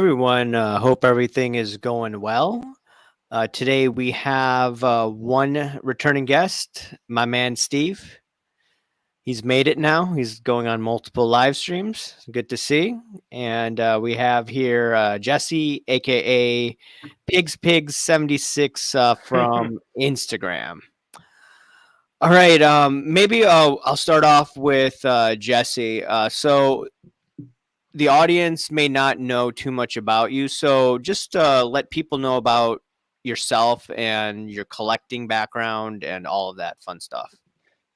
everyone. Hope everything is going well. Today we have one returning guest, my man Steve. He's made it now. He's going on multiple live streams. Good to see. And we have here Jesse, aka PigsPigs76 from Instagram. All right. Maybe I'll start off with Jesse. So the audience may not know too much about you, so just let people know about yourself and your collecting background and all of that fun stuff.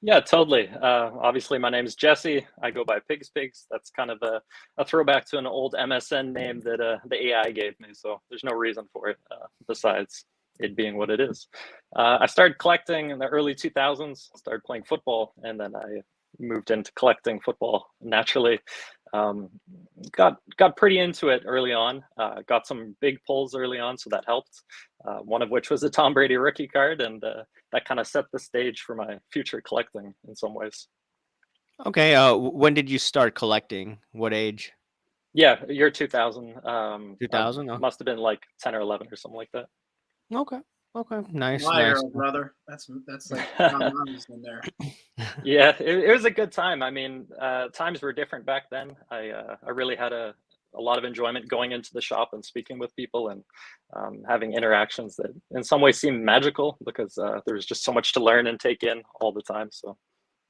Yeah, totally. Obviously, my name is Jesse. I go by PigsPigs. That's kind of a throwback to an old MSN name that the AI gave me. So there's no reason for it besides it being what it is. I started collecting in the early 2000s. Started playing football, and then I moved into collecting football naturally. Got pretty into it early on. Got some big pulls early on, so that helped. One of which was a Tom Brady rookie card, and that kind of set the stage for my future collecting in some ways. Okay. When did you start collecting? What age? Yeah, year 2000. 2000. Must have been like 10 or 11 or something like that. Okay. Okay. Nice. My Nice. era, brother. That's like how I was in there. Yeah, it was a good time. I mean, times were different back then. I really had a lot of enjoyment going into the shop and speaking with people and having interactions that in some ways seemed magical because there was just so much to learn and take in all the time. So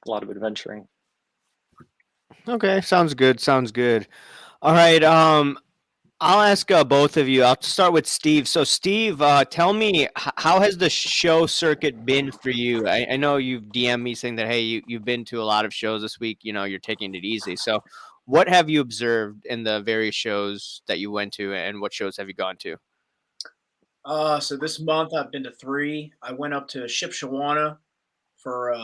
a lot of adventuring. Okay. Sounds good. Sounds good. All right. I'll ask both of you. I'll start with Steve. So, Steve, tell me, how has the show circuit been for you? I know you've DM'd me saying that, hey, you've been to a lot of shows this week. You know, you're taking it easy. So, what have you observed in the various shows that you went to, and what shows have you gone to? So this month I've been to 3. I went up to Shipshawana for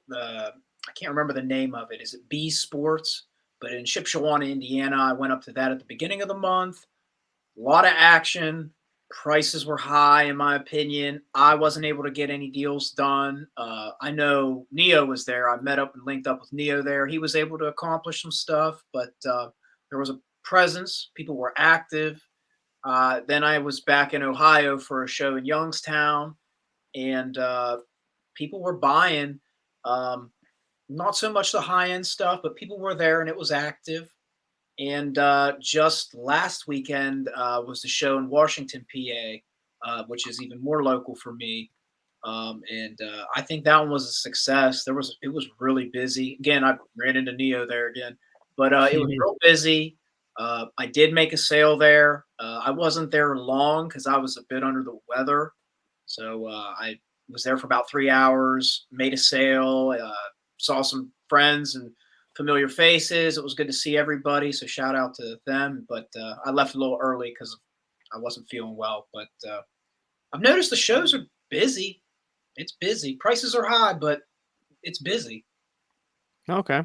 the I can't remember the name of it. Is it B Sports? But in Shipshawana, Indiana, I went up to that at the beginning of the month. A lot of action. Prices were high, in my opinion. I wasn't able to get any deals done. I know Neo was there. I met up and linked up with Neo there. He was able to accomplish some stuff, but there was a presence. People were active. Then I was back in Ohio for a show in Youngstown, and people were buying. Not so much the high-end stuff, but people were there and it was active. And just last weekend was the show in Washington, PA, which is even more local for me. And I think that one was a success. It was really busy. Again, I ran into Neo there again, but it was real busy. I did make a sale there. I wasn't there long because I was a bit under the weather. So I was there for about 3 hours, made a sale, saw some friends and familiar faces. It was good to see everybody. So shout out to them. But I left a little early because I wasn't feeling well. But I've noticed the shows are busy. It's busy. Prices are high, but it's busy. Okay.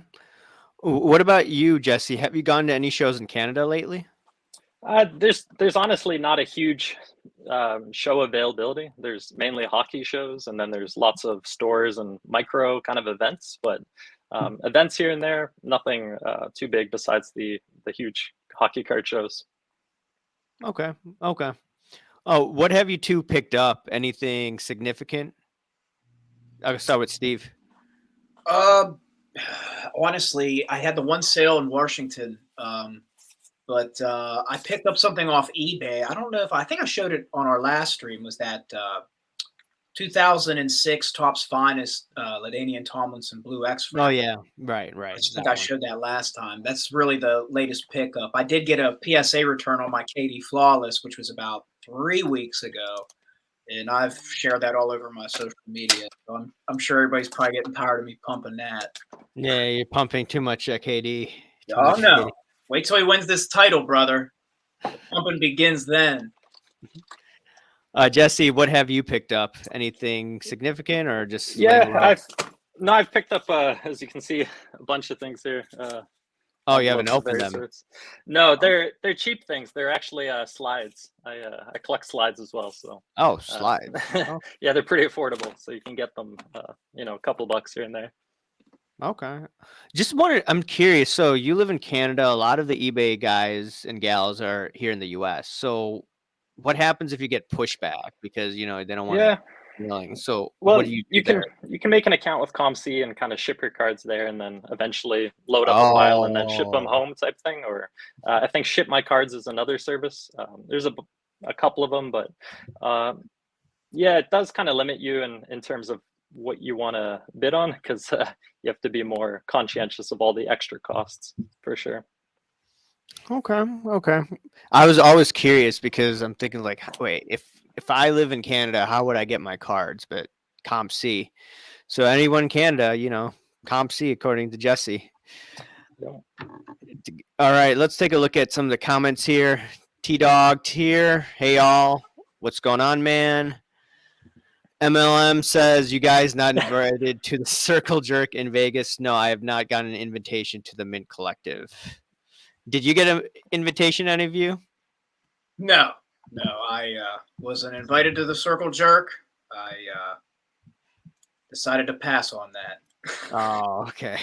What about you, Jesse? Have you gone to any shows in Canada lately? There's honestly not a huge show availability. There's mainly hockey shows, and then there's lots of stores and micro kind of events. But events here and there, nothing too big besides the huge hockey card shows. Okay. Okay. Oh, what have you two picked up? Anything significant? I'll start with Steve. Honestly, I had the one sale in Washington, but I picked up something off eBay. I don't know if I think I showed it on our last stream. Was that 2006 Topps Finest LaDainian Tomlinson Blue X? Oh yeah, right. I think I showed that last time. That's really the latest pickup. I did get a PSA return on my KD Flawless, which was about 3 weeks ago. And I've shared that all over my social media. So I'm sure everybody's probably getting tired of me pumping that. Yeah, you're pumping too much KD. Oh, no. KD. Wait till he wins this title, brother. The pumping begins then. Jesse, what have you picked up? Anything significant or just? Yeah, I've picked up, as you can see, a bunch of things here. Oh, you haven't opened them? Sorts. No, they're cheap things. They're actually slides. I collect slides as well. So. Oh, slides. Yeah, they're pretty affordable, so you can get them, a couple bucks here and there. Okay. Just wondered, I'm curious. So you live in Canada. A lot of the eBay guys and gals are here in the US. So what happens if you get pushback because, they don't want to Yeah. mailing? So what Well, do you do you there? can make an account with ComC and kind of ship your cards there, and then eventually load up a file and then ship them Oh, home type thing. Or I think Ship My Cards is another service. There's a couple of them, but yeah, it does kind of limit you in terms of what you want to bid on, because you have to be more conscientious of all the extra costs for sure. okay. Okay. I was always curious because I'm thinking like, wait, if I live in Canada, how would I get my cards? But CompC. So anyone in Canada, CompC according to Jesse. Yeah. All right, let's take a look at some of the comments here. T-Dog here. Hey, y'all. What's going on, man? MLM says, you guys not invited to the Circle Jerk in Vegas? No, I have not gotten an invitation to the Mint Collective. Did you get an invitation, any of you? No, I wasn't invited to the Circle Jerk. I decided to pass on that. Oh, okay.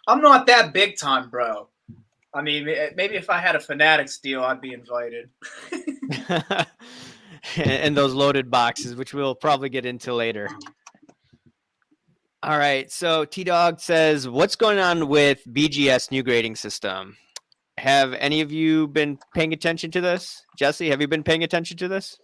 I'm not that big time, bro. I mean, maybe if I had a Fanatics deal, I'd be invited. And those loaded boxes, which we'll probably get into later. All right, so T-Dog says, what's going on with BGS new grading system? Have any of you been paying attention to this? Jesse, have you been paying attention to this?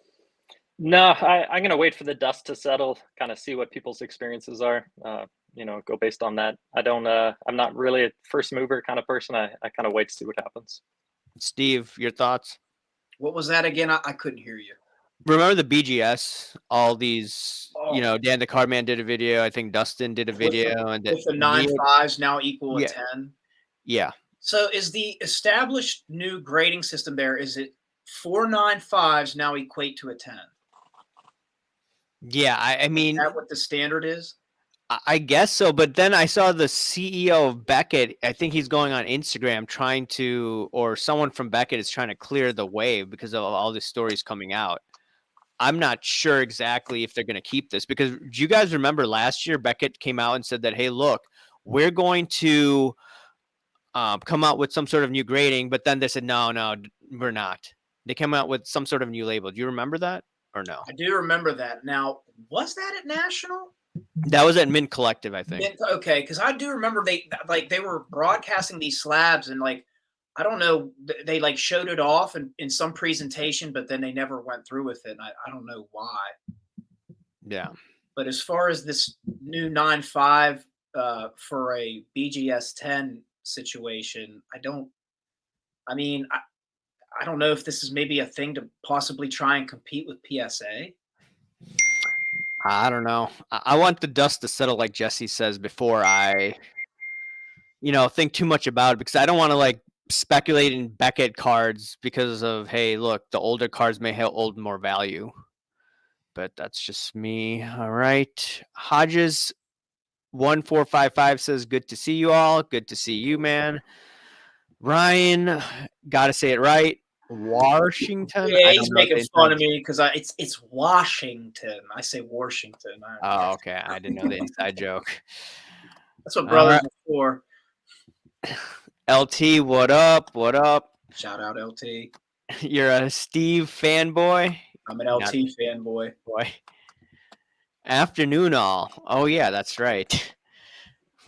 No, I'm gonna wait for the dust to settle, kind of see what people's experiences are. Go based on that. I'm not really a first mover kind of person. I kind of wait to see what happens. Steve, your thoughts? What was that again? I couldn't hear you. Remember the BGS? All these, Oh. Dan the Cardman did a video. I think Dustin did a video, and With the 9.5s now equal a 10. Yeah. So is the established new grading system there? Is it 4 9.5s now equate to a 10? Yeah, I mean, Is that what the standard is? I guess so. But then I saw the CEO of Beckett. I think he's going on Instagram trying to, or someone from Beckett is trying to clear the way because of all these stories coming out. I'm not sure exactly if they're going to keep this, because do you guys remember last year Beckett came out and said that, hey, look, we're going to come out with some sort of new grading, but then they said, no, we're not. They came out with some sort of new label. Do you remember that or no? I do remember that. Now, was that at National? That was at Mint Collective, I think. Okay, because I do remember they were broadcasting these slabs and I don't know, they like showed it off in some presentation, but then they never went through with it. And I don't know why. Yeah. But as far as this new 9.5 for a BGS 10 situation, I don't know if this is maybe a thing to possibly try and compete with PSA. I don't know. I want the dust to settle, like Jesse says, before I, think too much about it, because I don't want to speculate in Beckett cards because of, hey, look, the older cards may hold more value. But that's just me. All right. Hodges 1455 says, good to see you all. Good to see you, man. Ryan, gotta say it right. Washington. Yeah, I he's don't know making the fun of me because it's Washington. I say Washington. Oh, okay. I didn't know the inside joke. That's what brothers are for. LT, what up? What up? Shout out LT. You're a Steve fanboy? I'm an LT fanboy. Boy. Afternoon all. Oh, yeah, that's right.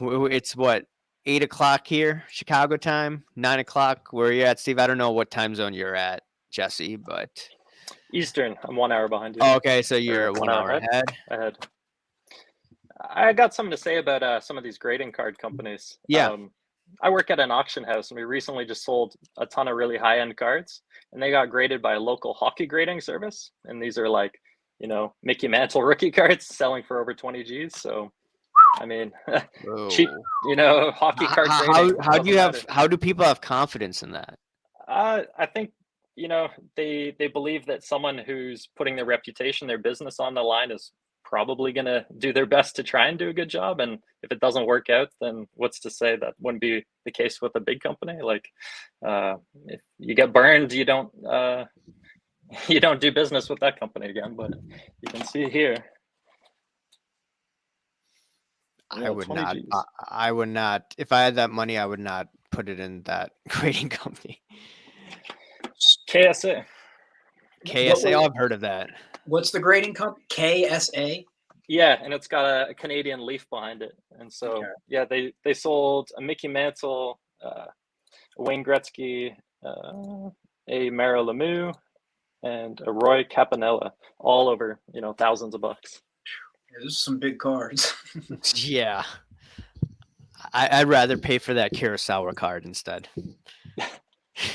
It's what, 8 o'clock here, Chicago time, 9 o'clock. Where you at, Steve? I don't know what time zone you're at, Jesse, but Eastern. I'm 1 hour behind you. Oh, okay, so you're 1 hour ahead. I got something to say about some of these grading card companies. Yeah. I work at an auction house, and we recently just sold a ton of really high-end cards, and they got graded by a local hockey grading service. And these are Mickey Mantle rookie cards selling for over 20 G's. So, I mean, cheap, hockey card grading. How do people have confidence in that? I think, they believe that someone who's putting their reputation, their business on the line is probably going to do their best to try and do a good job. And if it doesn't work out, then what's to say that wouldn't be the case with a big company? If you get burned, you don't do business with that company again. But you can see here. I Yeah, would 20 not. Gs. I would not. If I had that money, I would not put it in that grading company. KSA. KSA. Oh, I've heard of that. What's the grading company? KSA. Yeah, and it's got a Canadian leaf behind it. And so, Okay. yeah, they sold a Mickey Mantle, a Wayne Gretzky, a Mario Lemieux, and a Roy Capanella, all over, thousands of bucks. Yeah, those are some big cards. Yeah. I'd rather pay for that Kurosawa card instead.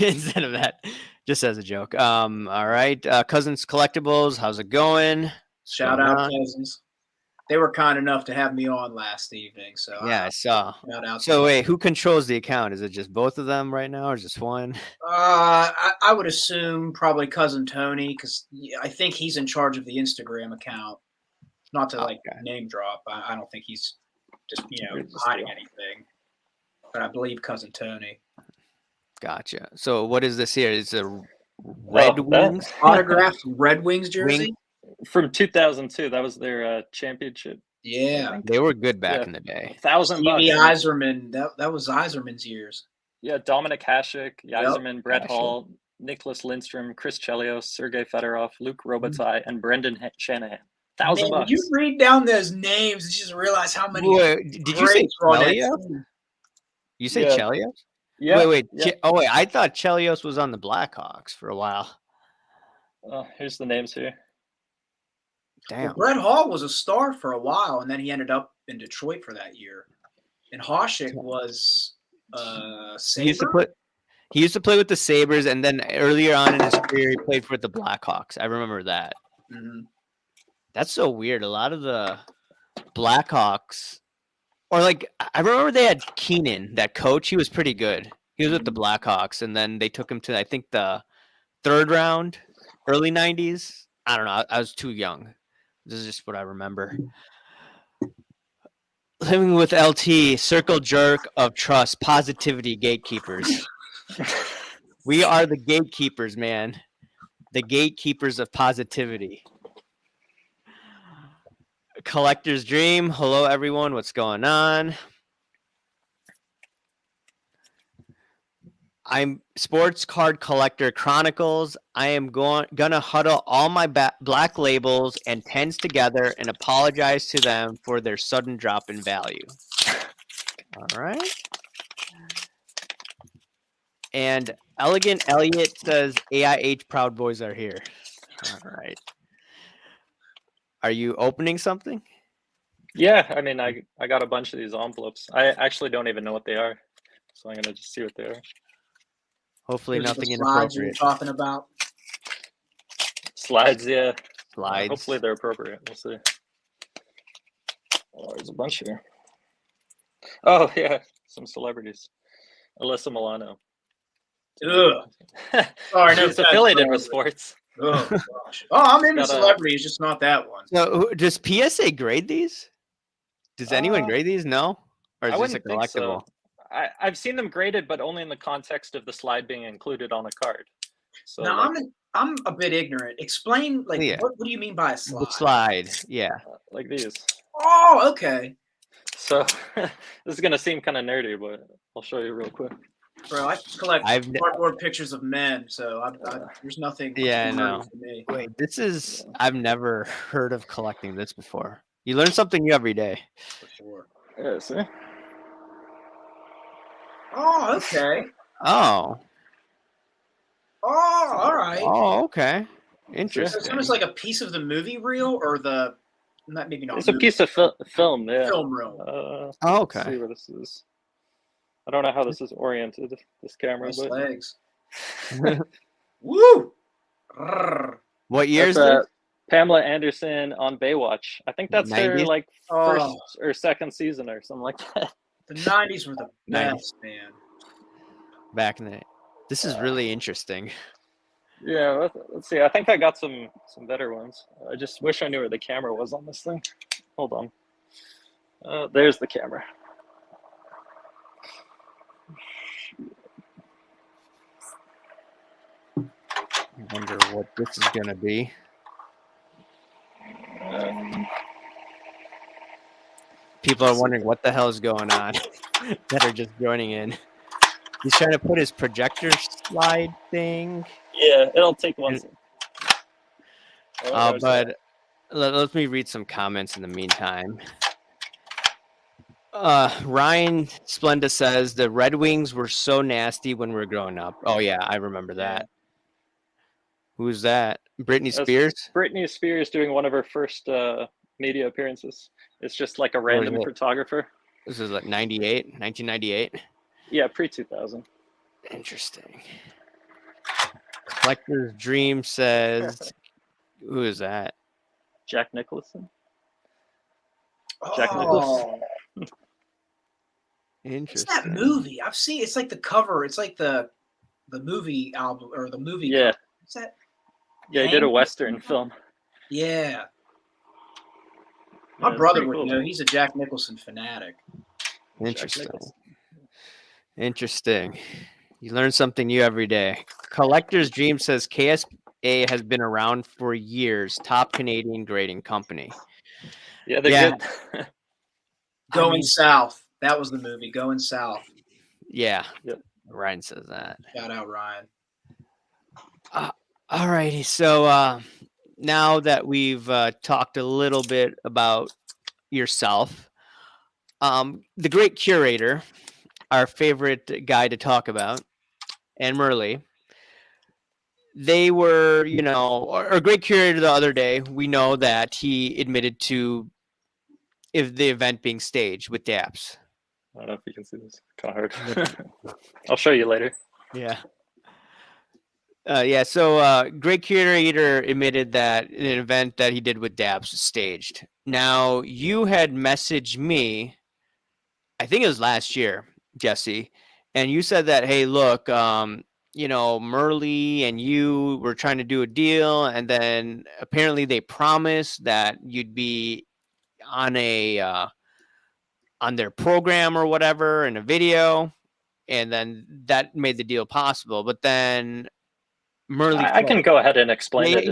Instead of that, just as a joke. All right. Cousins Collectibles, how's it going? What's Shout going out on? Cousins. They were kind enough to have me on last evening. So Yeah, I saw. shout out. So wait, who controls the account? Is it just both of them right now, or just one? I would assume probably cousin Tony, because I think he's in charge of the Instagram account. Not to Okay. name drop. I don't think he's just Just hiding anything. But I believe cousin Tony. Gotcha. So what is this here? It's a Red Oh, Wings Autographed Red Wings jersey. from 2002. That was their championship. I Yeah. think. They were good back Yeah. in the day. $1,000 Stevie bucks. Yzerman. That was Yzerman's years. Yeah, Dominic Hasek, Yzerman, Brett Hasek. Hall, Nicholas Lindstrom, Chris Chelios, Sergei Fedorov, Luke Robitaille, and Brendan Shanahan. $1,000 Man, bucks. when you read down those names, you just realize how many. Wait, did you say greats were on that Chelios? team. You say Yeah. Chelios? Yeah. Wait. Yeah. Wait. I thought Chelios was on the Blackhawks for a while. Here's the names here. Damn. Well, Brett Hall was a star for a while, and then he ended up in Detroit for that year. And Hasek was He used to Saber. play. He used to play with the Sabres, and then earlier on in his career, he played for the Blackhawks. I remember that. Mhm. That's so weird. A lot of the Blackhawks, or like I remember they had Keenan, that coach. He was pretty good. He was with the Blackhawks, and then they took him to I think the third round, early '90s. I don't know. I was too young. This is just what I remember. Living with LT, circle jerk of trust, positivity, gatekeepers. We are the gatekeepers, man. The gatekeepers of positivity. Collector's dream. Hello, everyone. What's going on? I'm Sports Card Collector Chronicles. I am gonna huddle all my black labels and tens together and apologize to them for their sudden drop in value. All right. And Elegant Elliot says AIH Proud Boys are here. All right. Are you opening something? Yeah, I mean, I got a bunch of these envelopes. I actually don't even know what they are, so I'm gonna just see what they are. Hopefully Those are nothing the slides you were inappropriate. talking about. Slides, yeah. Slides. Hopefully they're appropriate. We'll see. Oh, there's a bunch here. Oh yeah, some celebrities. Alyssa Milano. Ugh. Sorry, no She's affiliated offense, with but- sports. Oh gosh. Oh, I'm into got a- celebrities, just not that one. So does PSA grade these? Does anyone Uh, grade these? No? Or is I this a wouldn't think collectible? so. I've seen them graded, but only in the context of the slide being included on a card. So Now like, I'm a bit ignorant. Explain, like, Yeah. what do you mean by a slide? The slide. Yeah. like these. Oh, okay. So this is gonna seem kind of nerdy, but I'll show you real quick. Bro, I collect I've ne- cardboard pictures of men, so there's nothing. Yeah, I too know. nerdy for me. Wait, I've never heard of collecting this before. You learn something new every day. For sure. Yeah, see? Oh, okay. Oh. Oh, all right. Oh, okay. So Interesting. it's almost like a piece of the movie reel, or maybe not. It's a movie, piece of film, yeah. film reel. Oh, Let's okay. see where this is. I don't know how this is oriented, this camera, Nice but legs. Woo! Rrr. What year is that's this? Pamela Anderson on Baywatch. I think that's her 90s? like first Oh. or second season or something like that. The 90s were the 90s. best, man. Back in the This is really interesting. Yeah, let's see. I think I got some better ones. I just wish I knew where the camera was on this thing. Hold on. There's the camera. I wonder what this is gonna be. People are wondering what the hell is going on that are just joining in. He's trying to put his projector slide thing. Yeah, it'll take one And- second. Oh, but let me read some comments in the meantime. Ryan Splenda says the Red Wings were so nasty when we were growing up. Oh yeah, I remember that. Who's that? Britney Spears? Britney Spears doing one of her first media appearances. It's just like a random photographer. This is like 1998. Yeah, pre-2000. Interesting. Collector's Dream says, who is that? Jack Nicholson. Jack Nicholson. Interesting. What's that movie? I've seen. It's like the cover. It's like the movie album or the movie. Yeah. Cover. What's that? Yeah, he did a Western film. Yeah. My brother would know. He's a Jack Nicholson fanatic. Interesting. You learn something new every day. Collector's Dream says KSA has been around for years. Top Canadian grading company. Yeah, they're good. Going South. That was the movie. Going South. Yeah. Yep. Ryan says that. Shout out, Ryan. All righty. So now that we've talked a little bit about yourself, the great Curator, our favorite guy to talk about, and Merle, they were, our great Curator the other day, we know that he admitted to the event being staged with Daps. I don't know if you can see this. Kind of hard. I'll show you later. Yeah. So great Curator admitted that an event that he did with Dabs was staged. Now, you had messaged me, I think it was last year, Jesse, and you said that, hey, look, Merle and you were trying to do a deal, and then apparently they promised that you'd be on on their program or whatever in a video, and then that made the deal possible. But then Merle, I can go ahead and explain it.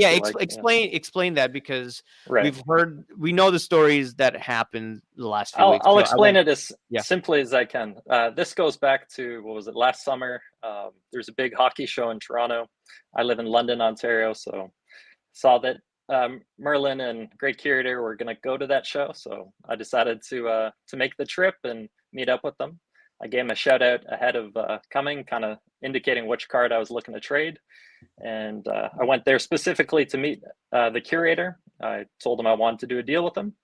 Explain that, because we know the stories that happened the last few weeks. I'll explain it as simply as I can. This goes back to, what was it, last summer? There's a big hockey show in Toronto. I live in London, Ontario, so saw that Merlin and Great Curator were going to go to that show, so I decided to make the trip and meet up with them. I gave him a shout out ahead of coming, kind of indicating which card I was looking to trade. And I went there specifically to meet the Curator. I told him I wanted to do a deal with him.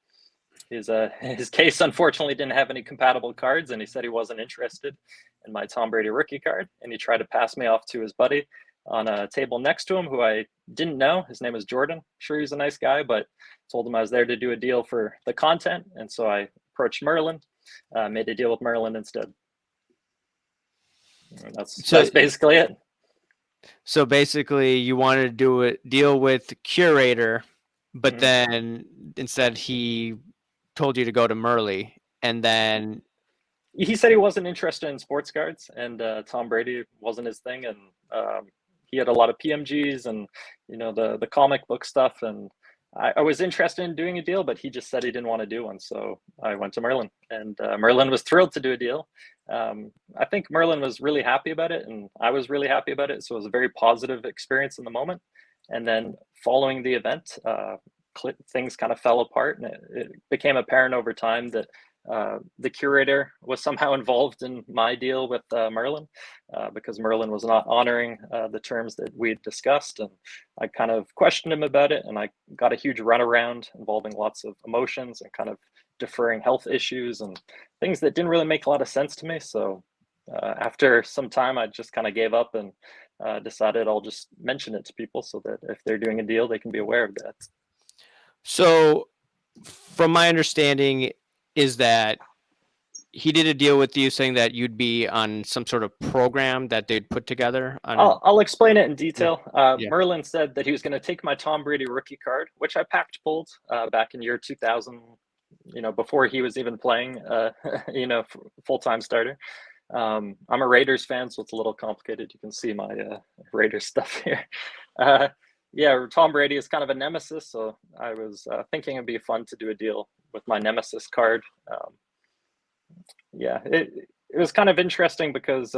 His case unfortunately didn't have any compatible cards, and he said he wasn't interested in my Tom Brady rookie card. And he tried to pass me off to his buddy on a table next to him, who I didn't know. His name is Jordan. I'm sure he's a nice guy, but told him I was there to do a deal for the content. And so I approached Merlin, made a deal with Merlin instead. And that's basically it. So basically, you wanted to do a deal with Curator, but then instead he told you to go to Merle, and then he said he wasn't interested in sports cards, and Tom Brady wasn't his thing, and he had a lot of PMGs and the comic book stuff, and I was interested in doing a deal, but he just said he didn't want to do one, so I went to Merlin, and Merlin was thrilled to do a deal. I think Merlin was really happy about it, and I was really happy about it, so it was a very positive experience in the moment. And then following the event, things kind of fell apart, and it became apparent over time that the Curator was somehow involved in my deal with Merlin, because Merlin was not honoring the terms that we had discussed. And I kind of questioned him about it, and I got a huge runaround involving lots of emotions and kind of deferring health issues and things that didn't really make a lot of sense to me. So after some time, I just kind of gave up and decided I'll just mention it to people so that if they're doing a deal, they can be aware of that. So from my understanding is that he did a deal with you saying that you'd be on some sort of program that they'd put together. I'll explain it in detail. Merlin said that he was going to take my Tom Brady rookie card, which I packed pulled back in year 2000, before he was even playing, full-time starter. I'm a Raiders fan, so it's a little complicated. You can see my Raiders stuff here. Tom Brady is kind of a nemesis, so I was thinking it'd be fun to do a deal with my Nemesis card. Yeah, it was kind of interesting because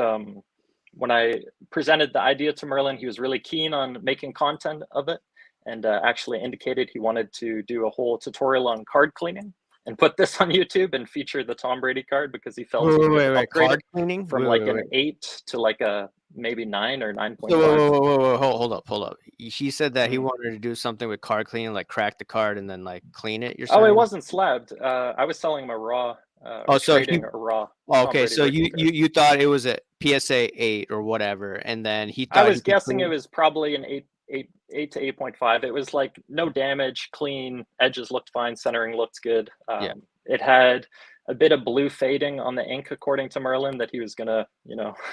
when I presented the idea to Merlin, he was really keen on making content of it, and actually indicated he wanted to do a whole tutorial on card cleaning and put this on YouTube and feature the Tom Brady card, because he felt he could upgrade card it cleaning from like an 8 to like a maybe 9 or 9.5. Whoa, hold up. He said that he Mhm. wanted to do something with card cleaning, like crack the card and then like clean it. You're Oh, it saying? wasn't slabbed. I was selling him a raw, Oh, or so trading a raw Oh, Tom okay, Brady so rookie card. you thought it was a PSA 8 or whatever, and then he I thought was he could guessing it clean- was probably an 8 to 8.5. It was like no damage, clean, edges looked fine, centering looked good. Yeah. It had a bit of blue fading on the ink, according to Merlin, that he was gonna,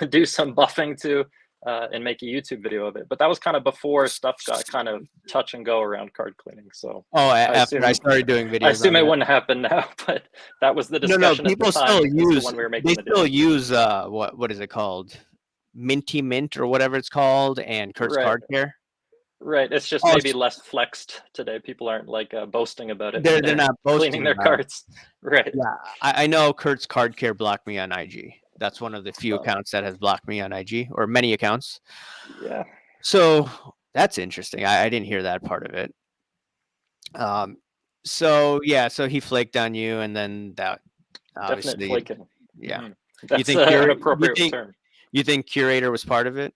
do some buffing to and make a YouTube video of it. But that was kind of before stuff got kind of touch and go around card cleaning. So after I started doing videos. I assume on it that. wouldn't happen now, but that was the No, discussion at people the time. still use. As to when we were making They the still deal. use what is it called, Minty Mint or whatever it's called, and Kurt's Right. Card Care. Right. It's just maybe less flexed today. People aren't like boasting about it. They're not boasting cleaning their about it. cards. Right. Yeah, I know Kurt's Card Care blocked me on IG. That's one of the few Oh. accounts that has blocked me on IG, or many accounts. Yeah. So that's interesting. I didn't hear that part of it. So he flaked on you, and then that obviously, Definite flaking. yeah. Mm-hmm. That's think an appropriate term. You think Curator was part of it?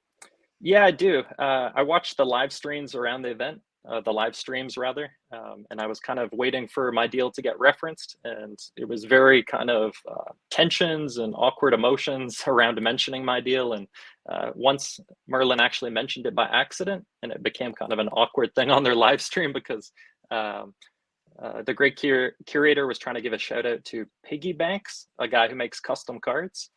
Yeah, I do. I watched the live streams around the event, the live streams rather, and I was kind of waiting for my deal to get referenced, and it was very kind of tensions and awkward emotions around mentioning my deal. And once Merlin actually mentioned it by accident, and it became kind of an awkward thing on their live stream, because the great Curator was trying to give a shout out to PigsPigs76, a guy who makes custom cards.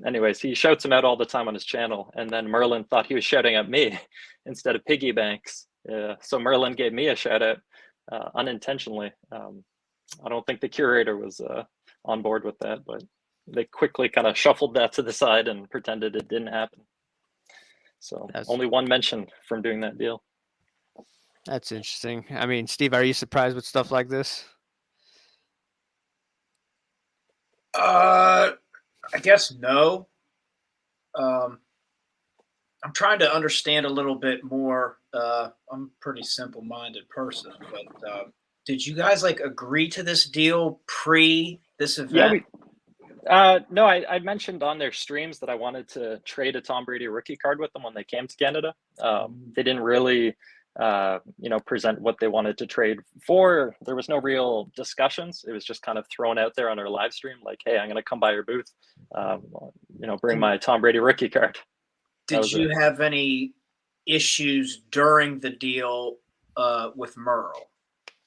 Anyways, he shouts him out all the time on his channel, and then Merlin thought he was shouting at me instead of Piggy Banks. So Merlin gave me a shout out unintentionally. I don't think the Curator was on board with that, but they quickly kind of shuffled that to the side and pretended it didn't happen. So only one mention from doing that deal. That's interesting. I mean, Steve, are you surprised with stuff like this? I guess no. I'm trying to understand a little bit more. I'm a pretty simple-minded person, but did you guys like agree to this deal pre this event? Yeah, no, I mentioned on their streams that I wanted to trade a Tom Brady rookie card with them when they came to Canada. They didn't really, present what they wanted to trade for. There was no real discussions. It was just kind of thrown out there on our live stream, like, "Hey, I'm going to come by your booth, bring my Tom Brady rookie card." Did you have any issues during the deal with Merle?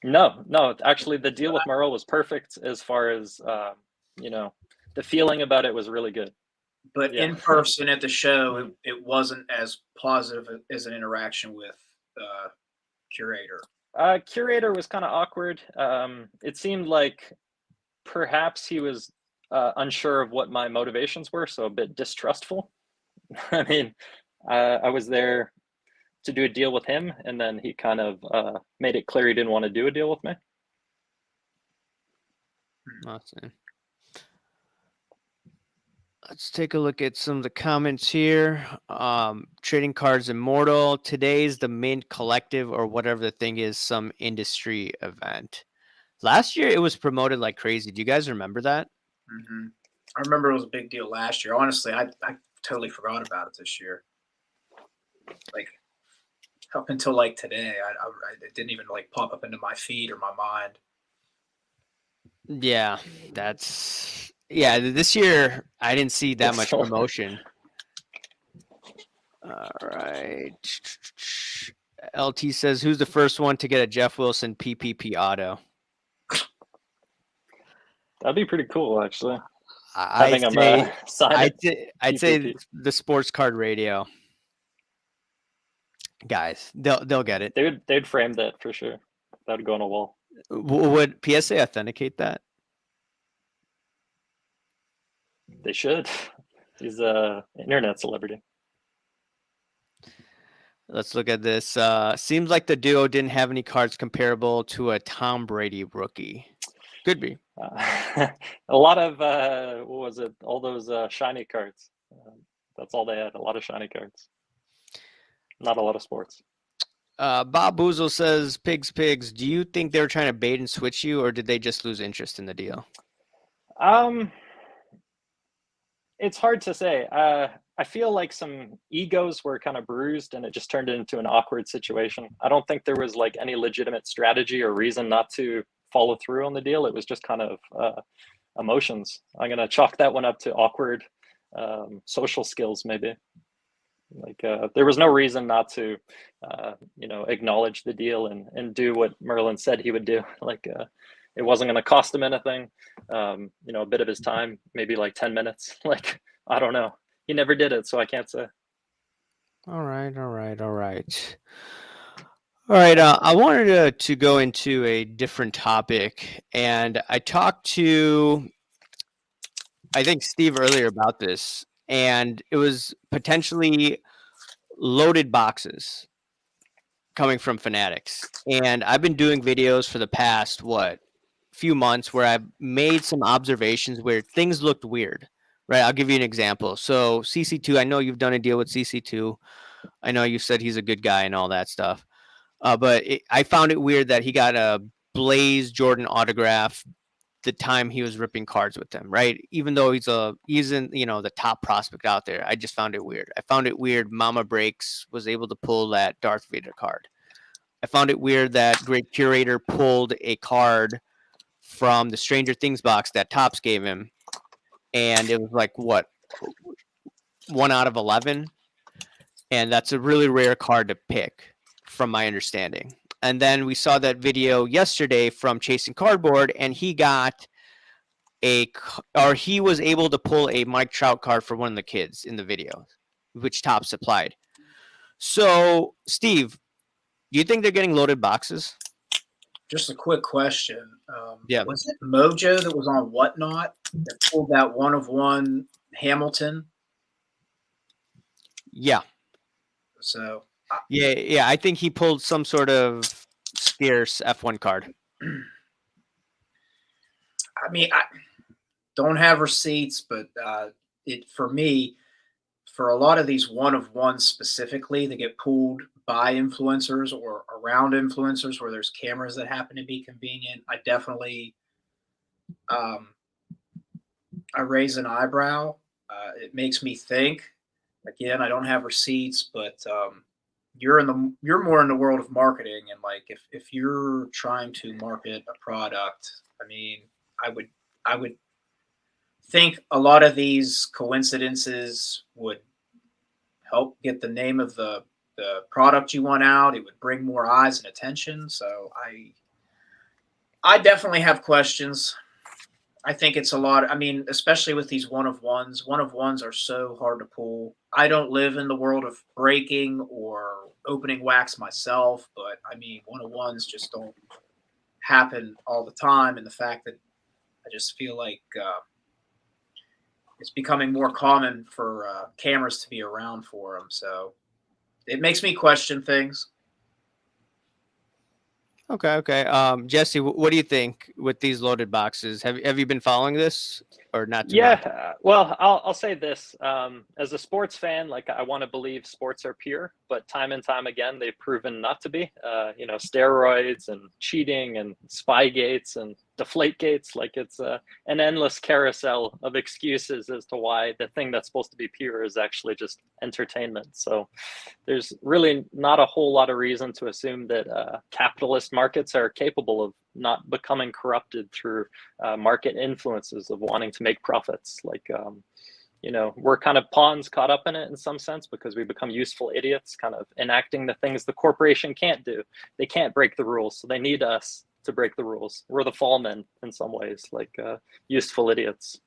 No. Actually, the deal with Merle was perfect as far as the feeling about it was really good. But in person at the show, it wasn't as positive as an interaction with Curator. Curator was kind of awkward. It seemed like perhaps he was unsure of what my motivations were, so a bit distrustful. I mean, I was there to do a deal with him, and then he kind of made it clear he didn't want to do a deal with me. Awesome. Let's take a look at some of the comments here. Trading cards immortal. Today's the Mint Collective or whatever the thing is, some industry event. Last year it was promoted like crazy. Do you guys remember that? Mm-hmm. I remember it was a big deal last year. Honestly, I totally forgot about it this year. Like up until like today, it didn't even like pop up into my feed or my mind. Yeah, this year I didn't see that much promotion. All right. LT says, who's the first one to get a Jeff Wilson PPP auto? That'd be pretty cool, actually. I'd say the Sports Card Radio guys. They'll get it. They'd frame that for sure. That'd go on a wall. Would PSA authenticate that? They should. He's a internet celebrity. Let's look at this. Seems like the duo didn't have any cards comparable to a Tom Brady rookie. Could be. A lot of what was it? All those shiny cards. That's all they had. A lot of shiny cards. Not a lot of sports. Bob Boozle says, Pigs, do you think they were trying to bait and switch you, or did they just lose interest in the deal? It's hard to say. I feel like some egos were kind of bruised and it just turned into an awkward situation. I don't think there was like any legitimate strategy or reason not to follow through on the deal. It was just kind of emotions. I'm going to chalk that one up to awkward social skills, maybe. Like there was no reason not to, acknowledge the deal and do what Merlin said he would do. Like it wasn't going to cost him anything. A bit of his time, maybe like 10 minutes. Like, I don't know. He never did it, so I can't say. All right. I wanted to go into a different topic, and I talked to, I think, Steve earlier about this, and it was potentially loaded boxes coming from Fanatics. And I've been doing videos for the past, few months where I've made some observations where things looked weird, right? I'll give you an example. So CC2, I know you've done a deal with CC2. I know you said he's a good guy and all that stuff. I found it weird that he got a Blaze Jordan autograph the time he was ripping cards with them, right? Even though he's in, the top prospect out there. I just found it weird. I found it weird Mama Breaks was able to pull that Darth Vader card. I found it weird that Great Curator pulled a card from the Stranger Things box that Topps gave him, and it was like, what, 1 out of 11? And that's a really rare card to pick, from my understanding. And then we saw that video yesterday from Chasing Cardboard, and he was able to pull a Mike Trout card for one of the kids in the video, which Topps supplied. So, Steve, do you think they're getting loaded boxes? Just a quick question. Yeah. Was it Mojo that was on Whatnot that pulled that 1-of-1 Hamilton? Yeah. So Yeah. I think he pulled some sort of scarce F1 card. I mean, I don't have receipts, but for me, for a lot of these 1-of-1 specifically, they get pulled by influencers or around influencers where there's cameras that happen to be convenient. I definitely, I raise an eyebrow. It makes me think. Again, I don't have receipts, but you're more in the world of marketing, and like if you're trying to market a product, I mean, I would think a lot of these coincidences would help get the name of the product you want out. It would bring more eyes and attention. So I definitely have questions. I think it's a lot. I mean, especially with these 1-of-1s. 1-of-1s are so hard to pull. I don't live in the world of breaking or opening wax myself, but I mean, 1-of-1s just don't happen all the time. And the fact that I just feel like it's becoming more common for cameras to be around for them. So it makes me question things. Okay. Jesse, what do you think with these loaded boxes? Have you been following this or not too much? Well, I'll say this. As a sports fan, like I want to believe sports are pure, but time and time again, they've proven not to be. Steroids and cheating and spy gates and deflate gates. Like it's an endless carousel of excuses as to why the thing that's supposed to be pure is actually just entertainment. So there's really not a whole lot of reason to assume that capitalist markets are capable of not becoming corrupted through market influences of wanting to make profits. Like, we're kind of pawns caught up in it in some sense because we become useful idiots, kind of enacting the things the corporation can't do. They can't break the rules, so they need us to break the rules. We're the fall men in some ways, like useful idiots.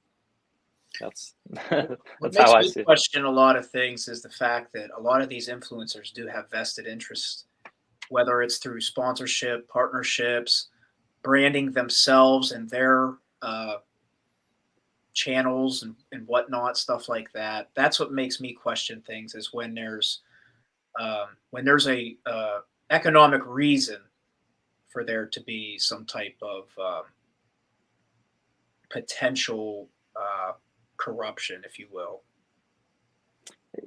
That's how I see it. Question a lot of things is the fact that a lot of these influencers do have vested interests, whether it's through sponsorship, partnerships, branding themselves and their channels and whatnot, stuff like that. That's what makes me question things, is when there's a economic reason for there to be some type of potential corruption, if you will.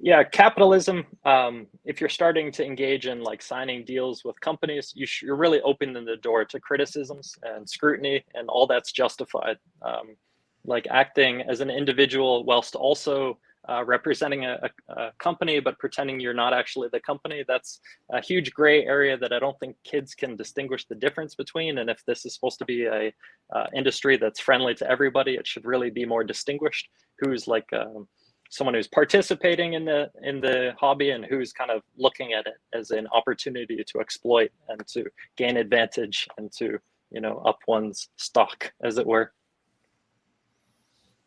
Yeah, capitalism. If you're starting to engage in like signing deals with companies, you're really opening the door to criticisms and scrutiny, and all that's justified. Like acting as an individual whilst also representing a company, but pretending you're not actually the company. That's a huge gray area that I don't think kids can distinguish the difference between. And if this is supposed to be a industry that's friendly to everybody, it should really be more distinguished. Who's like someone who's participating in the hobby and who's kind of looking at it as an opportunity to exploit and to gain advantage and to, you know, up one's stock, as it were.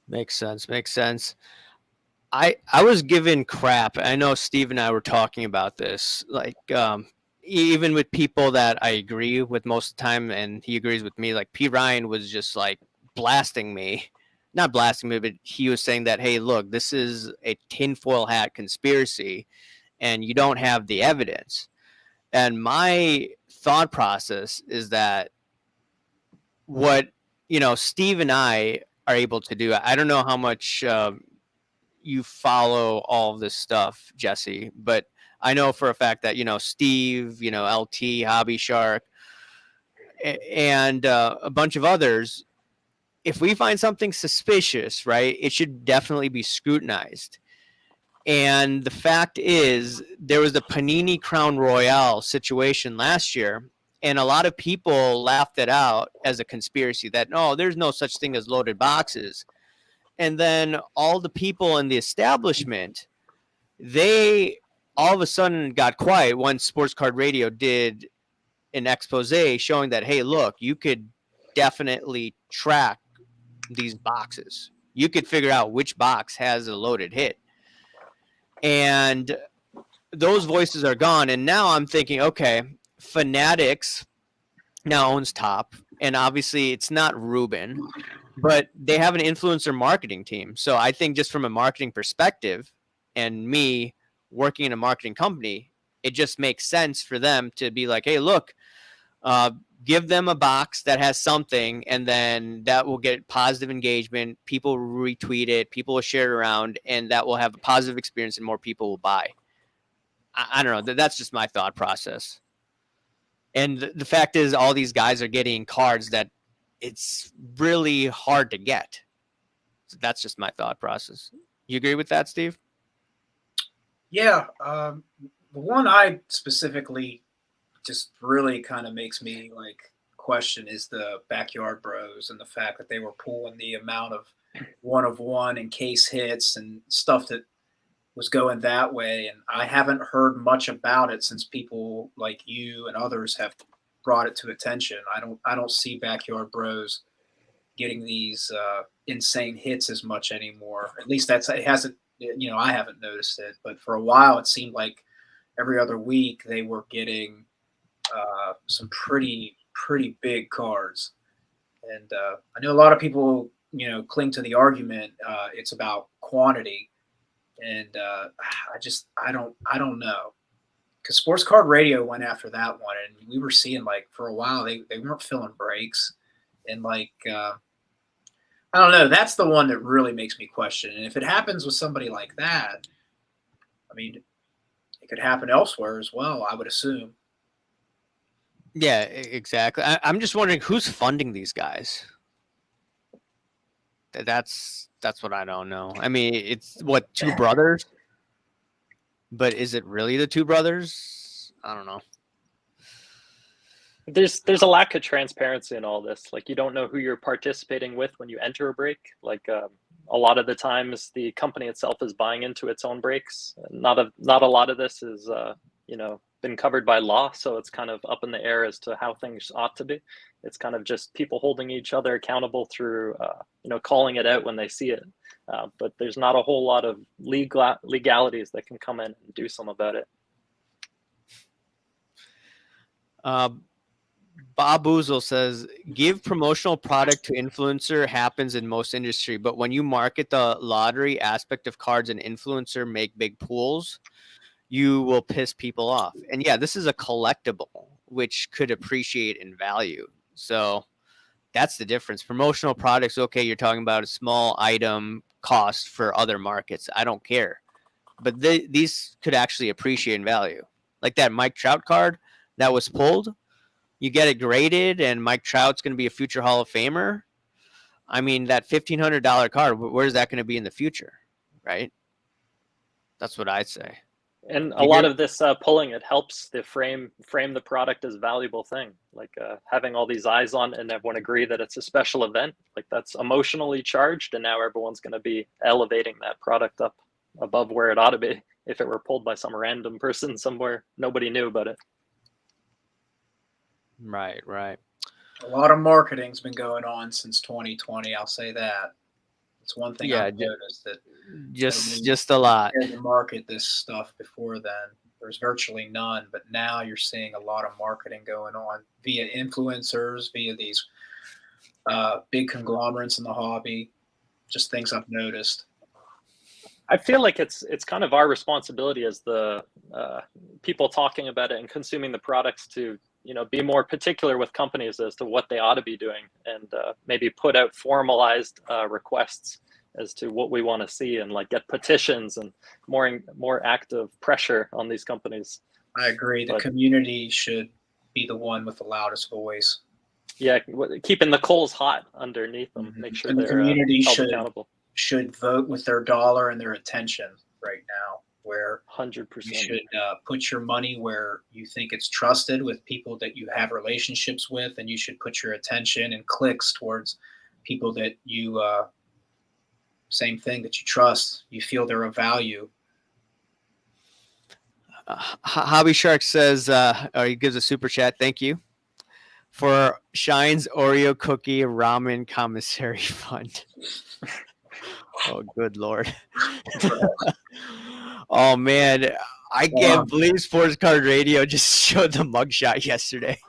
Makes sense. Makes sense. I was given crap. I know Steve and I were talking about this, like even with people that I agree with most of the time, and he agrees with me. Like P. Ryan was just like blasting me, not blasting me, but he was saying that, hey, look, this is a tinfoil hat conspiracy, and you don't have the evidence. And my thought process is that what Steve and I are able to do. I don't know how much you follow all of this stuff, Jesse, but I know for a fact that Steve, LT, Hobby Shark, and a bunch of others. If we find something suspicious, right, it should definitely be scrutinized. And the fact is, there was the Panini Crown Royale situation last year, and a lot of people laughed it out as a conspiracy that, no, there's no such thing as loaded boxes. And then all the people in the establishment, they all of a sudden got quiet when Sports Card Radio did an expose showing that, hey, look, you could definitely track these boxes. You could figure out which box has a loaded hit. And those voices are gone. And now I'm thinking, okay, Fanatics now owns Top. And obviously it's not Ruben, but they have an influencer marketing team. So I think just from a marketing perspective, and me working in a marketing company, it just makes sense for them to be like, hey, look, give them a box that has something, and then that will get positive engagement. People will retweet it, people will share it around, and that will have a positive experience and more people will buy. I don't know. That's just my thought process. And the fact is, all these guys are getting cards that it's really hard to get. So that's just my thought process. You agree with that, Steve? Yeah. The one I specifically just really kind of makes me like question is the Backyard Bros and the fact that they were pulling the amount of one and case hits and stuff that was going that way. And I haven't heard much about it since people like you and others have brought it to attention. I don't see Backyard Bros getting these insane hits as much anymore. At least it hasn't, I haven't noticed it, but for a while it seemed like every other week they were getting some pretty big cards. And I know a lot of people, cling to the argument it's about quantity. And I don't know, because Sports Card Radio went after that one, and we were seeing like for a while they weren't filling breaks, and like I don't know. That's the one that really makes me question. And if it happens with somebody like that, I mean, it could happen elsewhere as well, I would assume. Yeah, exactly. I'm just wondering who's funding these guys. That's what I don't know. I mean, it's what, two brothers? But is it really the two brothers? I don't know. There's a lack of transparency in all this. Like, you don't know who you're participating with when you enter a break. Like a lot of the times the company itself is buying into its own breaks. Not a lot of this is been covered by law, so it's kind of up in the air as to how things ought to be. It's kind of just people holding each other accountable through calling it out when they see it. But there's not a whole lot of legalities that can come in and do something about it. Bob Boozle says, give promotional product to influencer happens in most industry, but when you market the lottery aspect of cards and influencer make big pools, you will piss people off. And yeah, this is a collectible, which could appreciate in value. So that's the difference. Promotional products, okay, you're talking about a small item cost for other markets. I don't care. But these could actually appreciate in value. Like that Mike Trout card that was pulled. You get it graded, and Mike Trout's going to be a future Hall of Famer. I mean, that $1,500 card, where's that going to be in the future, right? That's what I'd say. And a lot of this pulling, it helps the frame the product as a valuable thing. Like having all these eyes on, and everyone agree that it's a special event. Like that's emotionally charged, and now everyone's going to be elevating that product up above where it ought to be. If it were pulled by some random person somewhere, nobody knew about it. Right. A lot of marketing's been going on since 2020. I'll say that. It's one thing I've noticed that just a lot. To market this stuff before then, there's virtually none, but now you're seeing a lot of marketing going on via influencers, via these big conglomerates in the hobby. Just things I've noticed. I feel like it's kind of our responsibility as the people talking about it and consuming the products to, you know, be more particular with companies as to what they ought to be doing, and maybe put out formalized requests as to what we want to see, and like get petitions and more active pressure on these companies. I agree. The community should be the one with the loudest voice. Yeah, keeping the coals hot underneath them. Make sure the community held accountable. Should vote with their dollar and their attention right now, where 100%. You should put your money where you think it's trusted, with people that you have relationships with, and you should put your attention and clicks towards people that you same thing, that you trust, you feel they're of value. Hobby Shark says, or he gives a super chat. Thank you for Shine's Oreo cookie ramen commissary fund. Oh, good Lord. Oh, man. I can't believe Sports Card Radio just showed the mugshot yesterday.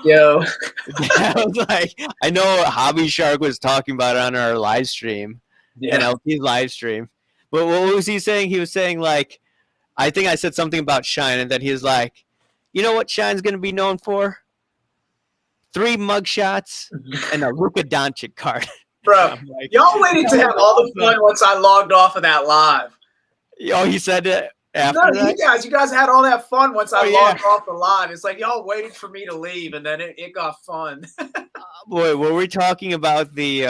Yo. I was like, I know Hobby Shark was talking about it on our live stream, and LT's live stream. But what was he saying? He was saying, like, I think I said something about Shine, and then he was like, you know what Shine's going to be known for? 3 mugshots and a Luka Doncic card. Bro, like, y'all waited to have all the fun once I logged off of that live. Oh, he said it after that? You guys had all that fun once I logged off the live. It's like y'all waited for me to leave, and then it got fun. Boy, were we talking about the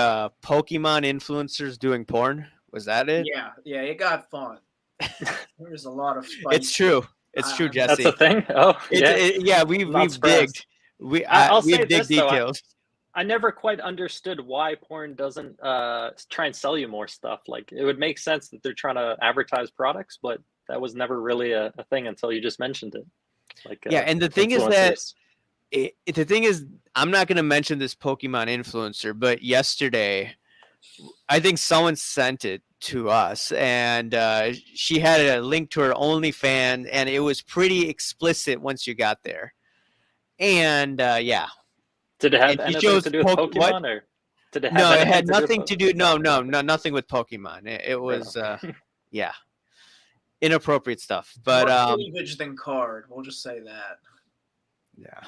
Pokemon influencers doing porn? Was that it? Yeah, it got fun. There's a lot of spice. It's true. It's true, Jesse. That's a thing? Oh, yeah. We've digged. I'll say this, details. Though, I never quite understood why porn doesn't try and sell you more stuff. Like, it would make sense that they're trying to advertise products, but that was never really a thing until you just mentioned it. Like, and the thing is I'm not going to mention this Pokemon influencer, but yesterday, I think someone sent it to us, and she had a link to her OnlyFans, and it was pretty explicit once you got there. And did it have anything to do with Pokemon, or did it have no? It had nothing to do. No, nothing with Pokemon. It was inappropriate stuff. But more cleavage than card. We'll just say that. Yeah.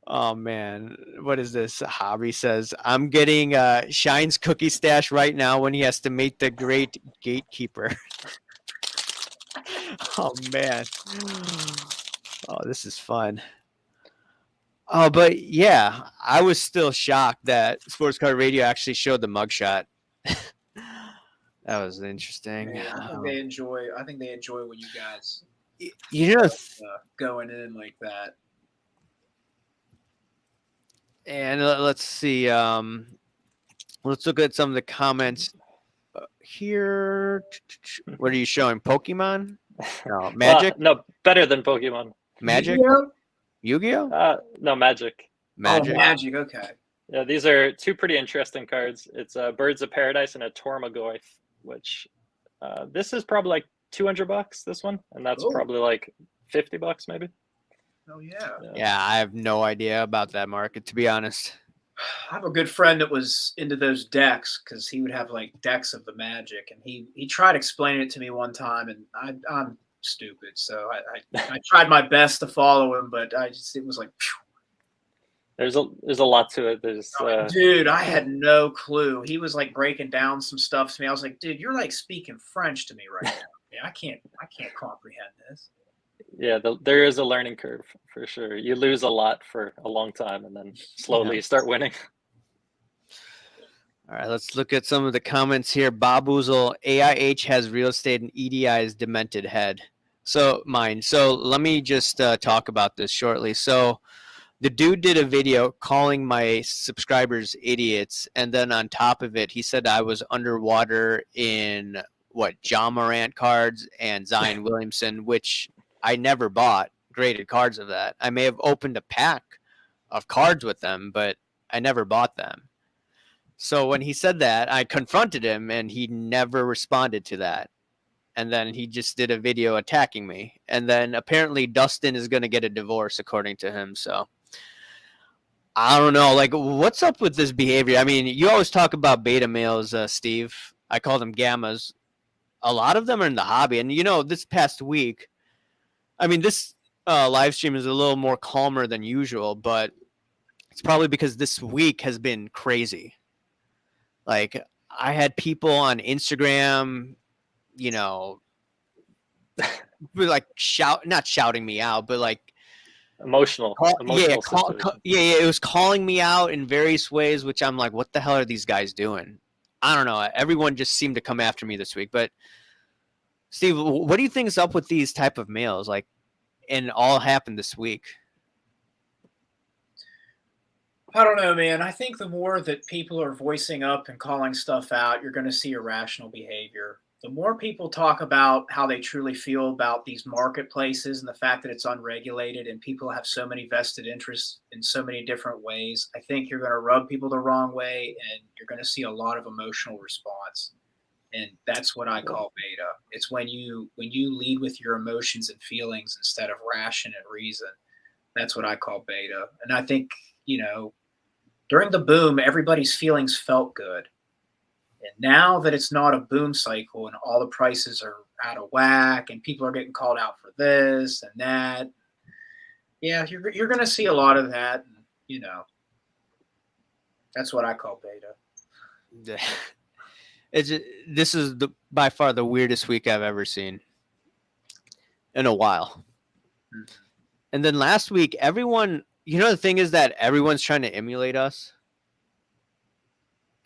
Oh man, what is this? Hobby says, I'm getting Shine's cookie stash right now when he has to meet the great gatekeeper. Oh man. Oh, this is fun. Oh, but yeah, I was still shocked that Sports Card Radio actually showed the mugshot. That was interesting. Yeah, I think they enjoy when you guys going in like that. And let's see. Let's look at some of the comments here. What are you showing? Pokemon? No, Magic? No, better than Pokemon. Magic? Yu-Gi-Oh? No, Magic. Magic. Oh, Magic. Okay. Yeah, these are 2 pretty interesting cards. It's Birds of Paradise and a Tormagoyf, which this is probably like $200. This one, and that's probably like $50 maybe. Oh yeah. Yeah, I have no idea about that market, to be honest. I have a good friend that was into those decks, because he would have like decks of the Magic, and he tried explaining it to me one time, and I'm stupid, so I tried my best to follow him, but it was like. Phew. There's a lot to it. There's Dude, I had no clue. He was like breaking down some stuff to me. I was like, dude, you're like speaking French to me right now. Yeah, I can't comprehend this. yeah, there is a learning curve for sure. You lose a lot for a long time, and then slowly you start winning. All right, let's look at some of the comments here. Bob Oozle, AIH has real estate and EDI's demented head. So mine. So let me just talk about this shortly. So the dude did a video calling my subscribers idiots, and then on top of it, he said I was underwater in John Morant cards and Zion Williamson, which I never bought graded cards of that. I may have opened a pack of cards with them, but I never bought them. So when he said that, I confronted him, and he never responded to that. And then he just did a video attacking me. And then apparently Dustin is going to get a divorce, according to him. So I don't know. Like, what's up with this behavior? I mean, you always talk about beta males, Steve. I call them gammas. A lot of them are in the hobby. And, this past week, I mean, this live stream is a little more calmer than usual, but it's probably because this week has been crazy. Like, I had people on Instagram, like not shouting me out, but like Emotional situation. It was calling me out in various ways, which I'm like, what the hell are these guys doing? I don't know. Everyone just seemed to come after me this week. But Steve, what do you think is up with these type of males? Like, and all happened this week. I don't know, man. I think the more that people are voicing up and calling stuff out, you're going to see irrational behavior. The more people talk about how they truly feel about these marketplaces and the fact that it's unregulated and people have so many vested interests in so many different ways, I think you're going to rub people the wrong way, and you're going to see a lot of emotional response. And that's what I call beta. It's when you lead with your emotions and feelings instead of ration and reason. That's what I call beta. And I think, during the boom, everybody's feelings felt good. And now that it's not a boom cycle and all the prices are out of whack and people are getting called out for this and that, yeah, you're going to see a lot of that. And, that's what I call beta. This is by far the weirdest week I've ever seen in a while. Mm-hmm. And then last week, everyone, the thing is that everyone's trying to emulate us.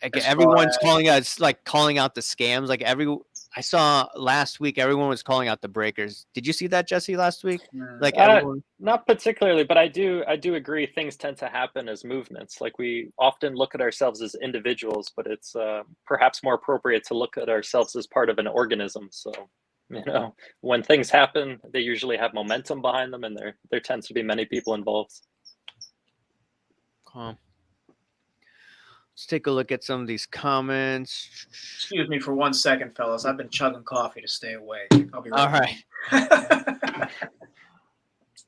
Like everyone's calling out the scams. Like I saw last week, everyone was calling out the breakers. Did you see that, Jesse, last week? Like everyone. Not particularly, but I do agree. Things tend to happen as movements. Like we often look at ourselves as individuals, but it's perhaps more appropriate to look at ourselves as part of an organism. So, when things happen, they usually have momentum behind them, and there tends to be many people involved. Let's take a look at some of these comments. Excuse me for 1 second, fellas. I've been chugging coffee to stay awake. I'll be right back. All right.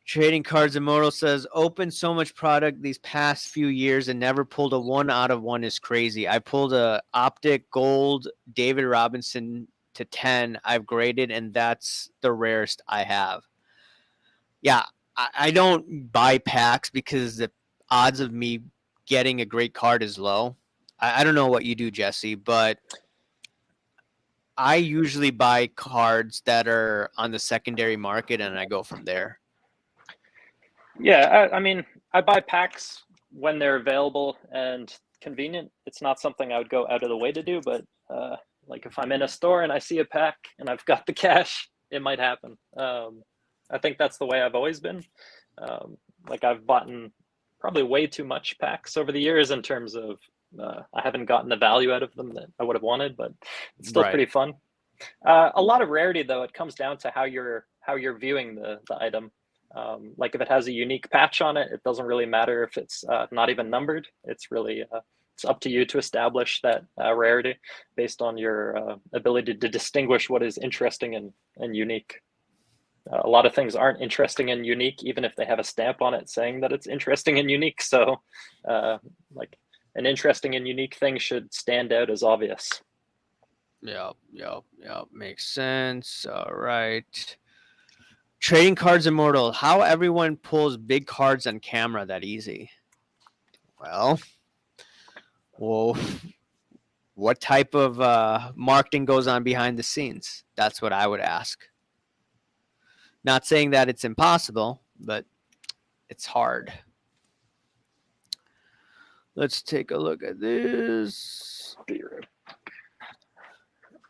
Trading Cards Immortal says, opened so much product these past few years and never pulled a 1 out of 1 is crazy. I pulled a Optic Gold David Robinson to 10. I've graded, and that's the rarest I have. Yeah, I don't buy packs because the odds of me getting a great card is low. I don't know what you do, Jesse, but I usually buy cards that are on the secondary market, and I go from there. Yeah, I mean, I buy packs when they're available and convenient. It's not something I would go out of the way to do, but like if I'm in a store and I see a pack and I've got the cash, it might happen. I think that's the way I've always been. Like I've bought probably way too much packs over the years in terms of I haven't gotten the value out of them that I would have wanted, but it's still pretty fun. A lot of rarity, though, it comes down to how you're viewing the item. Like if it has a unique patch on it, it doesn't really matter if it's not even numbered. It's really it's up to you to establish that rarity based on your ability to distinguish what is interesting and unique. A lot of things aren't interesting and unique, even if they have a stamp on it saying that it's interesting and unique. So like an interesting and unique thing should stand out as obvious. Yep. Makes sense. All right. Trading Cards Immortal. How everyone pulls big cards on camera that easy? Well, what type of marketing goes on behind the scenes? That's what I would ask. Not saying that it's impossible, but it's hard. Let's take a look at this.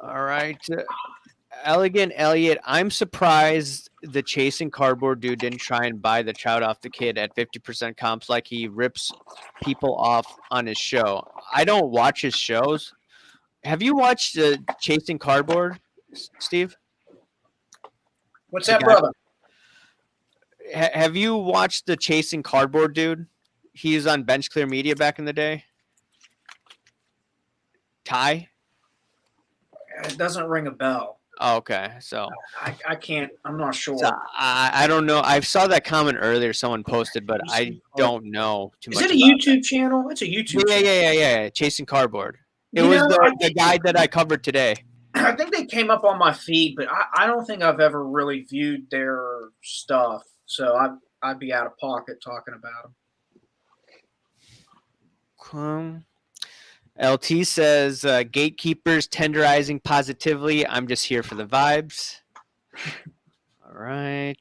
All right. Elegant Elliot, I'm surprised the chasing cardboard dude didn't try and buy the trout off the kid at 50% comps like he rips people off on his show. I don't watch his shows. Have you watched Chasing Cardboard, Steve? What's The that, guy- brother? Have you watched the Chasing Cardboard dude? He's on Bench Clear Media back in the day. Ty? It doesn't ring a bell. Oh, okay. So I can't. I'm not sure. I don't know. I saw that comment earlier someone posted, but I don't know too Is much. it a YouTube channel? It's a YouTube channel. Yeah. Chasing Cardboard. It You was know, the guy that I covered today. I think they came up on my feed, but I don't think I've ever really viewed their stuff. So I'd be out of pocket talking about them. LT says, gatekeepers tenderizing positively. I'm just here for the vibes. All right.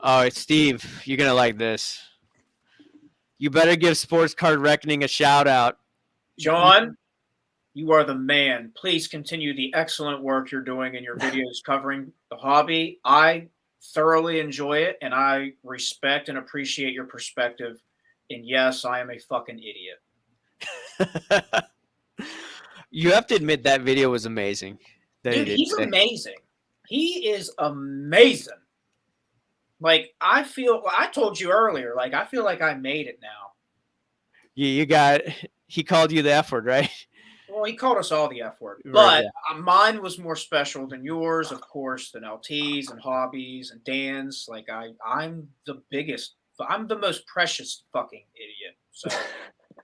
Oh, Steve, you're going to like this. You better give Sports Card Reckoning a shout out. John, you are the man. Please continue the excellent work you're doing in your videos covering the hobby. I thoroughly enjoy it, and I respect and appreciate your perspective. And yes, I am a fucking idiot. You have to admit that video was amazing. Dude, he's amazing. He is amazing. Like, I told you earlier, like, I feel like I made it now. He called you the F word, right? Well, he called us all the F word. Right, But yeah. mine was more special than yours, of course, than LT's and Hobbies and Dan's. Like, I'm the biggest. I'm the most precious fucking idiot. So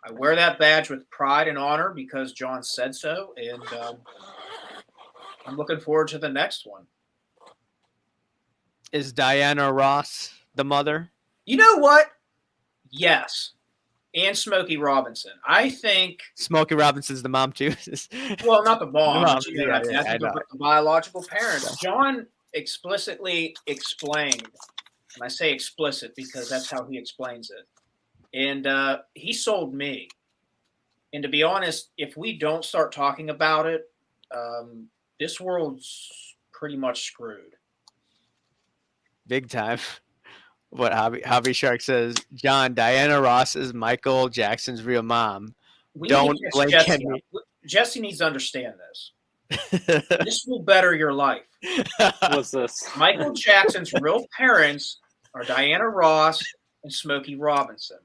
I wear that badge with pride and honor because John said so. And I'm looking forward to the next one. Is Diana Ross the mother? You know what? Yes. And Smokey Robinson. I think. Smokey Robinson's the mom, too. Well, not the mom. Mom, I yeah, think I know. the biological parents. John explicitly explained, and I say explicit because that's how he explains it. And he sold me. And to be honest, if we don't start talking about it, this world's pretty much screwed. Big time. What Hobby Shark says, John, Diana Ross is Michael Jackson's real mom. Don't blame Kenny. Jesse needs to understand this. This will better your life. What's this? Michael Jackson's real parents are Diana Ross and Smokey Robinson.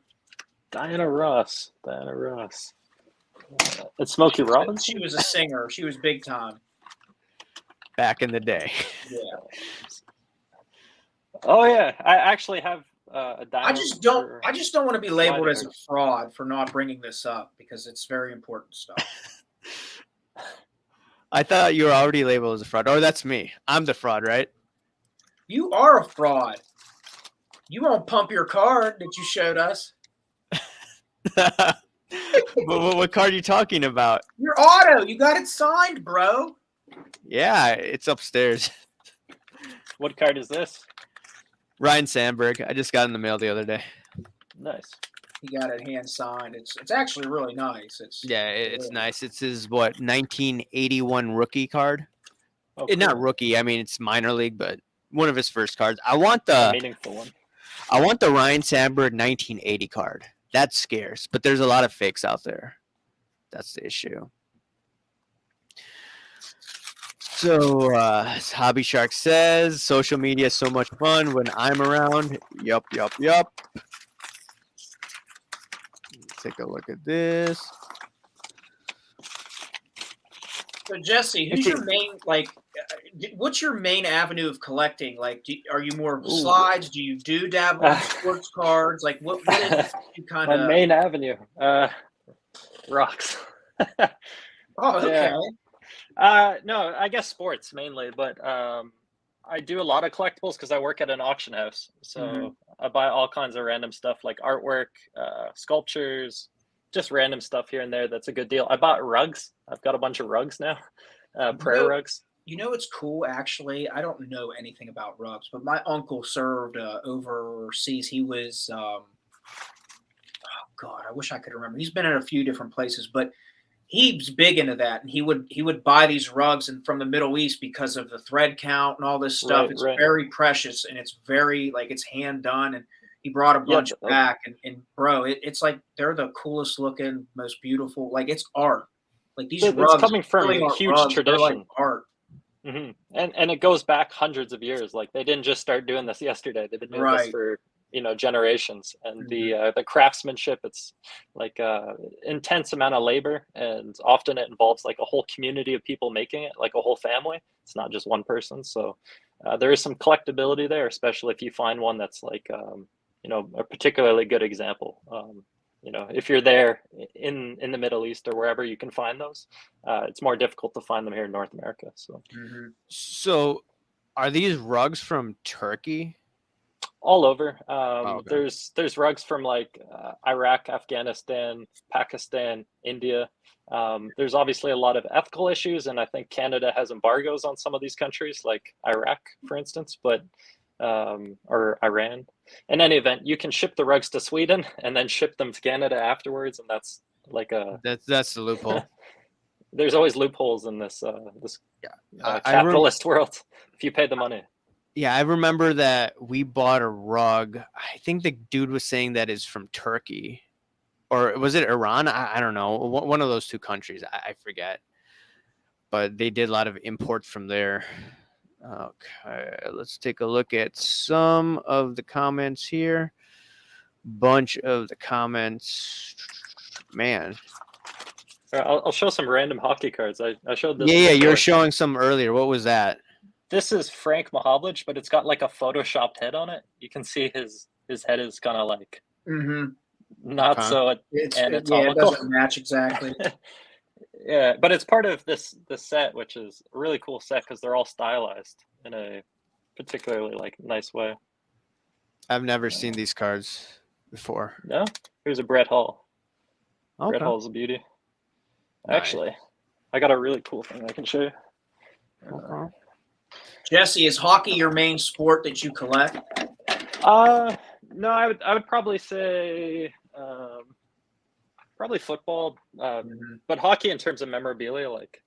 Diana Ross. It's Smokey Robinson? She was a singer. She was big time. Back in the day. Yeah. Oh yeah, I actually have a Diana. I just don't want to be labeled as a fraud for not bringing this up because it's very important stuff. I thought you were already labeled as a fraud. Oh, that's me. I'm the fraud, right? You are a fraud. You won't pump your card that you showed us. What card are you talking about? Your auto. You got it signed, bro. Yeah, it's upstairs. What card is this? Ryan Sandberg. I just got in the mail the other day. Nice. He got it hand signed. It's actually really nice. It's nice. It's his 1981 rookie card. Oh, cool. Not rookie. I mean, it's minor league, but one of his first cards. I want the meaningful one. I want the Ryan Sandberg 1980 card. That's scarce, but there's a lot of fakes out there. That's the issue. So, as Hobby Shark says, social media is so much fun when I'm around. Yup. Take a look at this. So Jesse, who's your main what's your main avenue of collecting? Like, are you more slides? Do you dabble in sports cards? Like, what is you kind of my main avenue? Rocks. Oh, okay. Yeah. No, I guess sports mainly, but I do a lot of collectibles because I work at an auction house. So Mhm. I buy all kinds of random stuff like artwork, sculptures, just random stuff here and there. That's a good deal. I bought rugs. I've got a bunch of rugs now, You prayer know, rugs. you know it's cool actually. I don't know anything about rugs, but my uncle served overseas. He was oh God, I wish I could remember. He's been in a few different places, but he's big into that, and he would buy these rugs and from the Middle East because of the thread count and all this stuff. Right, It's right. very precious and it's very like it's hand done. And he brought a Yeah, bunch back, and bro, it's like they're the coolest looking, most beautiful. Like it's art. Like these it's rugs coming really from aren't huge rugs. They're like tradition. art. And it goes back hundreds of years. Like they didn't just start doing this yesterday. They've been doing this Right. for generations. And Mhm. the craftsmanship, it's like intense amount of labor, and often it involves like a whole community of people making it, like a whole family. It's not just one person. So there is some collectability there, especially if you find one that's like a particularly good example. If you're there in the Middle East or wherever you can find those, it's more difficult to find them here in North America. So Mhm. So, are these rugs from Turkey? all over, Oh, okay. there's rugs from like Iraq, Afghanistan, Pakistan, India. There's obviously a lot of ethical issues, and I think Canada has embargoes on some of these countries, like Iraq, for instance, or Iran. In any event, you can ship the rugs to Sweden and then ship them to Canada afterwards, and that's like a That's the loophole. there's always loopholes in this Yeah, I capitalist world if you pay the money. Yeah, I remember that we bought a rug. I think the dude was saying that is from Turkey, or was it Iran? I don't know. One of those two countries. I forget. But they did a lot of imports from there. Okay, let's take a look at some of the comments here. Bunch of the comments. Man. I'll show some random hockey cards. I showed this Yeah, you were before. showing some earlier. What was that? This is Frank Mahovlich, but it's got like a photoshopped head on it. You can see his head is kind of like Mhm. not Okay. so Yeah, it anatomical. doesn't match exactly. Yeah, but it's part of this set, which is a really cool set because they're all stylized in a particularly like nice way. I've never seen these cards before. No, here's a Brett Hall. Brett Okay. Hall's a beauty. Nice. Actually, I got a really cool thing I can show you. Okay. Jesse, is hockey your main sport that you collect? No, I would probably say probably football, Mhm. but hockey in terms of memorabilia, like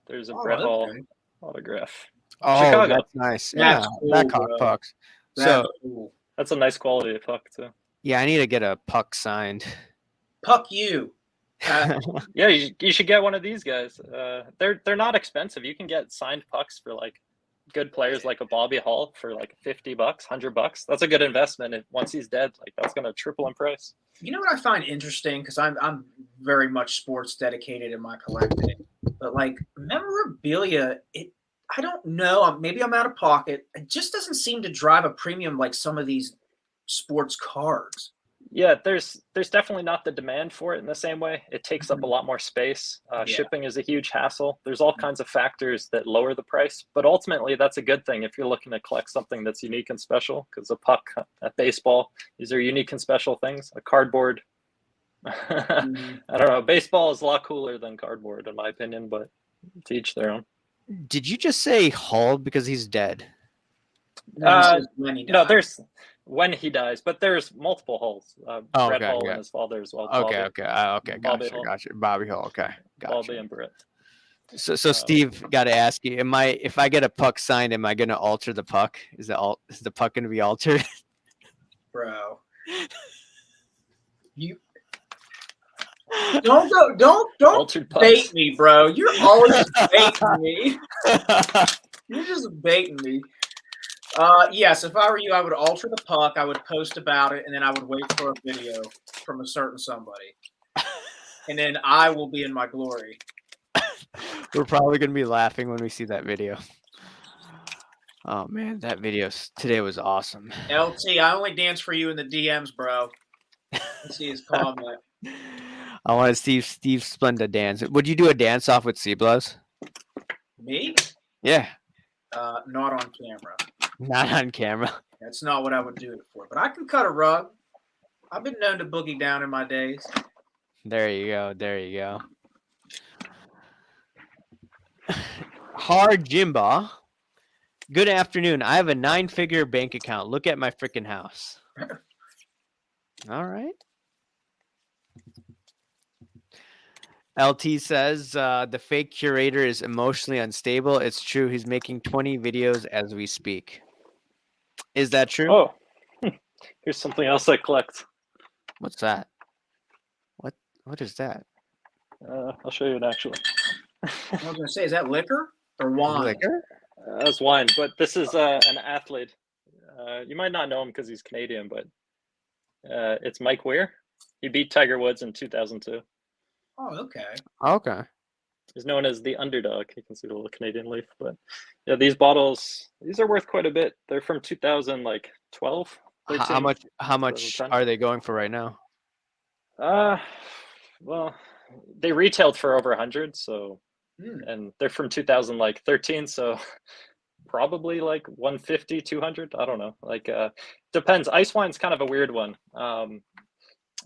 there's a Oh, Brett Hall okay. autograph. Oh, Chicago. that's nice. That's Yeah, cool, Blackhawk bro. pucks. That's So, cool. That's a nice quality of puck too. yeah, I need to get a puck signed. Puck you. Yeah, you should get one of these guys. They're not expensive. You can get signed pucks for like good players like a Bobby Hall for like $50, $100. That's a good investment. And once he's dead, like that's gonna triple in price. You know what I find interesting, because I'm very much sports dedicated in my collecting, but like memorabilia, I don't know. Maybe I'm out of pocket. It just doesn't seem to drive a premium like some of these sports cards. Yeah, there's definitely not the demand for it in the same way. It takes up a Mhm. lot more space. Yeah. Shipping is a huge hassle. There's all kinds of factors that lower the price, but ultimately that's a good thing if you're looking to collect something that's unique and special. Because a puck, a baseball, these are unique and special things. A cardboard, I Mhm. don't know. Baseball is a lot cooler than cardboard, in my opinion, but to each their own. Did you just say Hull because he's dead? No, he says when he No, dies. there's when he dies, but there's multiple Hulls. Oh, Brett okay, Hull yeah. and his father as well. Okay, Bobby, okay, Bobby gotcha, Hull, gotcha. Bobby Hull, okay, Bobby gotcha. and Brett. So Steve, got to ask you, if I get a puck signed, am I going to alter the puck? Is the puck going to be altered? Bro. You don't Altered bait pucks. me, bro. You're always just baiting me. You're just baiting me. Yes, if I were you, I would alter the puck, I would post about it, and then I would wait for a video from a certain somebody. And then I will be in my glory. We're probably going to be laughing when we see that video. Oh man, that video today was awesome. LT, I only dance for you in the DMs, bro. Let's see his comment. I want to see Steve Splenda dance. Would you do a dance off with Ceblas? Me? Yeah. Not on camera. Not on camera. That's not what I would do it for. But I can cut a rug. I've been known to boogie down in my days. There you go. There you go. Hard Jimba. Good afternoon. I have a 9-figure bank account. Look at my freaking house. All right. LT says the fake curator is emotionally unstable. It's true. He's making 20 videos as we speak. Is that true? Oh, here's something else I collect. What's that? What is that? I'll show you it actually. I was going to say, is that liquor or wine? Liquor? That's wine, but this is an athlete. You might not know him because he's Canadian, but it's Mike Weir. He beat Tiger Woods in 2002. Oh, okay. Okay. He's known as the underdog. You can see the little Canadian leaf, but yeah, these bottles, these are worth quite a bit. They're from 2012. How much are they going for right now? Well, they retailed for over 100, so and they're from 2013, so probably like 150, 200. I don't know. Like depends. Ice wine's kind of a weird one.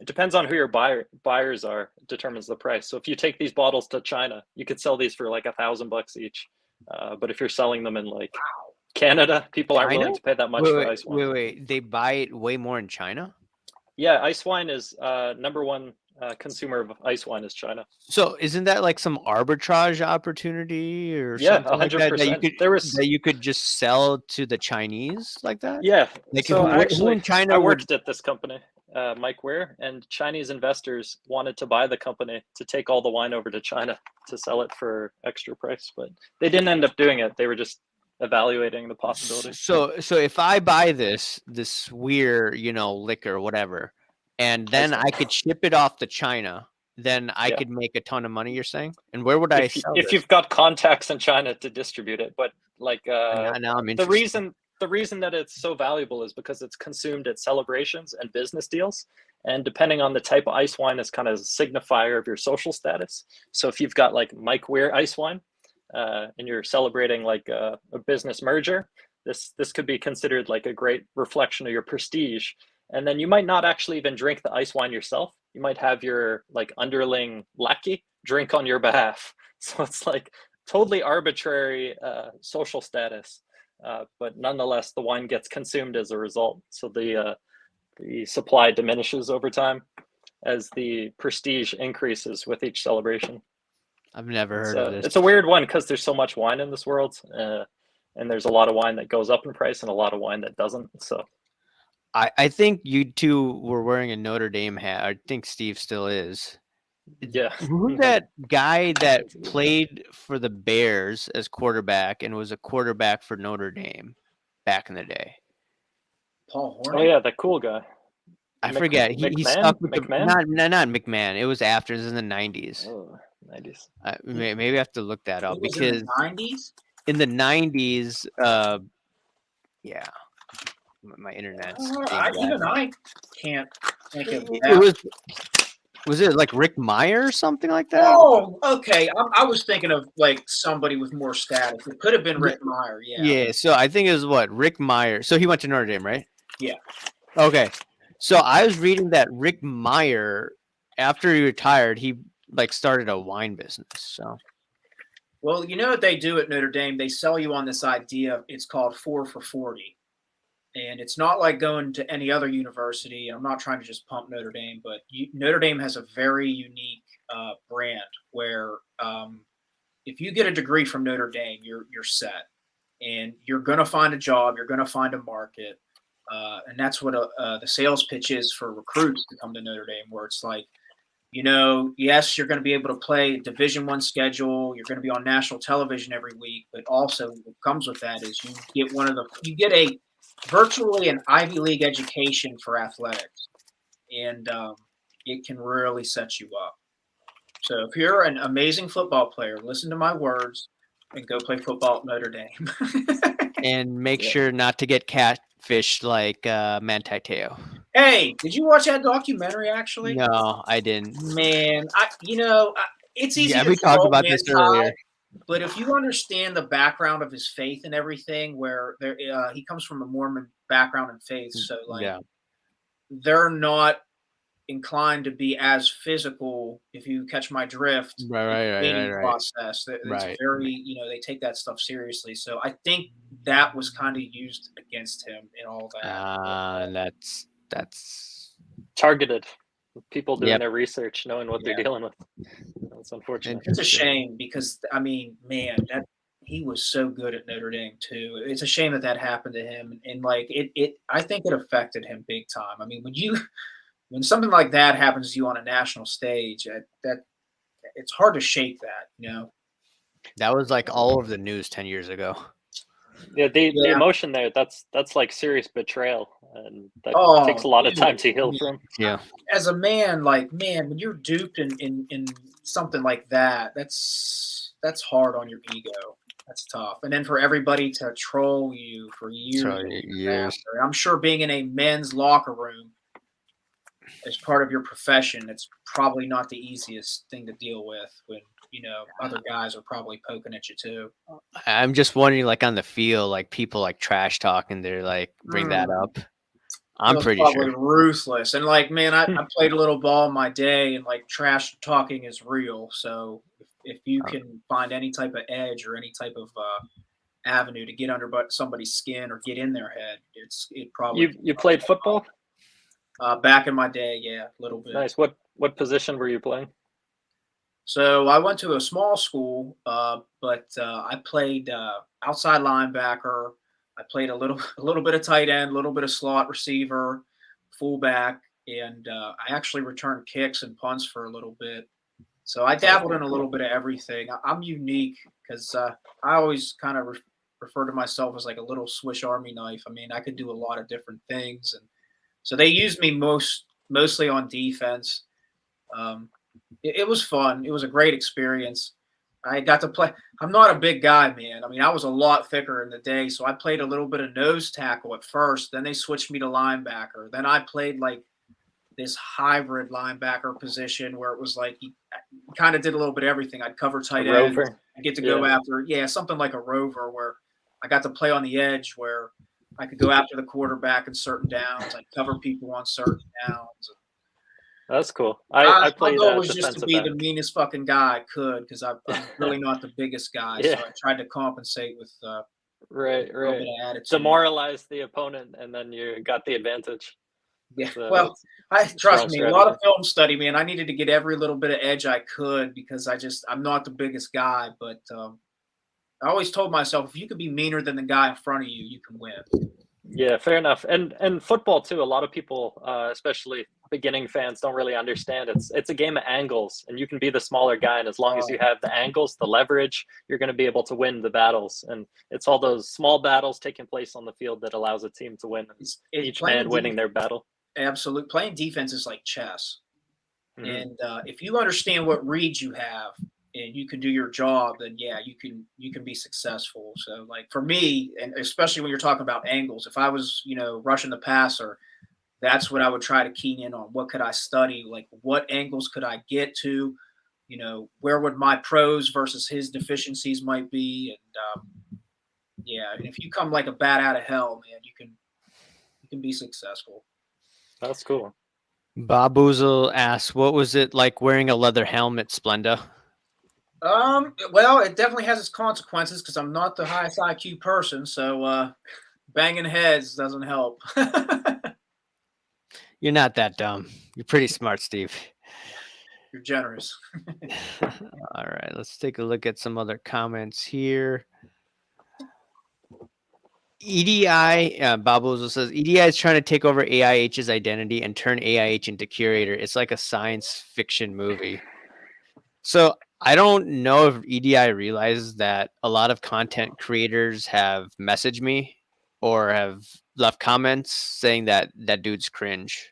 It depends on who your buyers are. It determines the price. So if you take these bottles to China, you could sell these for like $1,000 each. But if you're selling them in like Canada, people aren't willing to pay that much for ice wine. Wait. They buy it way more in China? Yeah, ice wine is number one consumer of ice wine is China. So isn't that like some arbitrage opportunity or Yeah, something 100%. like that? That you could just sell to the Chinese like that? Yeah. Like so who in China I worked at this company, Mike Weir, and Chinese investors wanted to buy the company to take all the wine over to China to sell it for extra price, but they didn't end up doing it. They were just evaluating the possibility. So if I buy this weird, liquor, whatever, and then I could ship it off to China, then I could make a ton of money, you're saying? And where would I sell if this? you've got contacts in China to distribute it? But like now I'm interested. the reason that it's so valuable is because it's consumed at celebrations and business deals. And depending on the type of ice wine is kind of a signifier of your social status. So if you've got like Mike Weir ice wine, and you're celebrating like a business merger, this could be considered like a great reflection of your prestige. And then you might not actually even drink the ice wine yourself. You might have your like underling lackey drink on your behalf. So it's like totally arbitrary social status, but nonetheless, the wine gets consumed as a result. So the supply diminishes over time as the prestige increases with each celebration. I've never heard of this. It's a weird one because there's so much wine in this world, and there's a lot of wine that goes up in price and a lot of wine that doesn't. So I think you two were wearing a Notre Dame hat. I think Steve still is. Yeah. Who's that guy that played for the Bears as quarterback and was a quarterback for Notre Dame back in the day? Paul Hornung? Oh yeah, that cool guy. I forget. He stuck with McMahon? not McMahon. It was after. This is in the 90s. Oh, 90s. Maybe I have to look that up because in the 90s? In the 90s, yeah, my internet's even I can't think of that. It was it like Rick Meyer or something like that? Oh, okay. I was thinking of like somebody with more status. It could have been Rick Meyer. Yeah. Yeah. So I think it was Rick Meyer. So he went to Notre Dame, right? Yeah. Okay. So I was reading that Rick Meyer, after he retired, he like started a wine business. So. Well, you know what they do at Notre Dame? They sell you on this idea. It's called 4 for 40. And it's not like going to any other university. I'm not trying to just pump Notre Dame, but Notre Dame has a very unique brand where if you get a degree from Notre Dame, you're set. And you're going to find a job. You're going to find a market. And that's what the sales pitch is for recruits to come to Notre Dame, where it's like, yes, you're going to be able to play Division I schedule. You're going to be on national television every week, but also what comes with that is you get a virtually an Ivy League education for athletics, and it can really set you up. So if you're an amazing football player, listen to my words and go play football at Notre Dame. And make sure not to get catfished like Manti Te'o. Hey, did you watch that documentary? Actually, no, I didn't. Man, it's easy. Yeah, to we talked about this earlier. But if you understand the background of his faith and everything, where he comes from a Mormon background and faith, so like Yeah. they're not inclined to be as physical, if you catch my drift, Right, in right, the right, dating right, right. process. It's Right. very, they take that stuff seriously. So I think that was kind of used against him in all that. That's Targeted. People doing yep. their research, knowing what they're Yeah. dealing with. That's unfortunate. It's a Interesting. shame because I mean, man, that he was so good at Notre Dame too. It's a shame that that happened to him, and like I think it affected him big time. I mean, when something like that happens to you on a national stage, that it's hard to shake that. That was like all over the news 10 years ago. Yeah, the Yeah. emotion there, that's like serious betrayal, and that takes Oh, a lot of dude, time to I heal mean, from. Yeah. as a man, like man, when you're duped in something like that, that's hard on your ego. That's tough. And then for everybody to troll you for years So years. after. I'm sure being in a men's locker room as part of your profession, it's probably not the easiest thing to deal with when, other guys are probably poking at you too. I'm just wondering, like on the field, like people like trash talking, they're like bring that Mm. up. It I'm was pretty probably sure. ruthless. And like, man, I played a little ball in my day, and like trash talking is real. So if you can find any type of edge or any type of avenue to get under somebody's skin or get in their head, it probably You played football? back in my day, yeah, a little bit. Nice. What position were you playing? So I went to a small school, but I played outside linebacker. I played a little a little bit of tight end, a little bit of slot receiver, fullback, and I actually returned kicks and punts for a little bit. So I dabbled in a little bit of everything. I'm unique because I always kind of refer to myself as like a little Swiss Army knife. I mean, I could do a lot of different things, and so they used me mostly on defense. Um, it was fun. It was a great experience. I got to play. I'm not a big guy, man. I mean, I was a lot thicker in the day, so I played a little bit of nose tackle at first. Then they switched me to linebacker. Then I played like this hybrid linebacker position where it was like you kind of did a little bit of everything. I'd cover A tight ends. rover. I get to Yeah. go after, something like a rover where I got to play on the edge where I could go after the quarterback in certain downs. I'd cover people on certain downs. That's cool. I My played goal was just to defensive be the end. meanest fucking guy I could because I'm really not the biggest guy. So Yeah. I tried to compensate with a Right, little bit right. of attitude. Demoralize the opponent, and then you got the advantage. Yeah. So Well, it's a trust strong me, a lot of strategy. film study, man. I needed to get every little bit of edge I could because I'm not the biggest guy, but I always told myself if you could be meaner than the guy in front of you, you can win. Yeah, fair enough. And football too. A lot of people, especially beginning fans, don't really understand. It's a game of angles, and you can be the smaller guy, and as long as you have the angles, the leverage, you're going to be able to win the battles. And it's all those small battles taking place on the field that allows a team to win. It's Each playing man winning their battle. absolute playing defense is like chess. Mhm. And if you understand what reads you have and you can do your job, then yeah, you can be successful. So like for me, and especially when you're talking about angles, if I was rushing the passer, that's what I would try to key in on. What could I study? Like what angles could I get to? Where would my pros versus his deficiencies might be? And yeah, and if you come like a bat out of hell, man, you can be successful. That's cool. Bob Boozle asks, "What was it like wearing a leather helmet, Splenda?" Well, it definitely has its consequences because I'm not the highest IQ person, so banging heads doesn't help. You're not that dumb. You're pretty smart, Steve. You're generous. All right, let's take a look at some other comments here. EDI, Bob Boozle says, EDI is trying to take over AIH's identity and turn AIH into Curator. It's like a science fiction movie. So I don't know if EDI realizes that a lot of content creators have messaged me or have left comments saying that that dude's cringe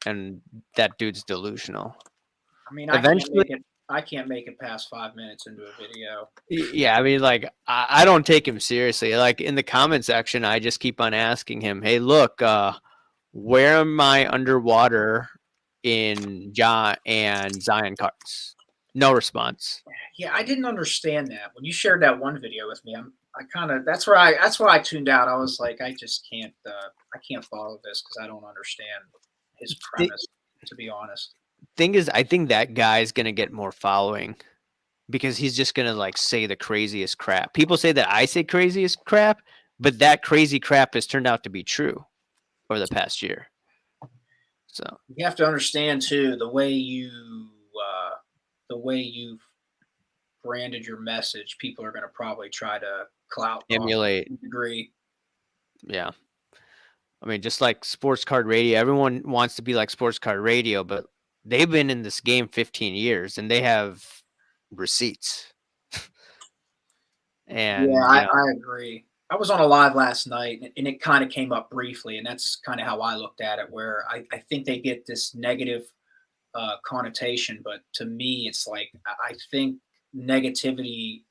and that dude's delusional. I mean, Eventually, I can't make it past 5 minutes into a video. yeah, I mean, like, I don't take him seriously. Like, in the comment section, I just keep on asking him, hey, look, where am I underwater in Ja and Zion cards? No response. Yeah, I didn't understand that when you shared that one video with me. I kind of that's why I tuned out. I was like, I just can't I can't follow this because I don't understand his The premise. To be honest, thing is, I think that guy's gonna get more following because he's just gonna like say the craziest crap. People say that I say craziest crap, but that crazy crap has turned out to be true over the past year. So you have to understand too the way you've branded your message. People are going to probably try to clout off emulate, to a degree. yeah. I mean, just like sports card radio, everyone wants to be like sports card radio, but they've been in this game 15 years and they have receipts. Yeah, And, I agree. I was on a live last night and it kind of came up briefly, and that's kind of how I looked at it, where I think they get this negative connotation, but to me, it's like I think negativity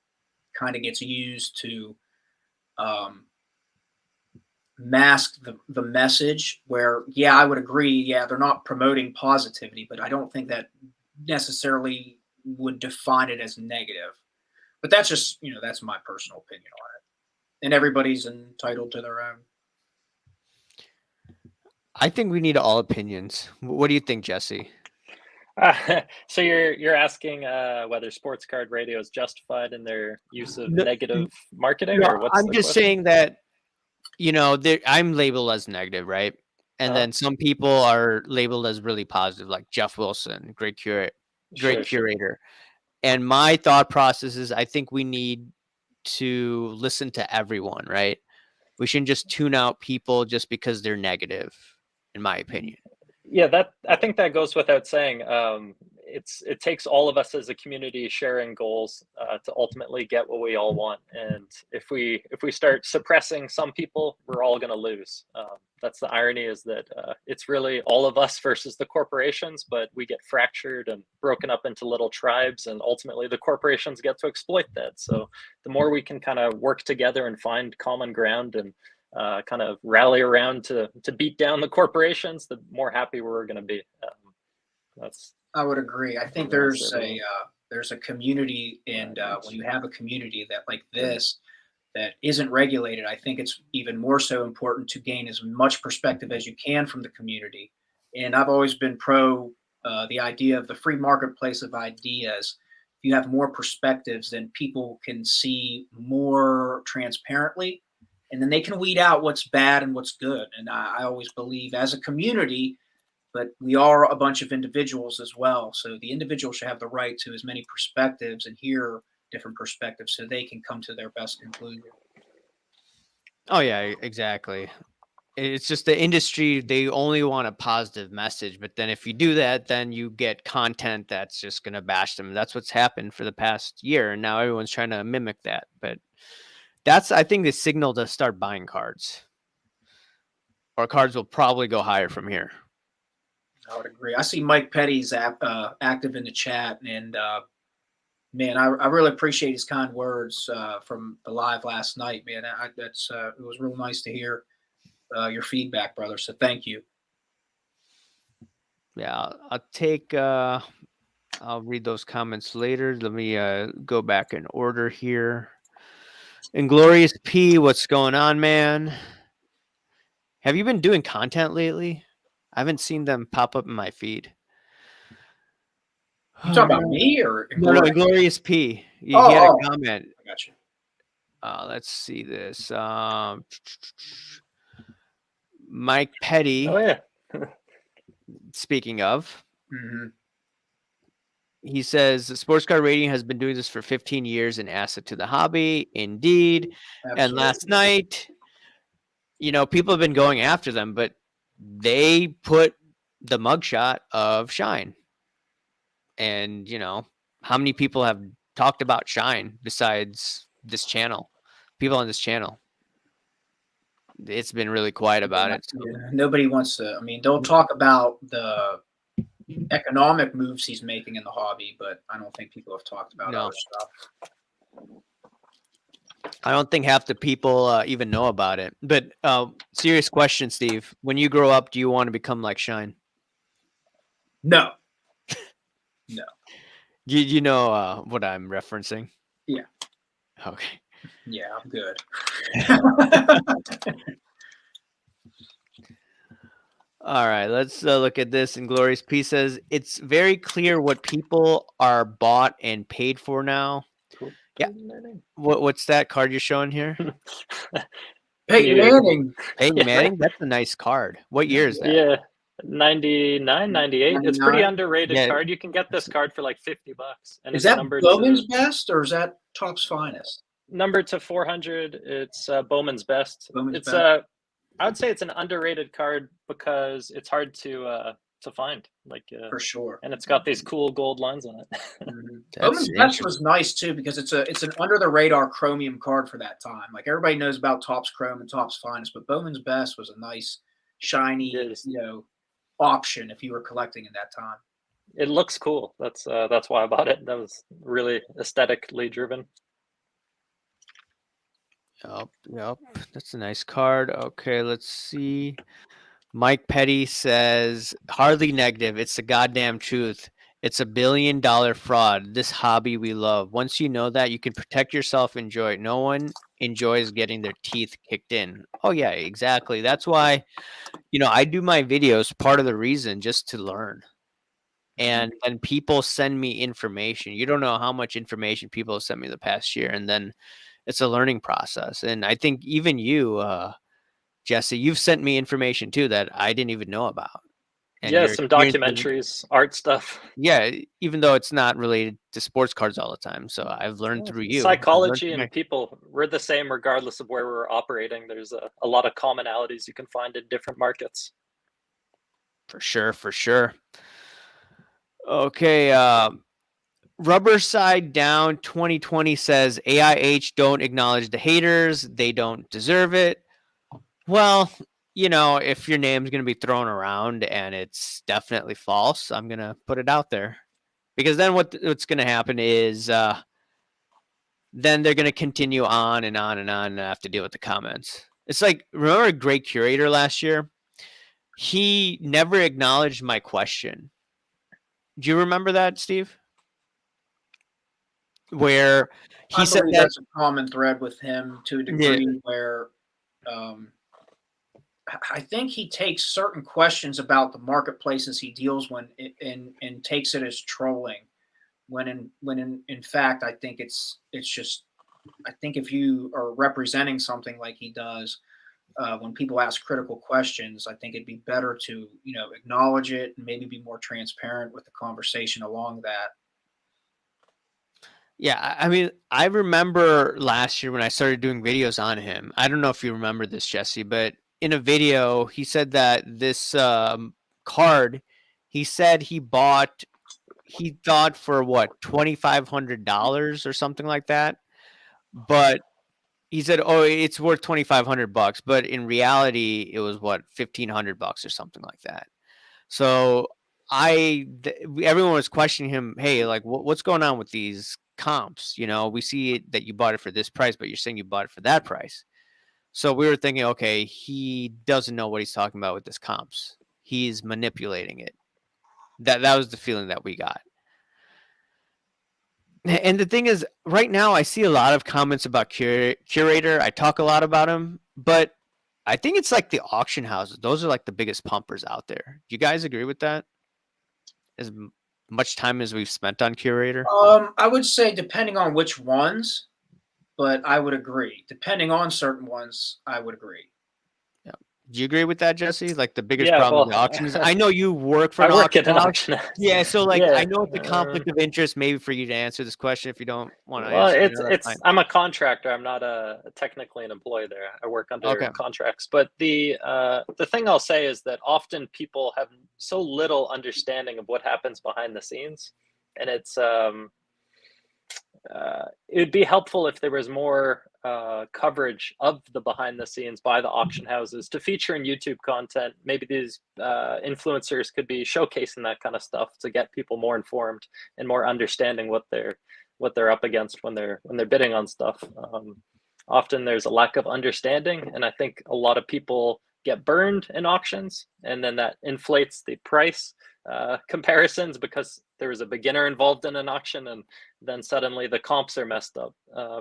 kind of gets used to um, mask the message. Where, yeah, I would agree. Yeah, they're not promoting positivity, but I don't think that necessarily would define it as negative. But that's just that's my personal opinion on it, and everybody's entitled to their own. I think we need all opinions. What do you think, Jesse? So you're asking whether sports card radio is justified in their use of No, negative marketing, no, or what's I'm the just question? saying that, I'm labeled as negative, right? And Uh-huh. then some people are labeled as really positive, like Jeff Wilson, great Sure. curator. And my thought process is I think we need to listen to everyone, right? We shouldn't just tune out people just because they're negative, in my opinion. Yeah, that I think that goes without saying. It takes all of us as a community sharing goals to ultimately get what we all want. And if we start suppressing some people, we're all going to lose. That's the irony, is that it's really all of us versus the corporations, but we get fractured and broken up into little tribes, and ultimately the corporations get to exploit that. So the more we can kind of work together and find common ground and kind of rally around to beat down the corporations, the more happy we're going to be. That's I would agree. I think there's a community, and when you have a community that like this that isn't regulated, I think it's even more so important to gain as much perspective as you can from the community. And I've always been pro the idea of the free marketplace of ideas. If you have more perspectives, then people can see more transparently, and then they can weed out what's bad and what's good. And I always believe as a community, but we are a bunch of individuals as well. So the individual should have the right to as many perspectives and hear different perspectives so they can come to their best conclusion. Oh yeah, exactly. It's just the industry, they only want a positive message, but then if you do that, then you get content that's just going to bash them. That's what's happened for the past year, and now everyone's trying to mimic that. But that's, I think, the signal to start buying cards. Or cards will probably go higher from here. I would agree. I see Mike Petty's active in the chat, and man, I really appreciate his kind words from the live last night, man. It was real nice to hear your feedback, brother. So thank you. Yeah, I'll read those comments later. Let me go back in order here. Inglorious P, what's going on, man? Have you been doing content lately? I haven't seen them pop up in my feed. You talking about me or No, Inglorious P. He Oh, had a oh. comment. I got you. Let's see this. Mike Petty. Oh yeah. Speaking of, Mm-hmm. he says sports card rating has been doing this for 15 years, an asset to the hobby. Indeed. Absolutely. And last night, people have been going after them, but they put the mugshot of Shine. And, how many people have talked about Shine besides this channel? People on this channel. It's been really quiet about it. So. Yeah, nobody wants to. I mean, they'll talk about the economic moves he's making in the hobby, but I don't think people have talked about other stuff. I don't think half the people even know about it. But serious question, Steve. When you grow up, do you want to become like Shine? No. No. You know what I'm referencing? Yeah. Okay. Yeah, I'm good. All right, let's look at this. And Glorious P says it's very clear what people are bought and paid for now. Cool. Yeah. What's that card you're showing here? Peyton Manning. Peyton Yeah. Manning. That's a nice card. What year is that? Yeah. 99, 98. It's pretty 99. underrated Yeah. card. You can get this card for like $50, and Is it's that numbered Bowman's to best or is that Topps finest? 400. It's Bowman's best. Bowman's It's best. I would say it's an underrated card because it's hard to find. Like For sure. and it's got these cool gold lines on it. Bowman's best was nice too because it's an under the radar chromium card for that time. Like everybody knows about Topps Chrome and Topps Finest, but Bowman's best was a nice, shiny, option if you were collecting in that time. It looks cool. That's why I bought it. That was really aesthetically driven. Yep. That's a nice card. Okay, let's see. Mike Petty says, hardly negative. It's the goddamn truth. It's $1 billion fraud. This hobby we love. Once you know that, you can protect yourself, enjoy it. No one enjoys getting their teeth kicked in. Oh, yeah, exactly. That's why, I do my videos, part of the reason, just to learn. And then people send me information. You don't know how much information people have sent me the past year. And then it's a learning process. And I think even you, Jesse, you've sent me information too that I didn't even know about. And yeah, some documentaries, art stuff. Yeah, even though it's not related to sports cards all the time. So I've learned through you. Psychology and people, we're the same regardless of where we're operating. There's a lot of commonalities you can find in different markets. For sure. Okay, Rubber Side Down 2020 says AIH don't acknowledge the haters. They don't deserve it. Well, if your name's going to be thrown around and it's definitely false, I'm going to put it out there. Because then what's going to happen is then they're going to continue on and on and on and have to deal with the comments. It's like, remember Great Curator last year? He never acknowledged my question. Do you remember that, Steve? Where he said that that's a common thread with him to a degree where I think he takes certain questions about the marketplaces he deals and takes it as trolling. When in fact I think it's just, I think if you are representing something like he does, when people ask critical questions, I think it'd be better to acknowledge it and maybe be more transparent with the conversation along that. Yeah, I mean, I remember last year when I started doing videos on him. I don't know if you remember this, Jesse, but in a video, he said that this card, he said he thought for what, $2,500 or something like that. But he said, "Oh, it's worth $2,500." But in reality, it was what, $1,500 or something like that. So everyone was questioning him. Hey, like, what's going on with these comps? We see that you bought it for this price, but you're saying you bought it for that price. So we were thinking, okay, he doesn't know what he's talking about with this comps. He's manipulating it. That was the feeling that we got. And the thing is, right now I see a lot of comments about Curator. I talk a lot about him, but I think it's like the auction houses. Those are like the biggest pumpers out there. Do you guys agree with that? As much time as we've spent on Curator? I would say depending on which ones, but I would agree. Depending on certain ones, I would agree. Yeah. Do you agree with that, Jesse? Like the biggest problem with the auctions? I know you work for an auction house. Yeah, so I know it's a conflict of interest maybe for you to answer this question if you don't want to answer. I'm a contractor. I'm not technically an employee there. I work under contracts. But the thing I'll say is that often people have so little understanding of what happens behind the scenes, and it's it would be helpful if there was more coverage of the behind the scenes by the auction houses to feature in YouTube content. Maybe these influencers could be showcasing that kind of stuff to get people more informed and more understanding what they're up against when they're bidding on stuff. Often there's a lack of understanding, and I think a lot of people get burned in auctions, and then that inflates the price comparisons because there was a beginner involved in an auction, and then suddenly the comps are messed up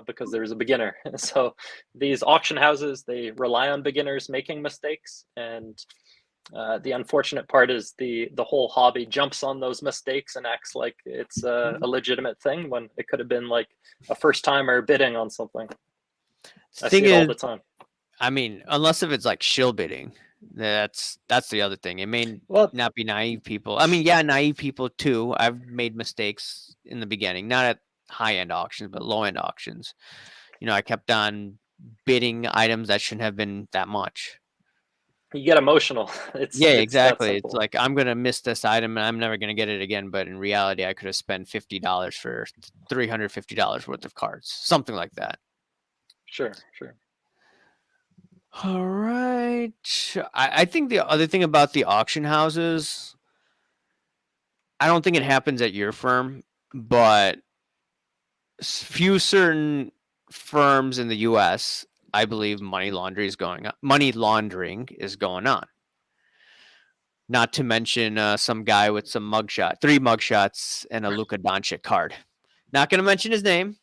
because there was a beginner. So these auction houses, they rely on beginners making mistakes, and the unfortunate part is the whole hobby jumps on those mistakes and acts like it's a legitimate thing when it could have been like a first timer bidding on something. I see Thing it all is, the time. I mean, unless if it's like shill bidding, that's the other thing. It may Well, not be naive people. I mean, yeah, naive people too. I've made mistakes in the beginning, not at high end auctions, but low end auctions. You know, I kept on bidding items that shouldn't have been that much. you get emotional. Yeah, It's that exactly. It's simple. like I'm gonna miss this item and I'm never gonna get it again. But in reality, I could have spent $50 for $350 worth of cards, something like that. Sure. All right. I think the other thing about the auction houses, I don't think it happens at your firm, but few certain firms in the U.S., I believe money laundering is going on. Money laundering is going on. Not to mention some guy with some mugshot, 3 mugshots, and a Luka Doncic card. Not going to mention his name,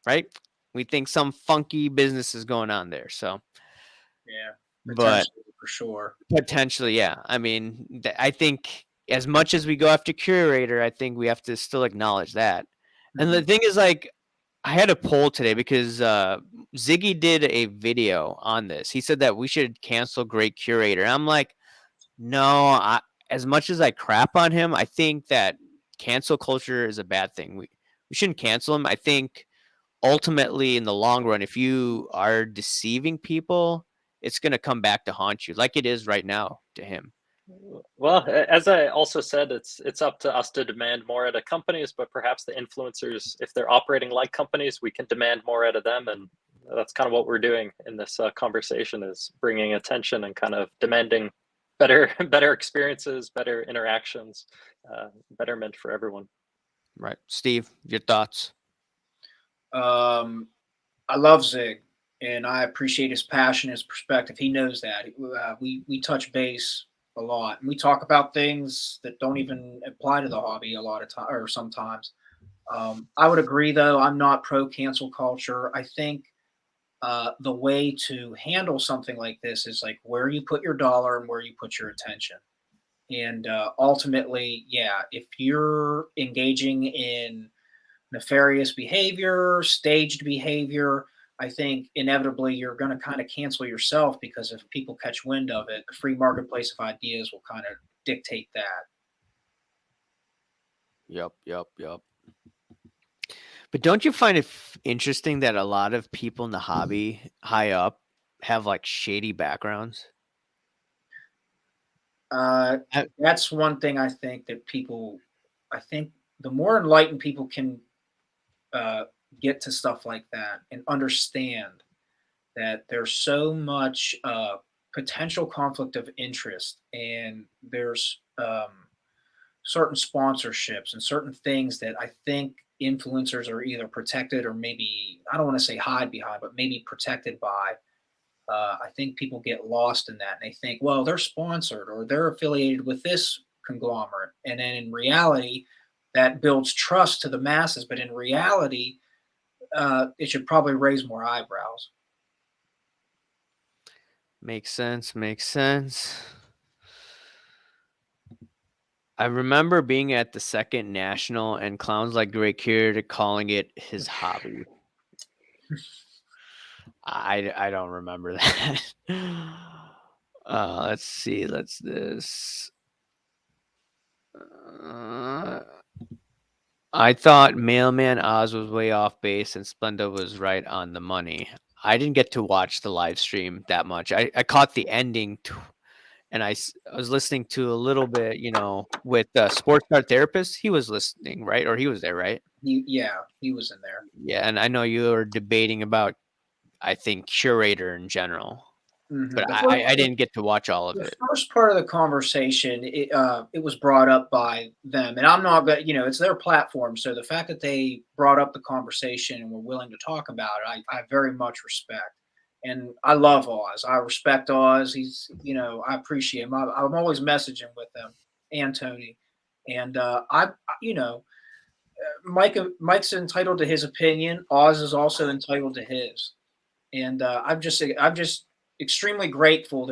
right? We think some funky business is going on there. So, Yeah, but potentially for sure. potentially, yeah. I mean, I think as much as we go after Curator, I think we have to still acknowledge that. And the thing is, like, I had a poll today because Ziggy did a video on this. He said that we should cancel Great Curator. And I'm like, no, as much as I crap on him, I think that cancel culture is a bad thing. We shouldn't cancel him. I think ultimately, in the long run, if you are deceiving people, it's going to come back to haunt you like it is right now to him. Well, as I also said, it's up to us to demand more out of companies, but perhaps the influencers, if they're operating like companies, we can demand more out of them, and that's kind of what we're doing in this conversation, is bringing attention and kind of demanding better experiences, better interactions, betterment for everyone. Right. Steve, your thoughts? I love Zig, and I appreciate his passion, his perspective. He knows that. We touch base a lot, and we talk about things that don't even apply to the hobby a lot of time, or sometimes. I would agree, though. I'm not pro cancel culture. I think the way to handle something like this is like where you put your dollar and where you put your attention. And ultimately, yeah, if you're engaging in nefarious behavior, staged behavior, I think inevitably you're going to kind of cancel yourself, because if people catch wind of it, the free marketplace of ideas will kind of dictate that. Yep. But don't you find it interesting that a lot of people in the hobby high up have like shady backgrounds? I- That's one thing I think that people, I think the more enlightened people can uh, get to stuff like that and understand that there's so much potential conflict of interest, and there's certain sponsorships and certain things that I think influencers are either protected or maybe, I don't want to say hide behind, but maybe protected by. I think people get lost in that, and they think, well, they're sponsored or they're affiliated with this conglomerate. And then in reality, that builds trust to the masses. But in reality, it should probably raise more eyebrows. Makes sense. I remember being at the second national and clowns like Great Curator calling it his hobby. I don't remember that. Let's see. Let's this. I thought Mailman Oz was way off base and Splenda was right on the money. I didn't get to watch the live stream that much. I caught the ending and I was listening to a little bit, with the sports art therapist. He was listening, right? Or he was there, right? Yeah, he was in there. Yeah, and I know you were debating about, I think, Curator in general, Mhm. but I didn't get to watch all of The it. first part of the conversation, it was brought up by them, and I'm not gonna, it's their platform. So the fact that they brought up the conversation and were willing to talk about it, I very much respect. And I love Oz. I respect Oz. He's, I appreciate him. I'm always messaging with them and Tony, And Mike's entitled to his opinion. Oz is also entitled to his. And I'm just extremely grateful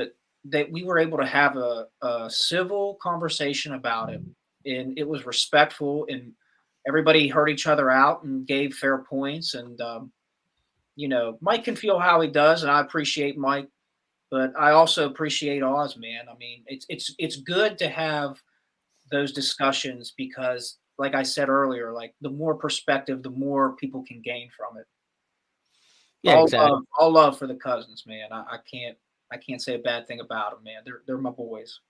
that we were able to have a civil conversation about it, and it was respectful, and everybody heard each other out and gave fair points. And Mike can feel how he does, and I appreciate Mike, but I also appreciate Oz, man. I mean, it's good to have those discussions because, like I said earlier, like the more perspective, the more people can gain from it. Yeah, exactly. All love for the Cousins, man. I can't say a bad thing about them, man. They're my boys.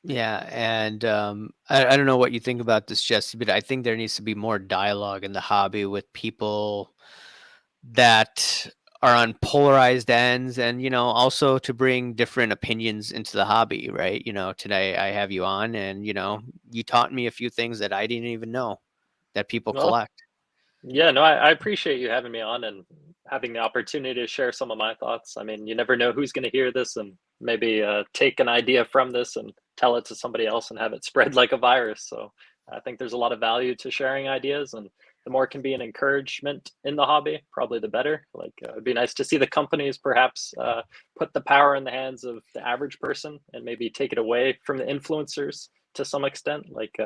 Yeah, and I don't know what you think about this, Jesse, but I think there needs to be more dialogue in the hobby with people that are on polarized ends, and also to bring different opinions into the hobby, right? Today I have you on, and you taught me a few things that I didn't even know that people Well, collect. yeah, no, I appreciate you having me on and having the opportunity to share some of my thoughts. I mean, you never know who's going to hear this and maybe take an idea from this and tell it to somebody else and have it spread like a virus. So I think there's a lot of value to sharing ideas, and the more can be an encouragement in the hobby, probably the better. Like it'd be nice to see the companies perhaps put the power in the hands of the average person and maybe take it away from the influencers to some extent. Like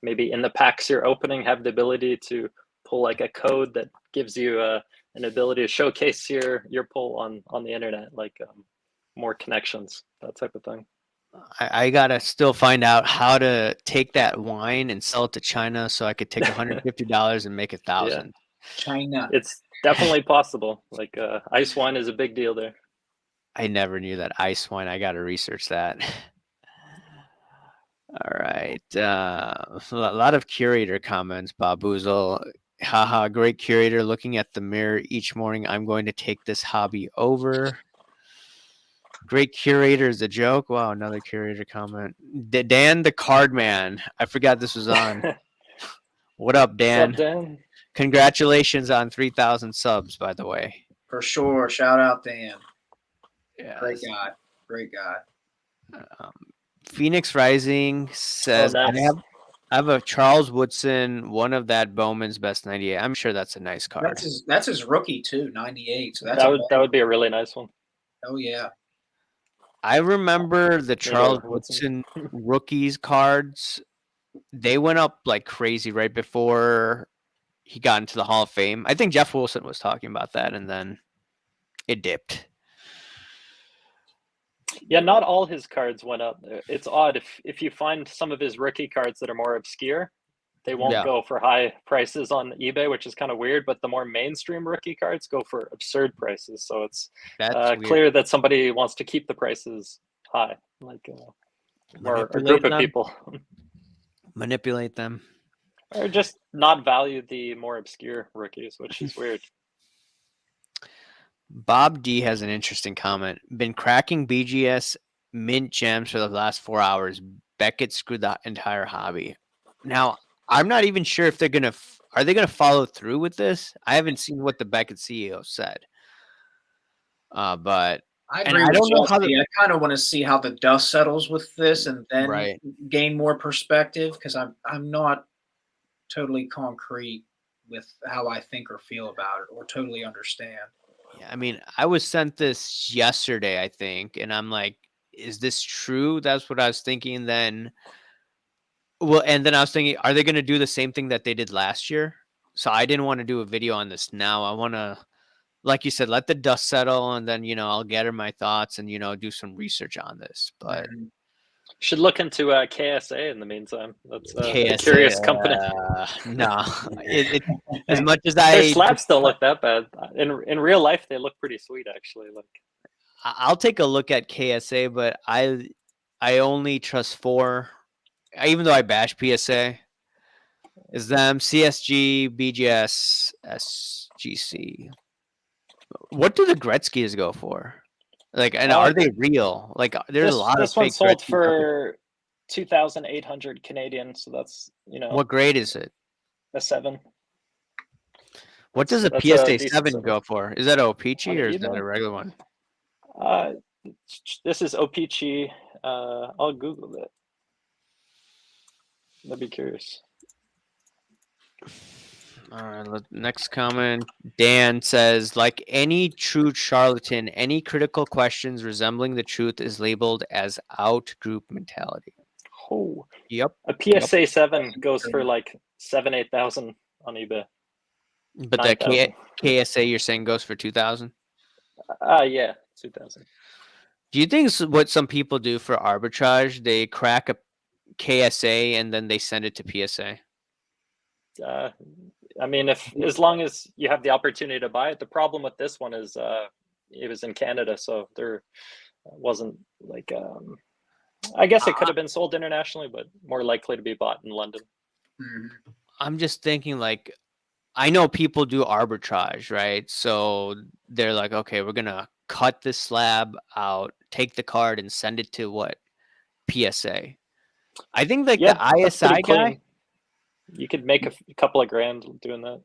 maybe in the packs you're opening, have the ability to pull like a code that gives you an ability to showcase your pull on the internet, like more connections, that type of thing. I gotta still find out how to take that wine and sell it to China so I could take $150 and make Yeah, 1,000. China. it's definitely possible. Like ice wine is a big deal there. I never knew that ice wine. I gotta research that. All right. A lot of curator comments, Babuzel. Haha, great curator. Looking at the mirror each morning. I'm going to take this hobby over. Great curator is a joke. Wow, another curator comment. Dan the Card Man. I forgot this was on. What up, What's up, Dan? Dan? Congratulations on 3,000 subs, by the way. For sure. Shout out Dan. Yes. Great guy. Phoenix Rising says, nice. I have a Charles Woodson, one of that Bowman's best 98. I'm sure that's a nice card. That's his rookie too, 98. So that would be a really nice one. Oh yeah. I remember the Charles Woodson rookies cards. They went up like crazy right before he got into the Hall of Fame. I think Jeff Wilson was talking about that, and then it dipped. Yeah, not all his cards went up. It's odd if you find some of his rookie cards that are more obscure, they won't go for high prices on eBay, which is kind of weird. But the more mainstream rookie cards go for absurd prices. So it's clear that somebody wants to keep the prices high, like or a group of people. Manipulate them. Or just not value the more obscure rookies, which is weird. Bob D has an interesting comment. Been cracking BGS mint gems for the last 4 hours. Beckett screwed the entire hobby. Now, I'm not even sure if they're gonna are they gonna follow through with this. I haven't seen what the Beckett CEO said. But I agree with Jesse. I kind of want to see how the dust settles with this, and then gain more perspective, because I'm not totally concrete with how I think or feel about it, or totally understand. Yeah, I mean, I was sent this yesterday, I think, and I'm like, is this true? That's what I was thinking then. Well, and then I was thinking, are they going to do the same thing that they did last year? So I didn't want to do a video on this now. I want to, like you said, let the dust settle, and then, I'll gather my thoughts and, do some research on this. But should look into KSA in the meantime. That's KSA, a curious company. No, as much as their slabs don't look that bad. In real life, they look pretty sweet, actually. Like, I'll take a look at KSA, but I only trust 4. Even though I bash PSA, is them CSG, BGS, SGC. What do the Gretzky's go for? Like, and are they real? Like, there's a lot of. This one sold for 2,800 Canadian. So that's What grade is it? A 7. What does a PSA 7 go for? Is that a Opeachy or is that a regular one? This is Opeachy. I'll Google it. I'd be curious. All right, next comment. Dan says, like any true charlatan, any critical questions resembling the truth is labeled as out group mentality. Oh, Yep. a PSA 7 goes for like 8,000 on eBay. But the 9,000. KSA you're saying goes for 2,000? Yeah, 2,000. Do you think what some people do for arbitrage, they crack a KSA and then they send it to PSA? I mean, as long as you have the opportunity to buy it. The problem with this one is it was in Canada, so there wasn't like I guess it could have been sold internationally, but more likely to be bought in London. I'm just thinking, like, I know people do arbitrage, right? So they're like, okay, we're gonna cut this slab out, take the card, and send it to what? PSA. I think like Yeah, the that's pretty ISI guy. clean. You could make a couple of grand doing that.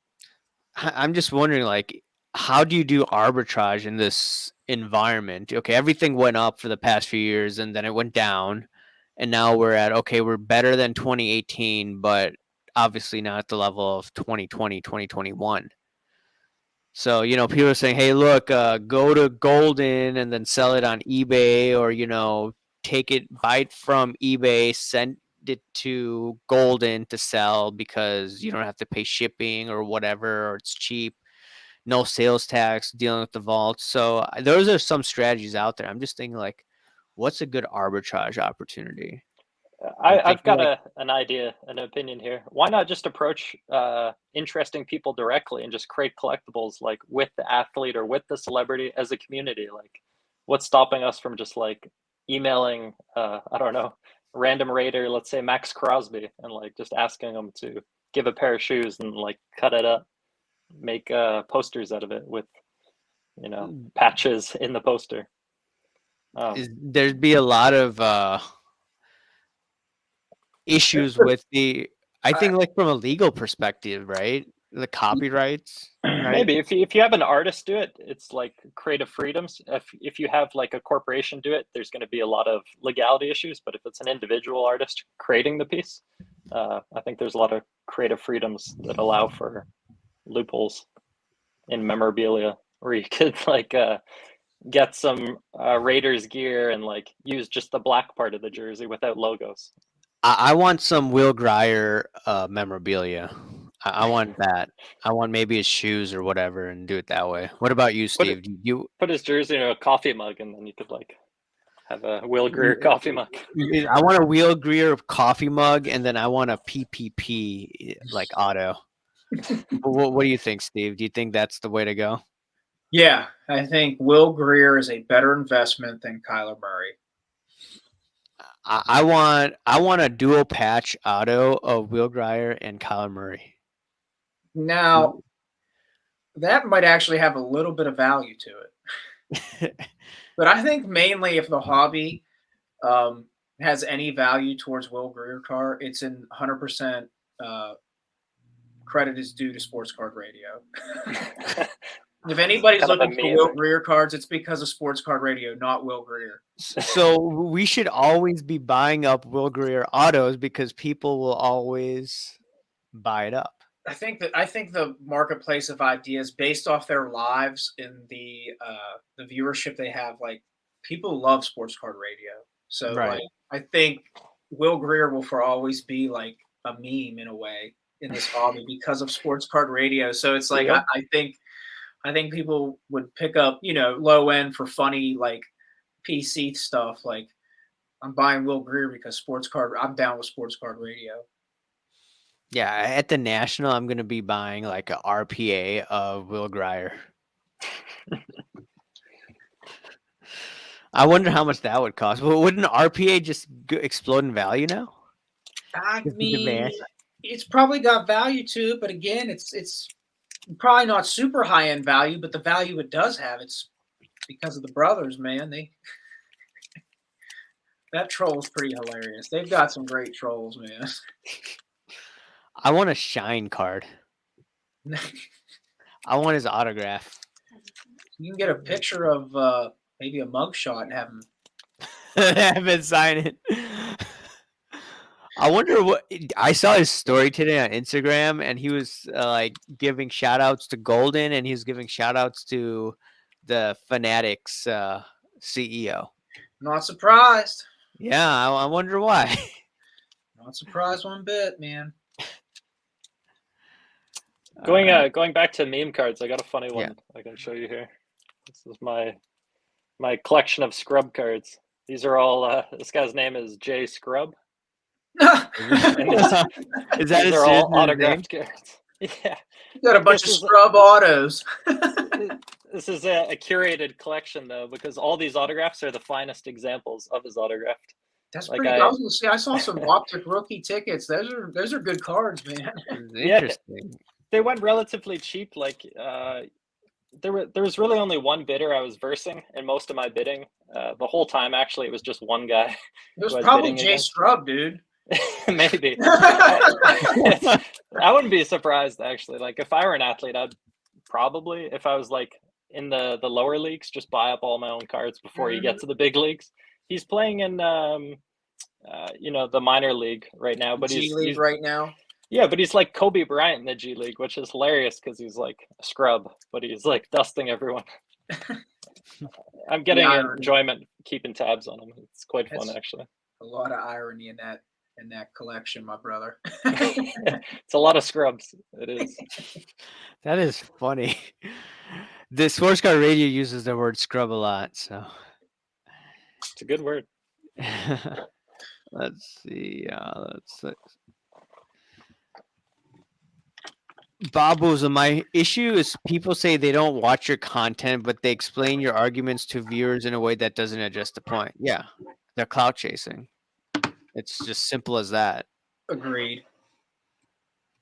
I'm just wondering, like, how do you do arbitrage in this environment? Okay, everything went up for the past few years, and then it went down, and now we're at, okay, we're better than 2018, but obviously not at the level of 2020, 2021. So, people are saying, hey, look, go to Golden and then sell it on eBay, or, buy it from eBay, send it to Golden to sell because you don't have to pay shipping or whatever, or it's cheap, no sales tax, dealing with the vault. So those are some strategies out there. I'm just thinking, like, what's a good arbitrage opportunity? I've got an idea, an opinion here. Why not just approach interesting people directly and just create collectibles like with the athlete or with the celebrity as a community? Like, what's stopping us from just like emailing, I don't know, random raider, let's say Max Crosby, and like just asking them to give a pair of shoes and like cut it up, make posters out of it with, patches in the poster. There'd be a lot of issues with I think, like, from a legal perspective, right? The copyrights, right? Maybe if you have an artist do it, it's like creative freedoms. If you have like a corporation do it, there's going to be a lot of legality issues. But if it's an individual artist creating the piece, I think there's a lot of creative freedoms that allow for loopholes in memorabilia, where you could like get some Raiders gear and like use just the black part of the jersey without logos. I want some Will Grier memorabilia. I want that. I want maybe his shoes or whatever, and do it that way. What about you, Steve? Put his jersey in a coffee mug, and then you could like have a Will Grier coffee mug. I want a Will Grier coffee mug, and then I want a PPP like auto. What do you think, Steve? Do you think that's the way to go? Yeah, I think Will Grier is a better investment than Kyler Murray. I want a dual patch auto of Will Grier and Kyler Murray. Now, that might actually have a little bit of value to it. But I think mainly if the hobby has any value towards Will Grier car, it's in 100% credit is due to Sports Card Radio. If anybody's looking for Will Grier cards, it's because of Sports Card Radio, not Will Grier. So we should always be buying up Will Grier autos because people will always buy it up. I think the marketplace of ideas based off their lives and the viewership they have, like, people love Sports Card Radio. So right. Like, I think Will Grier will for always be like a meme in a way in this hobby because of Sports Card Radio. So it's like, yeah. I think people would pick up, low end for funny, like PC stuff. Like, I'm buying Will Grier because I'm down with Sports Card Radio. Yeah, at the National, I'm going to be buying like a RPA of Will Grier. I wonder how much that would cost. Well, wouldn't RPA just explode in value now? I mean, it's probably got value to it, but again, it's probably not super high end value. But the value it does have, it's because of the brothers, man. That troll's pretty hilarious. They've got some great trolls, man. I want a Shine card. I want his autograph. You can get a picture of maybe a mugshot and have him sign it. I wonder what I saw his story today on Instagram, and he was like giving shout outs to Golden, and he was giving shout outs to the Fanatics CEO. Not surprised. Yeah, I wonder why. Not surprised one bit, man. Going back to meme cards, I got a funny one Yeah. I can show you here. This is my collection of scrub cards. These are all. This guy's name is Jay Scrub. And Is that these his are all name? autographed cards. Yeah, You got a bunch of This is- scrub autos. this is a curated collection though, because all these autographs are the finest examples of his autographed. That's Like pretty. I was gonna say I saw some optic rookie tickets. Those are good cards, man. Interesting. They went relatively cheap. Like there was really only one bidder I was versing in most of my bidding. The whole time, actually, it was just one guy. It was who I was probably bidding Jay against. Scrub, dude. Maybe. I wouldn't be surprised actually. Like if I were an athlete, I'd probably, if I was like in the lower leagues, just buy up all my own cards before you get to the big leagues. He's playing in the minor league right now, but G he's League right now. yeah, but he's like Kobe Bryant in the G League, which is hilarious because he's like a scrub, but he's like dusting everyone. I'm getting irony. enjoyment keeping tabs on him. It's quite fun That's- actually. A lot of irony in that collection, my brother. It's a lot of scrubs. It is. That is funny. The Sports Card Radio uses the word scrub a lot, so It's a good word. let's see. Bob Boozle, my issue is people say they don't watch your content, but they explain your arguments to viewers in a way that doesn't address the point. Yeah, they're clout chasing. It's just simple as that. Agreed.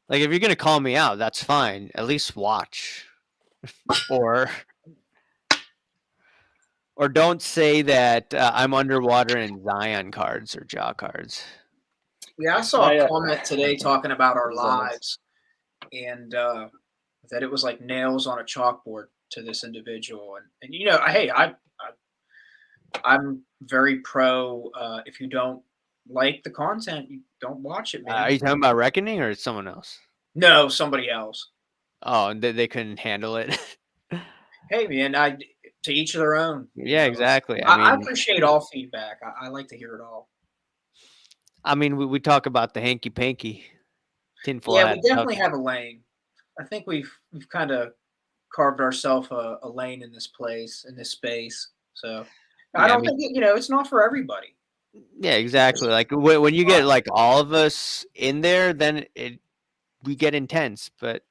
Like if you're gonna call me out, that's fine. At least watch, or don't say that I'm underwater in Zion cards or Jaw cards. Yeah, I saw a My, comment today talking about our Zealous. lives, and that it was like nails on a chalkboard to this individual. And you know, hey, I'm very pro. If you don't like the content, you don't watch it, man. Are you talking about Reckoning or someone else? No, somebody else. Oh, and they couldn't handle it. Hey, man, to each of their own. Yeah, exactly. I appreciate all feedback. I like to hear it all. I mean, we talk about the hanky panky tinfoil Yeah, hat we stuff. definitely have a lane. I think we've kind of carved ourselves a lane in this place, in this space. So I don't think it's not for everybody. Yeah, exactly. Like when you get like all of us in there, then we get intense. But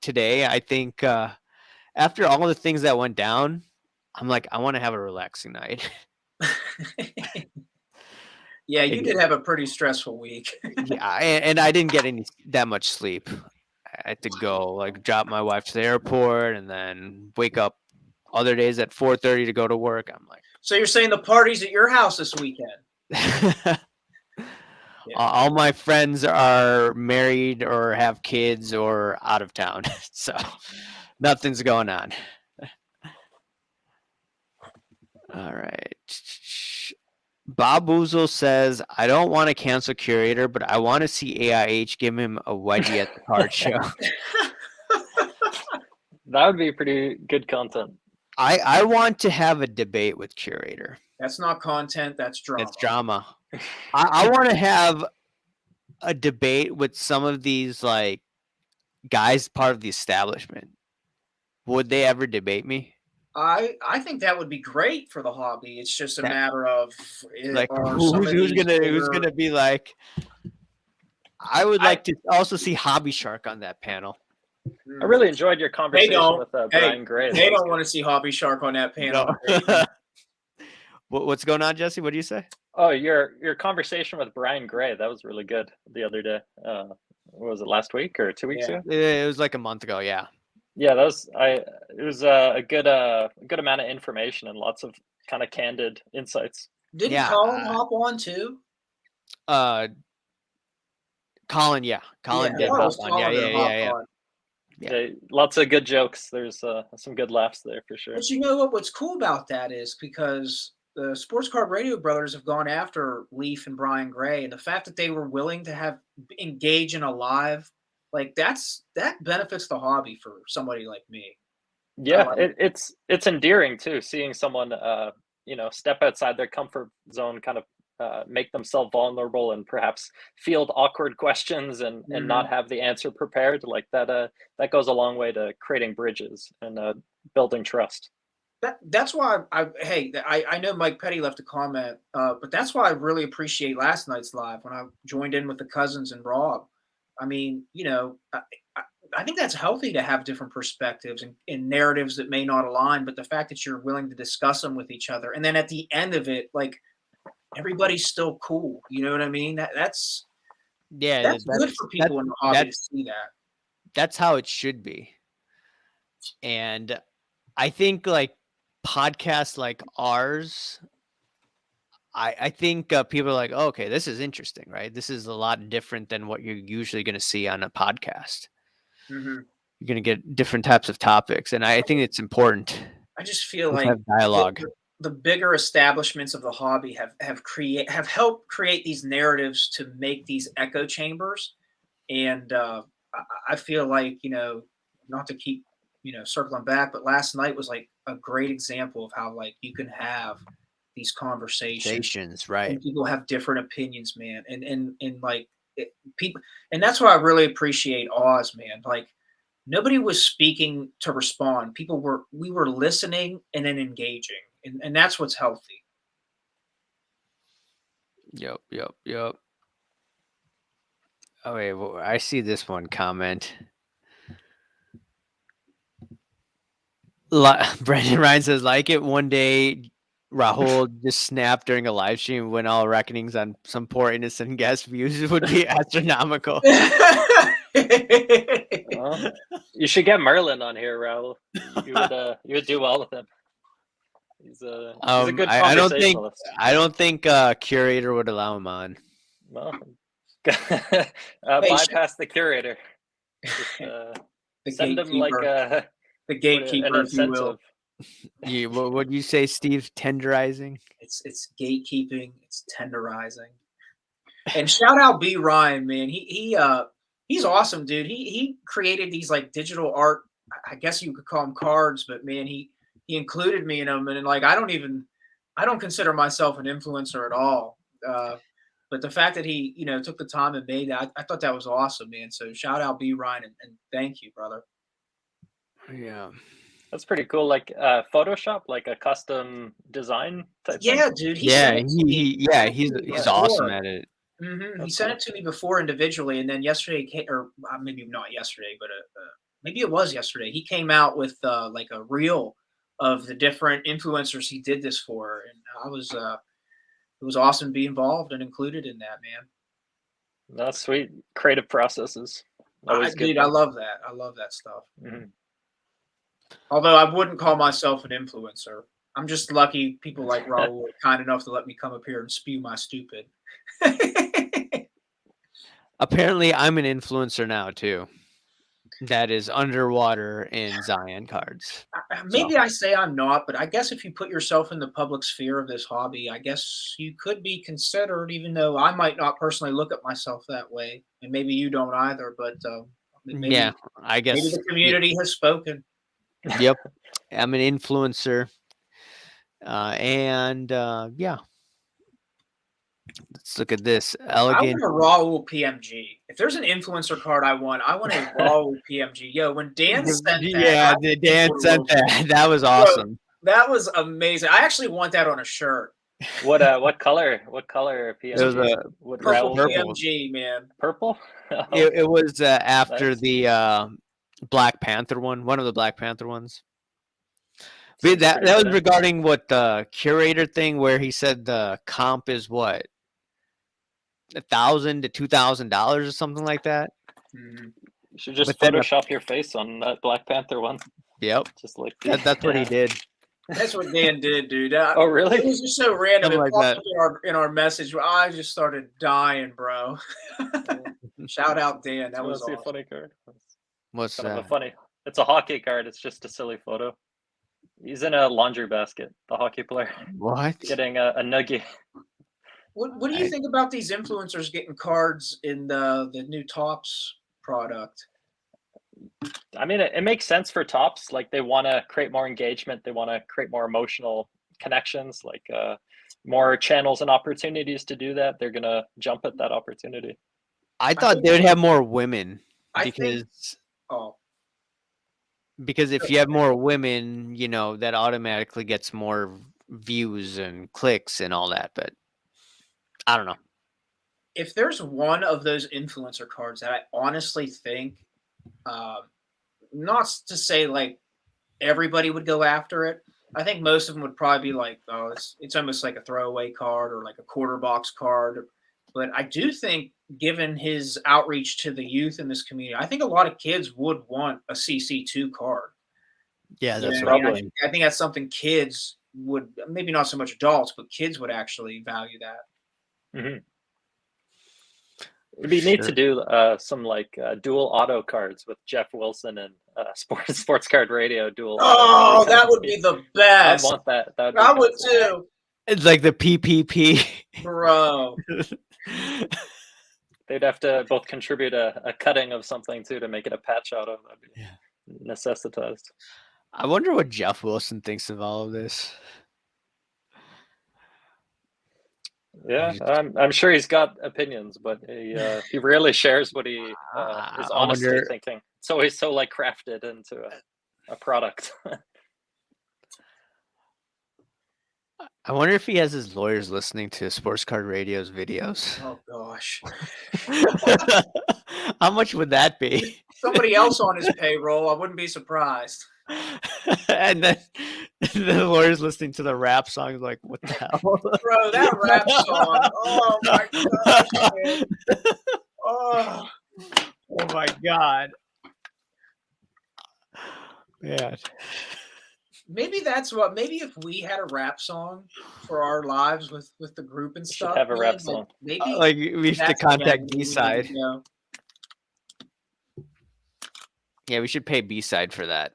today I think after all the things that went down, I'm like, I want to have a relaxing night. Yeah, you did have a pretty stressful week. Yeah, and I didn't get that much sleep. I had to go like drop my wife to the airport and then wake up other days at 4:30 to go to work. I'm like, So you're saying the party's at your house this weekend? all my friends are married or have kids or out of town, so nothing's going on. All right. Bob Boozle says, I don't want to cancel Curator, but I want to see AIH give him a wedgie at the card show. That would be pretty good content. I want to have a debate with Curator. That's not content. That's drama. It's drama. I want to have a debate with some of these like guys part of the establishment. Would they ever debate me? I think that would be great for the hobby. It's just a matter of like who's gonna be like. I would like to also see Hobby Shark on that panel. I really enjoyed your conversation with Brian Gray. They don't want to see Hobby Shark on that panel. No. What's going on, Jesse? What do you say? Oh, your conversation with Brian Gray, that was really good the other day. What was it, last week or 2 weeks ago? It was like a month ago, yeah. Yeah, it was a good amount of information and lots of kind of candid insights. Didn't Colin hop on too? Colin did hop on. Yeah. Lots of good jokes. There's some good laughs there for sure. But you know what's cool about that is because the Sports Card Radio brothers have gone after Leaf and Brian Gray, and the fact that they were willing to engage in a live, like that benefits the hobby for somebody like me. Yeah, it's endearing too, seeing someone step outside their comfort zone, kind of make themselves vulnerable and perhaps field awkward questions and not have the answer prepared. Like that goes a long way to creating bridges and building trust. That's why I know Mike Petty left a comment, but that's why I really appreciate last night's live when I joined in with the cousins and Rob. I mean, I think that's healthy to have different perspectives and narratives that may not align, but the fact that you're willing to discuss them with each other, and then at the end of it, like everybody's still cool. You know what I mean? That's good for people in the hobby to see that. That's how it should be. And I think like podcasts like ours, I think people are like, oh, okay, this is interesting, right? This is a lot different than what you're usually going to see on a podcast. Mm-hmm. You're going to get different types of topics, and I think it's important. I just feel Let's like have dialogue. The bigger establishments of the hobby have helped create these narratives to make these echo chambers, and I feel like not to keep circling back, but last night was like a great example of how like you can have these conversations, right? And people have different opinions, man, and like people, and that's why I really appreciate Oz, man. Like nobody was speaking to respond. We were listening and then engaging, and that's what's healthy. Yep. Okay, well, I see this one comment. Brandon Ryan says, like it one day, Rahul just snapped during a live stream when all reckonings on some poor innocent guest views would be astronomical. Well, you should get Merlin on here, Rahul. You would do well with him. He's a good conversationalist. I don't think Curator would allow him on. Well, bypass the Curator. Just, send him like the gatekeeper, if you will. What would you say, Steve? Tenderizing? It's gatekeeping. It's tenderizing. And shout out B Ryan, man. He's awesome, dude. He created these like digital art. I guess you could call them cards, but man, he included me in them, and like I don't consider myself an influencer at all. But the fact that he took the time and made that, I thought that was awesome, man. So shout out B Ryan and thank you, brother. Yeah. That's pretty cool. Like Photoshop, like a custom design type thing? Dude. He's awesome at it. Mm-hmm. He sent it to me before individually, and then yesterday, or maybe not yesterday, but maybe it was yesterday. He came out with like a reel of the different influencers he did this for, and it was awesome to be involved and included in that, man. That's sweet. Creative processes. Dude, I love that. I love that stuff. Mm-hmm. Although I wouldn't call myself an influencer. I'm just lucky people like Rahul were kind enough to let me come up here and spew my stupid. Apparently, I'm an influencer now, too. That is underwater in Zion cards. Maybe I say I'm not, but I guess if you put yourself in the public sphere of this hobby, I guess you could be considered, even though I might not personally look at myself that way. And maybe you don't either, but maybe, I guess maybe the community has spoken. Yep. I'm an influencer. Yeah. Let's look at this. Elegant. I want a Rahul PMG. If there's an influencer card I want a Rahul PMG. Yo, when Dan sent that. Yeah, Dan sent that. That was awesome. That was amazing. I actually want that on a shirt. What color PMG? It was a purple PMG, man. Purple? Oh. It was after the Black Panther one of the Black Panther ones. But that was regarding what the Curator thing where he said the comp is what? $1,000 to $2,000 or something like that. Mm-hmm. You should just Photoshop your face on that Black Panther one. Yep. Just like that's what he did. That's what Dan did, dude. Oh, really? It was just so random. Like that. In our message, I just started dying, bro. Shout out, Dan. That was awesome. A funny card. What's kind of a funny? It's a hockey card. It's just a silly photo. He's in a laundry basket. The hockey player What? getting a nuggie. What do you think about these influencers getting cards in the new Tops product? I mean, it makes sense for Tops. Like, they want to create more engagement. They want to create more emotional connections, like more channels and opportunities to do that. They're going to jump at that opportunity. I thought think- they would have more women I think- because Oh, if you have more women, you know, that automatically gets more views and clicks and all that. But I don't know. if there's one of those influencer cards that I honestly think, not to say like everybody would go after it. I think most of them would probably be like, oh, it's almost like a throwaway card or like a quarter box card. But I do think, given his outreach to the youth in this community, I think a lot of kids would want a CC2 card. Yeah, that's You know what I mean? probably. I think that's something kids would, maybe not so much adults, but kids would actually value that. Mm-hmm. It'd be neat to do some like dual auto cards with Jeff Wilson and sports card radio dual. Oh, that would be the I'd best. want that. That I would too, It's like the PPP. bro. They'd have to both contribute a cutting of something too to make it a patch auto. That'd be necessitized. I wonder what Jeff Wilson thinks of all of this. Yeah, I'm sure he's got opinions, but he rarely shares what he is I honestly wonder- thinking. It's always so like crafted into a product. I wonder if he has his lawyers listening to Sports Card Radio's videos. Oh gosh. How much would that be? Somebody else on his payroll, I wouldn't be surprised. And then the lawyers listening to the rap songs, like, what the hell? Bro, that rap song. Oh my gosh, man. Oh. Oh my god. Yeah. Maybe that's what. Maybe if we had a rap song for our lives with the group and should stuff, have a rap man, song. Maybe Like, we should that's contact the B-side. you know. Yeah, we should pay B-side for that.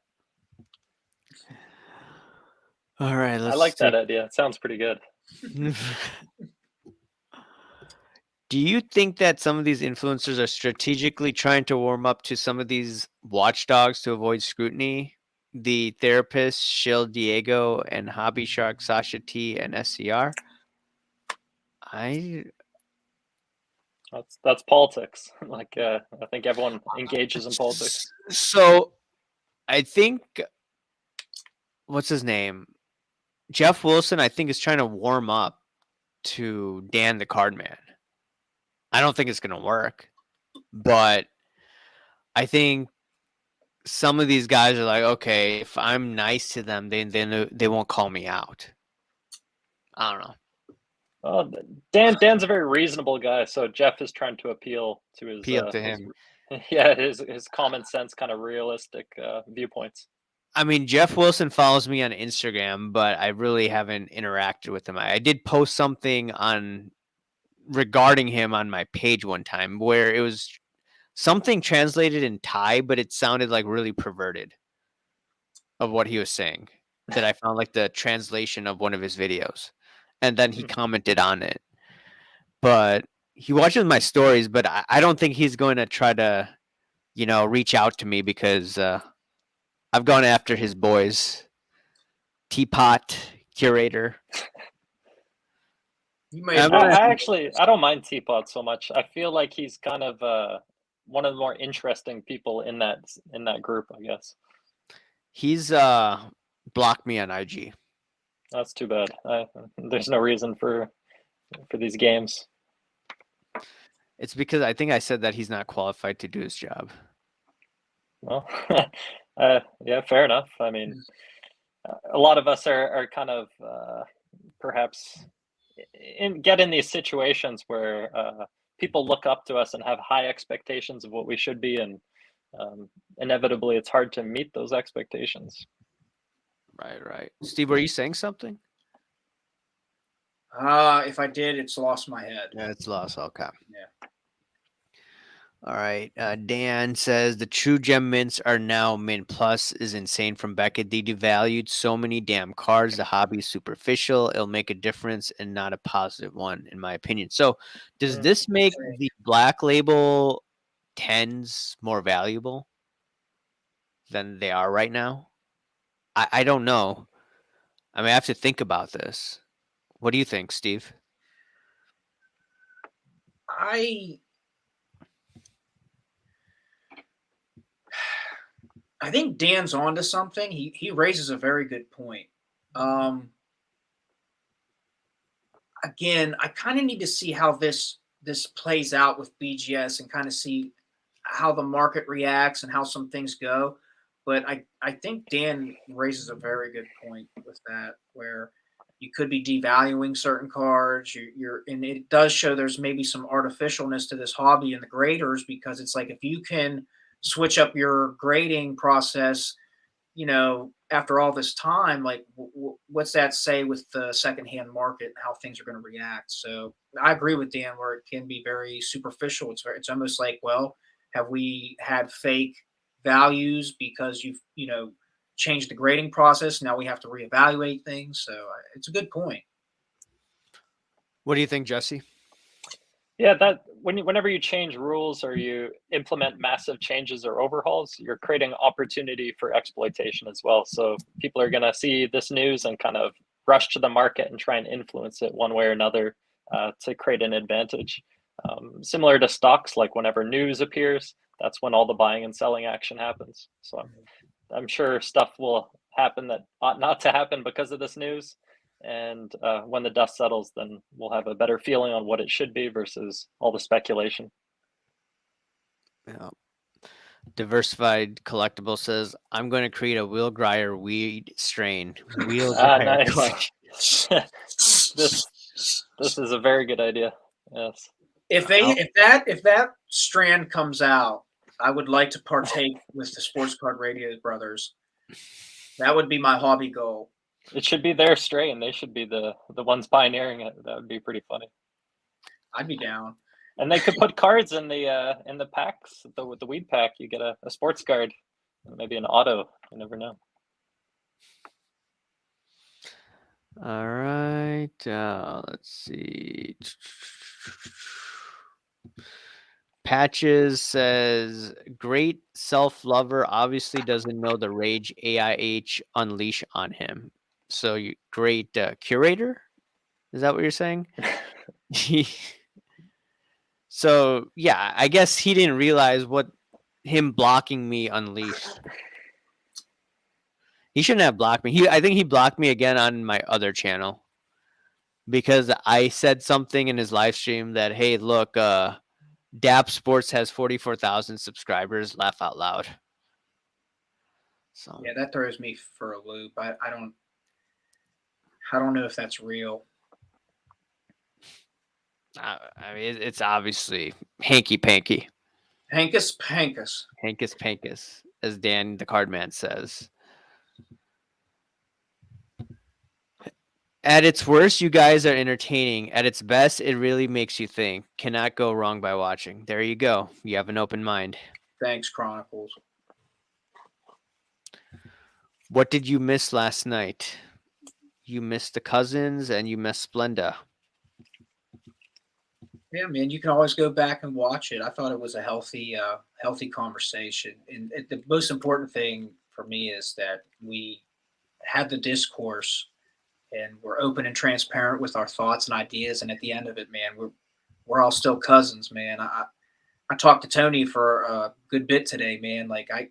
All right, I let's like that see. idea. It sounds pretty good. Do you think that some of these influencers are strategically trying to warm up to some of these watchdogs to avoid scrutiny? The therapist, Shill Diego, and Hobby Shark, Sasha T, and SCR? That's politics. Like I think everyone engages in politics. So I think, what's his name? Jeff Wilson, I think, is trying to warm up to Dan the Cardman. I don't think it's going to work, but I think some of these guys are like, okay, if I'm nice to them, then they won't call me out. I don't know. Oh, Dan's a very reasonable guy, so Jeff is trying to appeal to his him. his common sense, kind of realistic viewpoints. I mean, Jeff Wilson follows me on Instagram, but I really haven't interacted with him. I did post something regarding him on my page one time where it was something translated in Thai, but it sounded like really perverted of what he was saying. That I found like the translation of one of his videos, and then he commented on it. But he watches my stories, but I don't think he's going to try to, reach out to me because I've gone after his boys, Teapot, Curator. You may I don't mind Teapot so much. I feel like he's kind of one of the more interesting people in that group, I guess. He's blocked me on IG. That's too bad. There's no reason for these games. It's because I think I said that he's not qualified to do his job. Well, yeah, fair enough. I mean, a lot of us are kind of perhaps get in these situations where people look up to us and have high expectations of what we should be, and inevitably it's hard to meet those expectations. Right. Steve, were you saying something? if I did, it's lost my head. Yeah, it's lost. Okay. Yeah. All right. Dan says the true gem mints are now mint plus is insane from Beckett. They devalued so many damn cards. The hobby is superficial. It'll make a difference and not a positive one, in my opinion. So, does this make Okay. the black label tens more valuable than they are right now? I don't know. I mean, I have to think about this. What do you think, Steve? I think Dan's onto something. He raises a very good point. Again, I kind of need to see how this plays out with BGS and kind of see how the market reacts and how some things go. But I think Dan raises a very good point with that, where you could be devaluing certain cards. And it does show there's maybe some artificialness to this hobby and the graders, because it's like if you can switch up your grading process, after all this time, like what's that say with the secondhand market and how things are going to react? So I agree with Dan where it can be very superficial. It's almost like, well, have we had fake values because you've changed the grading process? Now we have to reevaluate things. So it's a good point. What do you think, Jesse? Yeah, that whenever you change rules or you implement massive changes or overhauls, you're creating opportunity for exploitation as well. So people are going to see this news and kind of rush to the market and try and influence it one way or another to create an advantage. Similar to stocks, like whenever news appears, that's when all the buying and selling action happens. So I'm sure stuff will happen that ought not to happen because of this news. And when the dust settles, then we'll have a better feeling on what it should be versus all the speculation. Yeah. Diversified Collectible says, I'm going to create a Will Grier weed strain. Will Grier Nice. collection. This is a very good idea. Yes. If that strand comes out, I would like to partake with the Sports Card Radio brothers. That would be my hobby goal. It should be their strain. They should be the ones pioneering it. That would be pretty funny. I'd be down. And they could put cards in the packs. With the weed pack, you get a sports card, maybe an auto. You never know. All right. Let's see. Patches says, great self-lover obviously doesn't know the rage AIH unleash on him. So you great curator? Is that what you're saying? So yeah, I guess he didn't realize what him blocking me unleashed. He shouldn't have blocked me. I think he blocked me again on my other channel because I said something in his live stream that, hey, look, DAP Sports has 44,000 subscribers. Laugh out loud. So yeah, that throws me for a loop. I don't know if that's real. I mean, it's obviously hanky panky. Hankus Pankus. Hankus pankus, as Dan the Cardman says. At its worst, you guys are entertaining. At its best, it really makes you think. Cannot go wrong by watching. There you go. You have an open mind. Thanks, Chronicles. What did you miss last night? You missed the cousins and you missed Splenda. Yeah, man, you can always go back and watch it. I thought it was a healthy conversation. And the most important thing for me is that we had the discourse and we're open and transparent with our thoughts and ideas. And at the end of it, man, we're all still cousins, man. I talked to Tony for a good bit today, man. Like I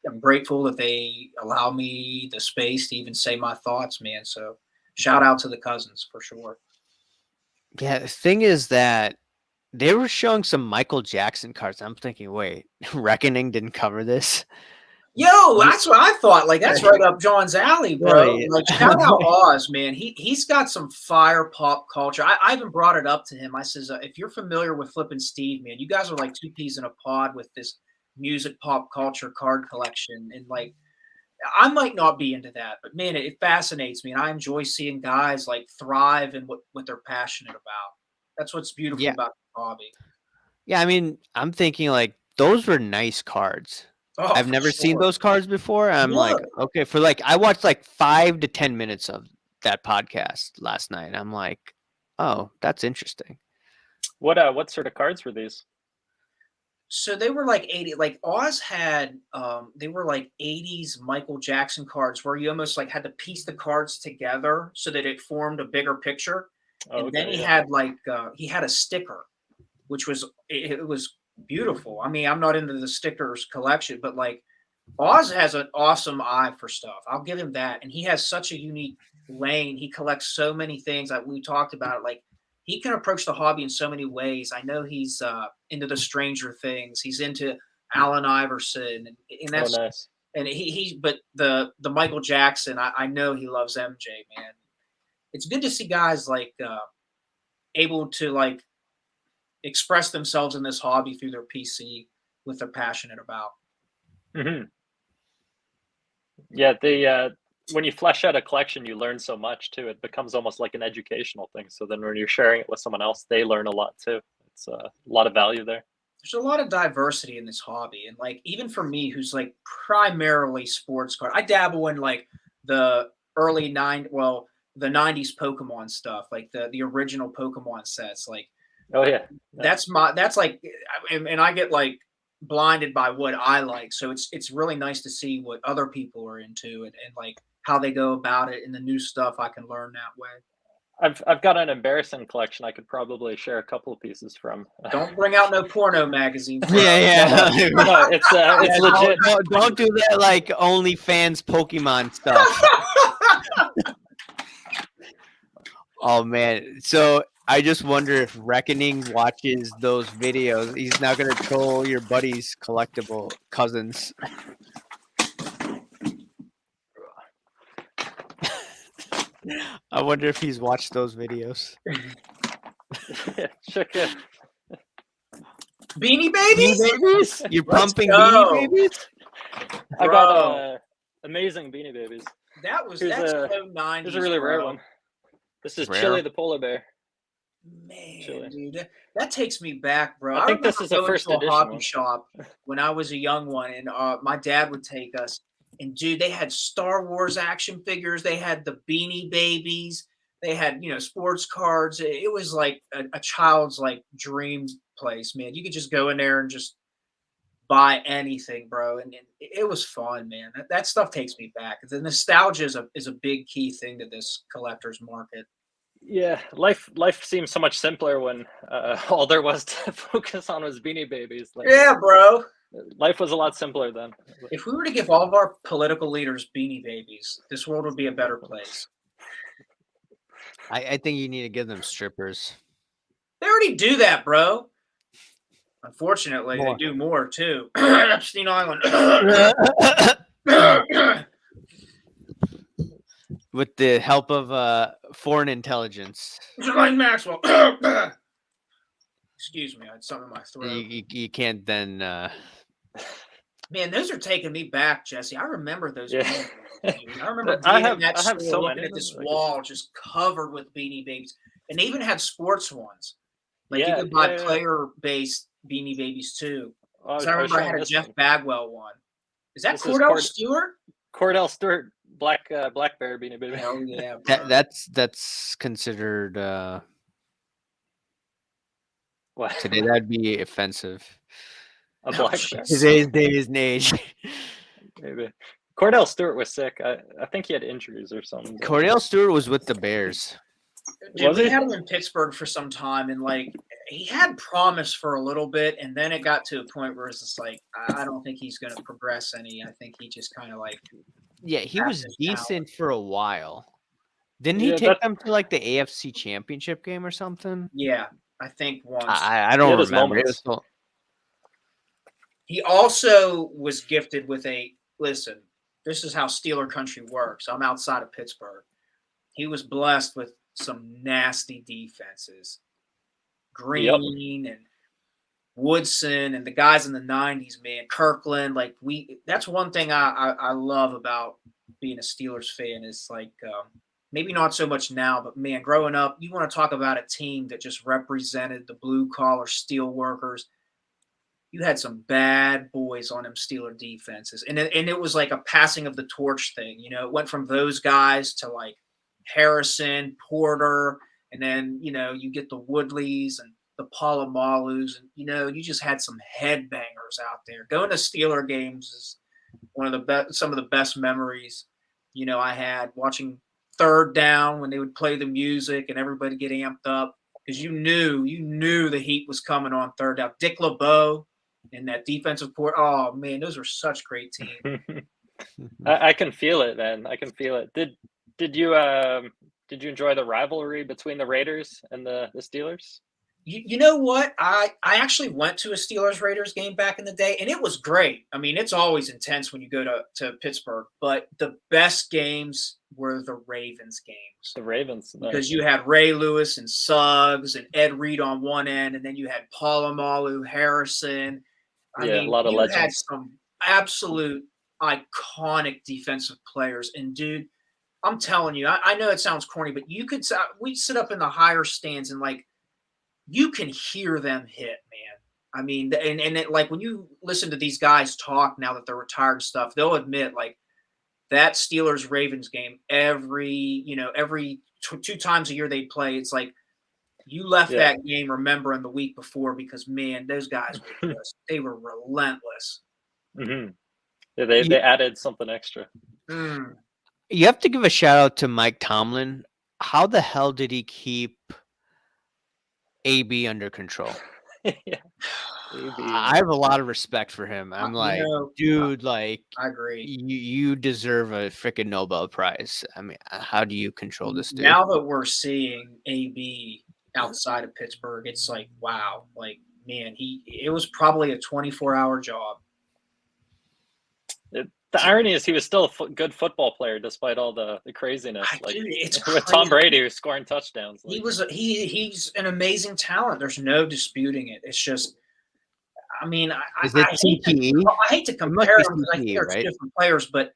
am grateful that they allow me the space to even say my thoughts, man. So shout out to the cousins for sure. Yeah, the thing is that they were showing some Michael Jackson cards. I'm thinking, wait, Reckoning didn't cover this? Yo, that's what I thought. Like that's right up John's alley, bro. Really? Like shout out Oz, man. He's got some fire pop culture. I even brought it up to him. I says, if you're familiar with Flippin' Steve, man, you guys are like two peas in a pod with this music pop culture card collection. And like I might not be into that, but man, it fascinates me. And I enjoy seeing guys like thrive in what they're passionate about. That's what's beautiful Yeah. about the hobby. Yeah, I mean, I'm thinking like those were nice cards. Oh, I've for never seen sure. those cards before. I'm like, Look. okay, for like I watched like 5 to 10 minutes of that podcast last night. I'm like, oh, that's interesting. What sort of cards were these? So they were like 80, like Oz had they were like 80s Michael Jackson cards where you almost like had to piece the cards together so that it formed a bigger picture. Oh, And then okay, he yeah. had like he had a sticker, which was it was beautiful. I mean, I'm not into the stickers collection, but like Oz has an awesome eye for stuff. I'll give him that. And he has such a unique lane. He collects so many things that we talked about. Like he can approach the hobby in so many ways. I know he's into the Stranger Things. He's into Allen Iverson, and Oh, that's nice. and he. But the Michael Jackson, I know he loves MJ. Man, it's good to see guys like able to like express themselves in this hobby through their PC with they're passionate about. Hmm. Yeah, the when you flesh out a collection, you learn so much too. It becomes almost like an educational thing. So then when you're sharing it with someone else, they learn a lot too. It's a lot of value there. There's a lot of diversity in this hobby, and like even for me who's like primarily sports card, I dabble in like the the 90s Pokemon stuff, like the original Pokemon sets. Like Oh yeah, nice. that's like and I get like blinded by what I like, so it's really nice to see what other people are into, and like how they go about it and the new stuff I can learn that way. I've got an embarrassing collection. I could probably share a couple of pieces from. Don't bring out no porno magazines, bro. Yeah, No, yeah. no, it's Yeah, legit. don't do that like OnlyFans Pokemon stuff. Oh man. So I just wonder if Reckoning watches those videos. He's now gonna troll your buddy's collectible cousins. I wonder if he's watched those videos. Check it. Beanie Beanie Babies? Babies? You're Let's pumping go. Beanie Babies? I Bro. got amazing Beanie Babies. That's Here's so a 90s. Here's a really rare bro. one. This is Rare? Chili the polar bear. Man, Chili. dude, that takes me back, bro. I think this remember is a going first to a edition hobby one. shop when I was a young one, and my dad would take us. And dude, they had Star Wars action figures. They had the Beanie Babies. They had sports cards. It was like a child's like dream place, man. You could just go in there and just buy anything, bro. And it was fun, man. That stuff takes me back. The nostalgia is a big key thing to this collector's market. Yeah, life seems so much simpler when all there was to focus on was Beanie Babies. Like, Yeah, bro. life was a lot simpler then. If we were to give all of our political leaders Beanie Babies, this world would be a better place. I think you need to give them strippers. They already do that, bro. Unfortunately, More. they do more too. Epstein Island. With the help of foreign intelligence. Jermaine Maxwell. Excuse me, I had something in my throat. You can't then. Man, those are taking me back, Jesse. I remember those. Yeah. Beanie Babies. I remember I being have- in that I have store so looking many at of this them, like- wall just covered with Beanie Babies. And they even had sports ones. Like Yeah, you could buy yeah. player-based Beanie Babies too. Oh, So I remember I had a this Jeff one. Bagwell one. Is that This is Cordell Stewart? Cordell Stewart, black bear Beanie Baby. Hell yeah, bro. That's considered What? today. That'd be offensive. A black shit. bear? Today's day is an age. Maybe. Cordell Stewart was sick. I think he had injuries or something. Cordell Stewart was with the Bears. Dude, Was we he? had him in Pittsburgh for some time, and like he had promise for a little bit, and then it got to a point where it's just like I don't think he's going to progress any. I think he just kind of like Yeah, he was Baptist decent for a while. Didn't he Yeah, take that- them to like the AFC Championship game or something? yeah. I think once I He don't had his remember. It moments. was so- he also was gifted with a listen. This is how Steeler country works. I'm outside of Pittsburgh. He was blessed with some nasty defenses. Green and Woodson and the guys in the 90s, man, Kirkland. Like that's one thing I love about being a Steelers fan is like maybe not so much now, but man, growing up, you want to talk about a team that just represented the blue collar steel workers. You had some bad boys on them Steeler defenses. And it was like a passing of the torch thing. You know, it went from those guys to like Harrison, Porter, and then, you know, you get the Woodleys and the Palomalus, and, you know, you just had some headbangers out there. Going to Steeler games is one of the best, some of the best memories, you know, I had watching Third Down when they would play the music and everybody get amped up because you knew the heat was coming on third down. Dick LeBeau and that defensive port. Oh man, those were such great teams. I can feel it, man. I can feel it. Did you enjoy the rivalry between the Raiders and the Steelers? You know what? I actually went to a Steelers Raiders game back in the day, and it was great. I mean, it's always intense when you go to Pittsburgh, but the best games were the Ravens games. The Ravens, nice. Because you had Ray Lewis and Suggs and Ed Reed on one end, and then you had Palomalu, Harrison. I mean, a lot of legends. Had some absolute iconic defensive players. And dude, I'm telling you, I know it sounds corny, but we'd sit up in the higher stands and like you can hear them hit, man. I mean, and it, like when you listen to these guys talk now that they're retired and stuff, they'll admit like that Steelers Ravens game every two times a year they play. It's like you left that game remembering the week before because man, those guys were they were relentless. Mm-hmm. Yeah, they added something extra. Mm. You have to give a shout out to Mike Tomlin. How the hell did he keep AB under control? Yeah. I have a lot of respect for him. I'm like, dude, like, I agree. You deserve a freaking Nobel Prize. I mean, how do you control this dude? Now that we're seeing AB outside of Pittsburgh, it's like, wow, like, man, it was probably a 24-hour job. The irony is he was still a good football player despite all the craziness. Like dude, it's with Tom Brady who's scoring touchdowns. Like. He's an amazing talent. There's no disputing it. It's just, I mean, I hate to compare them because I think they're two different players, but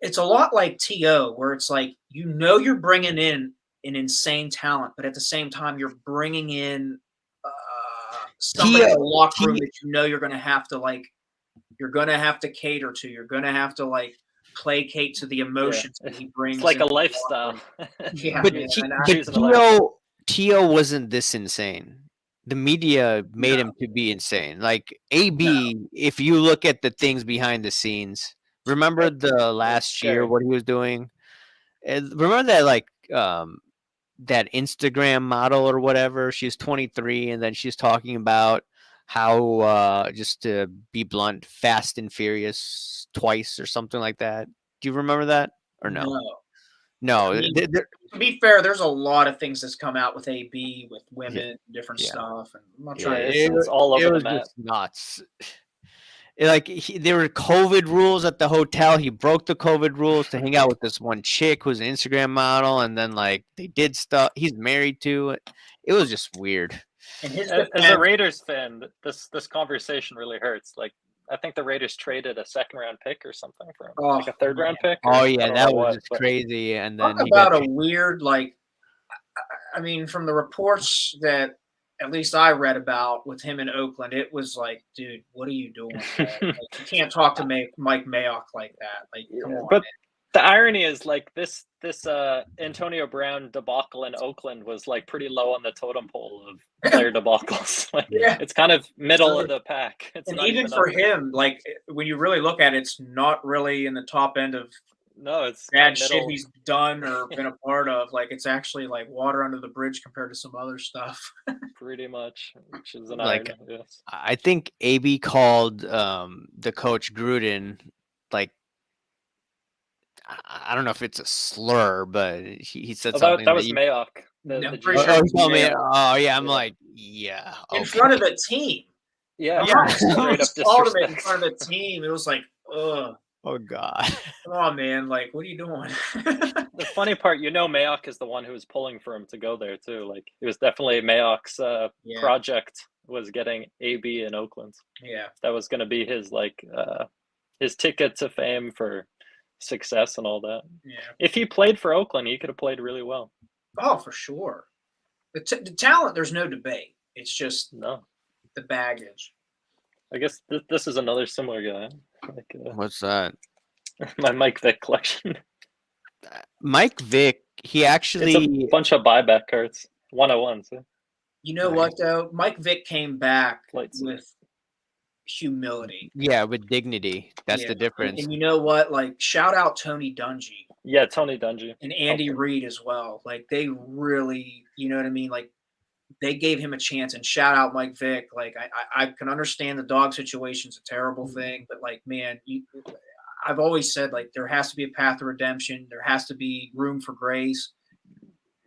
it's a lot like T.O., where it's like, you're bringing in an insane talent, but at the same time, you're bringing in somebody in the locker room that you're going to have to like. You're going to have to cater to. You're going to have to like placate to the emotions that he brings. It's like a lifestyle. But T.O. wasn't this insane. The media made him to be insane. Like AB, if you look at the things behind the scenes, remember the last year what he was doing? Remember that like that Instagram model or whatever? She's 23 and then she's talking about how just to be blunt, Fast and Furious twice or something like that. Do you remember that or no? I mean, to be fair, there's a lot of things that's come out with AB with women, different stuff, and I'm not trying. It's all over the map. Just nuts. Like there were COVID rules at the hotel. He broke the COVID rules to hang out with this one chick who's an Instagram model, and then like they did stuff. He's married to it. It was just weird. As a Raiders fan, this conversation really hurts. Like, I think the Raiders traded a second-round pick or something for him, like a third-round pick. Oh yeah, that was just crazy. And then talk about a weird, like, I mean, from the reports that at least I read about with him in Oakland, it was like, dude, what are you doing? Like, you can't talk to Mike Mayock like that. Like, come on. But the irony is, like, this Antonio Brown debacle in Oakland was like pretty low on the totem pole of player debacles. Like, it's kind of middle of the pack. It's and even for him, like when you really look at it, it's not really in the top end of it's bad shit he's done or been a part of. Like it's actually like water under the bridge compared to some other stuff. Pretty much, which is an like irony, yes. I think AB called the coach Gruden like. I don't know if it's a slur, but he said something. That was Mayock. I'm like, yeah. In front of the team. Yeah. Straight up disrespect. In front of the team. It was like, ugh. Oh, God. Come on, man. Like, what are you doing? The funny part, Mayock is the one who was pulling for him to go there, too. Like, it was definitely Mayock's project was getting AB in Oakland. Yeah. That was going to be his, like, his ticket to fame for success and all that. Yeah. If he played for Oakland, he could have played really well. Oh, for sure. The talent, there's no debate. It's just No, the baggage. I guess this is another similar guy. Like What's that? my Mike Vick collection. Mike Vick, he It's actually, a bunch of buyback cards, 101s. You know Right. what though? Mike Vick came back Lights. with humility. yeah, with dignity. That's Yeah. the difference. And you know what? Like, shout out Tony Dungy Yeah, Tony Dungy. and Andy Okay. Reid as well. Like, they really, you know what I mean? Like, they gave him a chance. And shout out Mike Vick. Like, I can understand the dog situation's a terrible thing, but like, man, I've always said like there has to be a path to redemption. There has to be room for grace.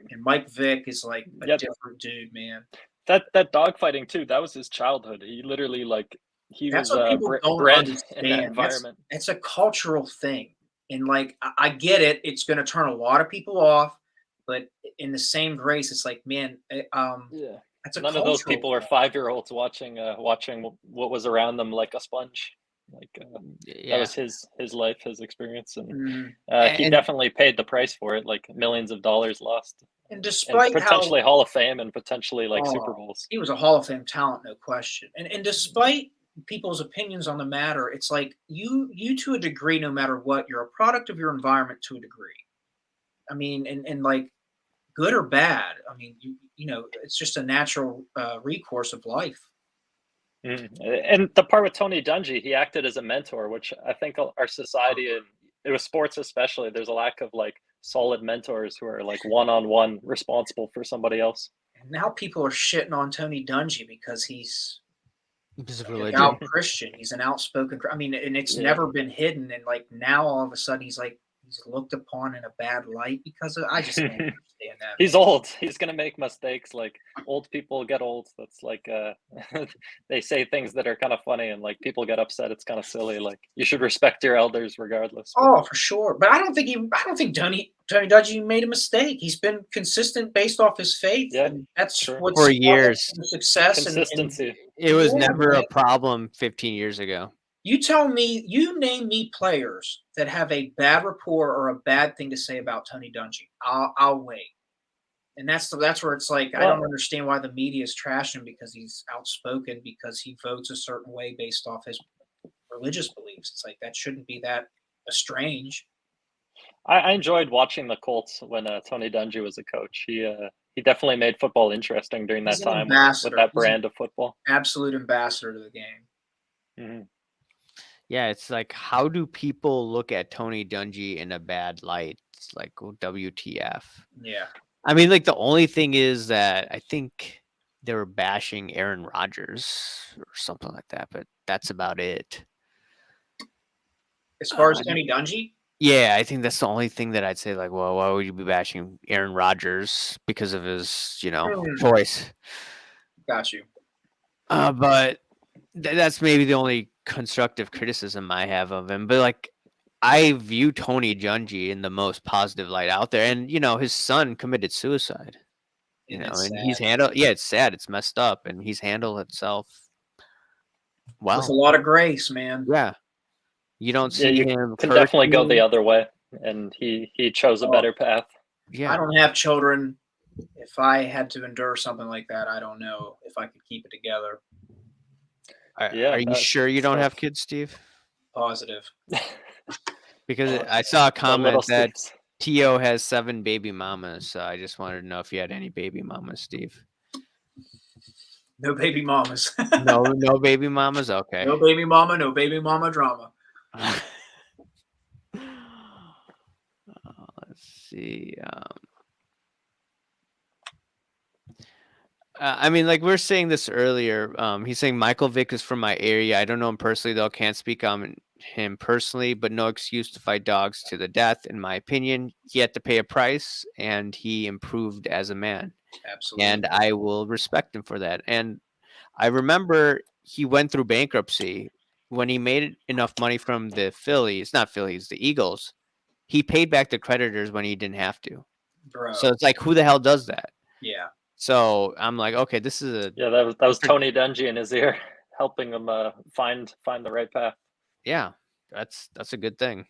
And Mike Vick is like a Yep. different dude, man. That dog fighting too, that was his childhood. He literally That's was what people don't bred in understand. that environment. It's a cultural thing. And like I get it, it's gonna turn a lot of people off, but in the same grace, it's like, man, Yeah. that's a None of those cultural people were thing. 5-year-olds watching what was around them like a sponge. Like that Yeah. was his life, his experience, and Mhm. he And- definitely paid the price for it, like millions of dollars lost, And and despite potentially how Hall of Fame and potentially like Super Oh, Bowls. he was a Hall of Fame talent, no question. And despite people's opinions on the matter, it's like you to a degree, no matter what, you're a product of your environment to a degree. I mean, and like good or bad, I mean, you know, it's just a natural recourse of life. And the part with Tony Dungy, he acted as a mentor, which I think our society and it was sports especially. There's a lack of like solid mentors who are like one-on-one responsible for somebody else. And now people are shitting on Tony Dungy because he's Because of a religion. devout Christian. He's an outspoken. I mean, and it's Yeah. never been hidden. And like now, all of a sudden, he's looked upon in a bad light because I just don't understand that. He's old. He's gonna make mistakes. Like old people get old. That's like they say things that are kind of funny, and like people get upset. It's kind of silly. Like you should respect your elders regardless. Oh, for sure. But I don't think Tony Dungy made a mistake. He's been consistent based off his faith. Yeah, And that's sure. what's For brought him years. to success. And Consistency. It was Yeah, never man. a problem 15 years ago. you tell me, you name me players that have a bad rapport or a bad thing to say about Tony Dungy. I'll wait. And that's where it's like I don't Well- understand why the media is trashing him because he's outspoken because he votes a certain way based off his religious beliefs. It's like that shouldn't be that strange. I enjoyed watching the Colts when Tony Dungy was a coach. He definitely made football interesting during that He's an time with ambassador. that He's an brand of football. absolute ambassador to the game. hmm Yeah, it's like, how do people look at Tony Dungy in a bad light? It's like, oh, WTF. Yeah. I mean, like, the only thing is that I think they were bashing Aaron Rodgers or something like that, but that's about it. As far as Tony Dungy, Yeah, I think that's the only thing that I'd say, like, well, why would you be bashing Aaron Rodgers because of his, choice? got you. But that's maybe the only constructive criticism I have of him. But like, I view Tony Dungy in the most positive light out there, and his son committed suicide. And And it's he's sad. handled. Yeah, it's sad. It's messed up, and he's handled himself well. With a lot of grace, man. Yeah, you don't Yeah, see you him. can definitely go the cursing. other way, and he chose a better path. Yeah, I don't have children. If I had to endure something like that, I don't know if I could keep it together. Yeah, Are you that's sure you don't tough. have kids, Steve? Positive. Because I saw a The little comment that Steves. Tio has 7 baby mamas. So I just wanted to know if you had any baby mamas, Steve. No baby mamas. No baby mamas. Okay. No baby mama, no baby mama drama. Let's see. I mean, like we were saying this earlier. He's saying Michael Vick is from my area. I don't know him personally, though. Can't speak on him personally, but no excuse to fight dogs to the death. In my opinion, he had to pay a price, and he improved as a man. Absolutely. And I will respect him for that. And I remember he went through bankruptcy when he made enough money from the Eagles. He paid back the creditors when he didn't have to. Bro. So it's like, who the hell does that? Yeah. So I'm like, okay, this is a Yeah, that was Tony Dungy in his ear, helping him find the right path. yeah, that's a good thing.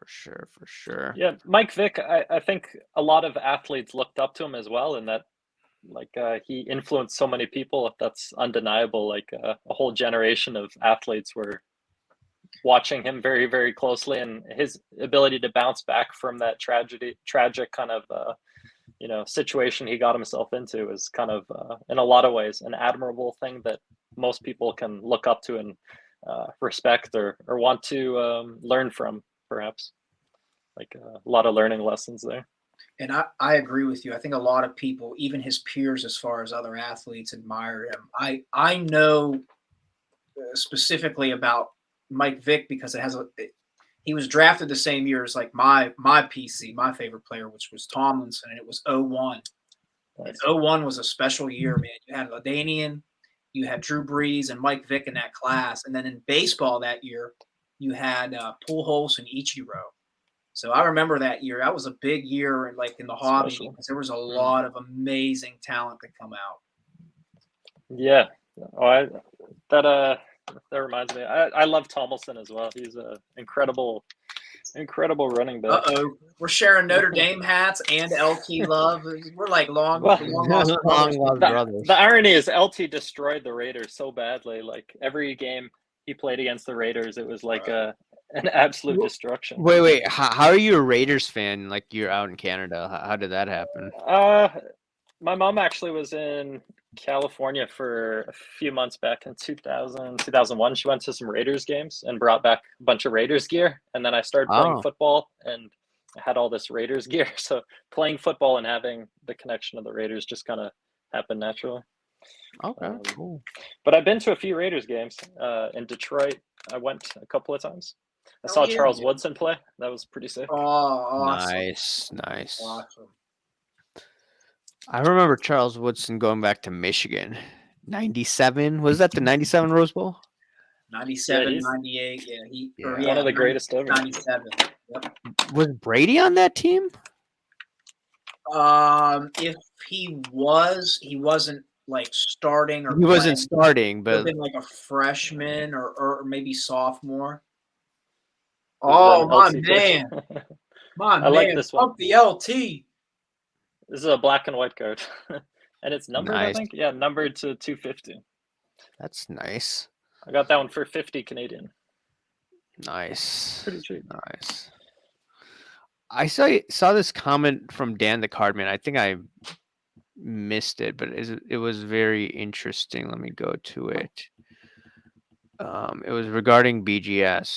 For sure. Yeah, Mike Vick, I think a lot of athletes looked up to him as well, and that he influenced so many people. That's undeniable. Like a whole generation of athletes were watching him very, very closely, and his ability to bounce back from that tragic kind of situation he got himself into is kind of in a lot of ways an admirable thing that most people can look up to and respect or want to learn from, perhaps. Like a lot of learning lessons there. And I agree with you. I think a lot of people, even his peers, as far as other athletes, admire him. I know specifically about Mike Vick because he was drafted the same year as like my PC, my favorite player, which was Tomlinson, and it was 01. Nice. And 01 was a special year, man. You had LaDainian, you had Drew Brees and Mike Vick in that class. And then in baseball that year, you had Pujols and Ichiro. So I remember that year. That was a big year, like in the hobby, because there was a lot of amazing talent that come out. Yeah. Oh, that reminds me. I love Tomlinson as well. He's an incredible running back. We're sharing Notre Dame hats and LT love. We're like long lost brothers. The irony is LT destroyed the Raiders so badly. Like every game he played against the Raiders, it was like an absolute destruction. Wait. How are you a Raiders fan? Like you're out in Canada. How did that happen? My mom actually was in California for a few months back in 2001. She went to some Raiders games and brought back a bunch of Raiders gear. And then I started playing football and I had all this Raiders gear. So playing football and having the connection of the Raiders just kind of happened naturally. Okay, cool. But I've been to a few Raiders games in Detroit. I went a couple of times. I saw Charles Woodson play. That was pretty sick. Oh, awesome. Nice. Awesome. I remember Charles Woodson going back to Michigan. 97. Was that the 97 Rose Bowl? 97, 98. Yeah, one of the greatest ever. 97. Yep. Was Brady on that team? If he was, he wasn't like starting or he wasn't starting, but been like a freshman or maybe sophomore. Oh my man. I like this one. Fuck the LT. This is a black and white card. And it's numbered, Nice. I think. Yeah, numbered to 250. That's nice. I got that one for 50 Canadian. Nice. Pretty cheap. Nice. I saw this comment from Dan the Cardman. I think I missed it, but it was very interesting. Let me go to it. It was regarding BGS.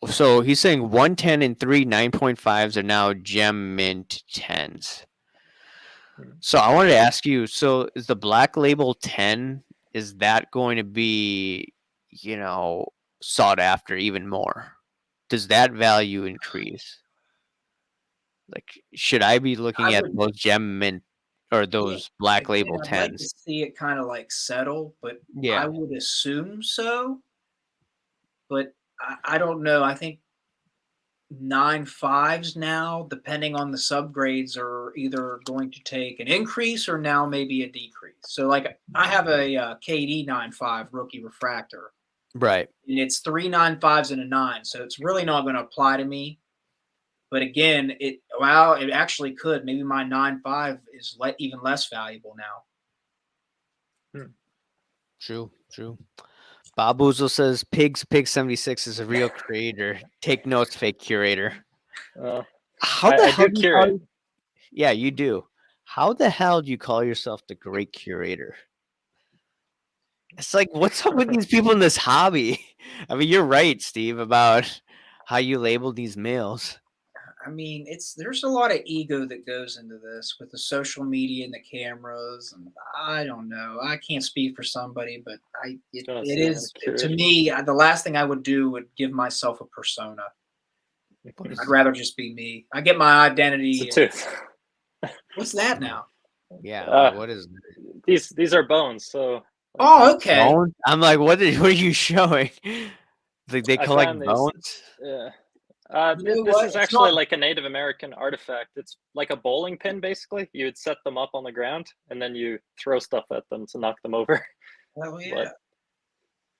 So he's saying 110 and 3 9.5s are now gem mint 10s. So I wanted to ask you, so is the black label 10, is that going to be, sought after even more? Does that value increase? Like, should I be looking at those gem mint or those black label 10s? I'd like to see it kind of like settle, but I would assume so. But I don't know. I think 9.5s now, depending on the subgrades, are either going to take an increase or now maybe a decrease. So, like, I have a KD 9.5 rookie refractor. Right. And it's 3 9.5s and a 9. So it's really not going to apply to me. But again, it actually could. Maybe my 9.5 is even less valuable now. True. Bob Boozle says PigsPigs76 is a real creator. Take notes, fake curator. How the hell do you curate? Yeah, you do. How the hell do you call yourself the great curator? It's like, what's up with these people in this hobby? I mean, you're right, Steve, about how you label these males. I mean, there's a lot of ego that goes into this with the social media and the cameras, and I don't know. I can't speak for somebody, but it is to me. The last thing I would do would give myself a persona. I'd rather just be me. I get my identity. What's that now? Yeah, what is these are bones? So. Oh, okay. Bones? I'm like, what are you showing? Like they collect bones? Yeah. This is actually like a Native American artifact. It's like a bowling pin, basically. You would set them up on the ground, and then you throw stuff at them to knock them over. Oh, yeah.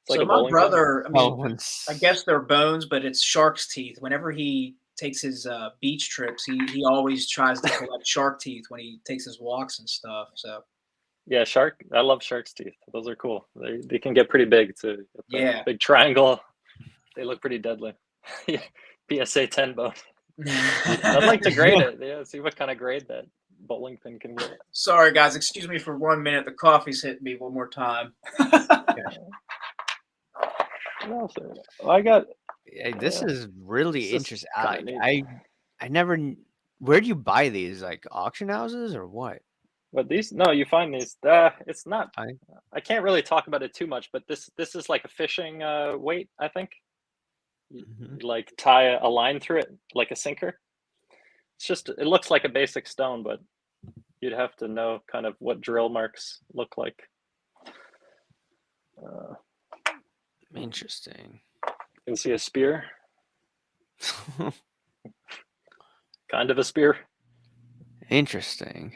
It's like So a my bowling pin. brother, I mean, Bones. I guess they're bones, but it's shark's teeth. Whenever he takes his beach trips, he always tries to collect shark teeth when he takes his walks and stuff. So Yeah, shark. I love shark's teeth. Those are cool. They can get pretty big too. Got that yeah. big triangle. They look pretty deadly. Yeah, PSA 10 bone. I'd like to grade it. Yeah, see what kind of grade that bowling pin can get. Sorry, guys. Excuse me for 1 minute. The coffee's hitting me one more time. What else? I got. Hey, this is really this is interesting. kinda neat. I never. Where do you buy these? Like auction houses or what? But these, no, you find these. It's not. I- I can't really talk about it too much, but this is like a fishing weight. I think you, Mhm. you like tie a line through it like a sinker. It's just it looks like a basic stone, but you'd have to know kind of what drill marks look like. Interesting. You can see a spear, kind of a spear. Interesting.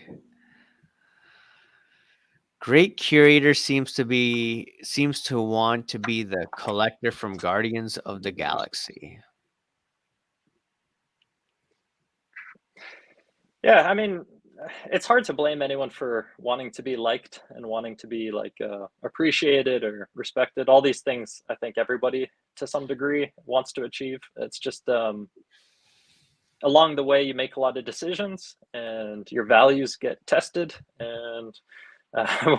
Great Curator seems to want to be the collector from Guardians of the Galaxy. Yeah, I mean, it's hard to blame anyone for wanting to be liked and wanting to be like appreciated or respected. All these things, I think everybody to some degree wants to achieve. It's just along the way you make a lot of decisions and your values get tested. And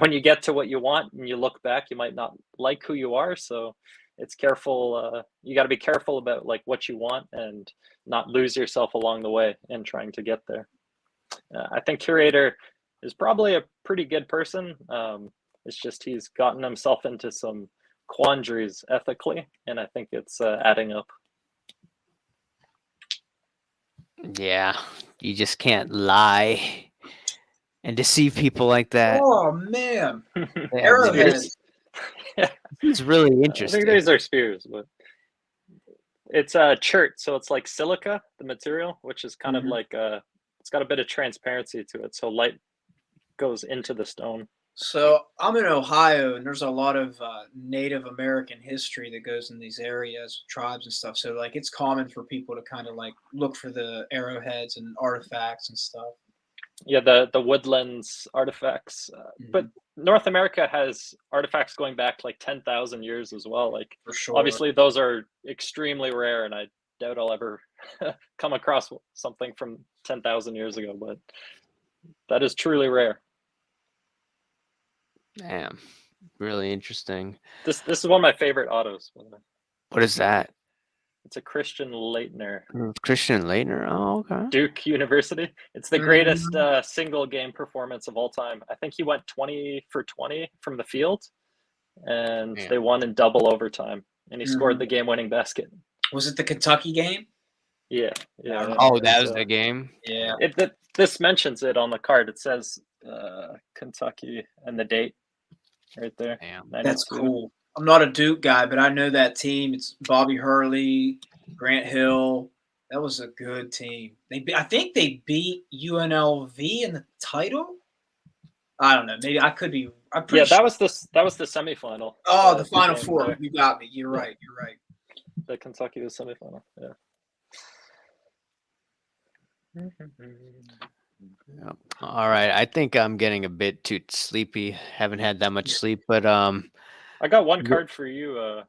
when you get to what you want and you look back, you might not like who you are. So it's careful. You got to be careful about like what you want and not lose yourself along the way in trying to get there. I think Curator is probably a pretty good person. It's just he's gotten himself into some quandaries ethically, and I think it's adding up. Yeah, you just can't lie and deceive people like that. Oh man, Yeah, Arrowhead. Yeah, it's really I think interesting. these are spears, but it's chert, so it's like silica, the material, which is kind of like it's got a bit of transparency to it, so light goes into the stone. So I'm in Ohio, and there's a lot of Native American history that goes in these areas, tribes and stuff. So like, it's common for people to kind of like look for the arrowheads and artifacts and stuff. Yeah, the woodlands artifacts, but North America has artifacts going back like 10,000 years as well. Like For sure. obviously those are extremely rare, and I doubt I'll ever come across something from 10,000 years ago, but that is truly rare. Damn, really interesting. This is one of my favorite autos. What is that? It's a Christian Leitner, Christian Leitner. Oh, okay. Duke University. It's the greatest single game performance of all time. I think he went 20 for 20 from the field, and they won in double overtime, and he scored the game-winning basket. Was it the Kentucky game? Yeah. Oh, that was the game. Yeah. This mentions it on the card. It says Kentucky and the date right there. Damn. 92. That's cool. I'm not a Duke guy, but I know that team. It's Bobby Hurley, Grant Hill. That was a good team. I think they beat UNLV in the title. I don't know. Maybe I could be. I'm pretty that was the semifinal. Oh, the Final game Four. there. You got me. You're right. You're right. The Kentucky was semifinal. Yeah. Yep. All right. I think I'm getting a bit too sleepy. Haven't had that much sleep, but I got one card for you. Oh,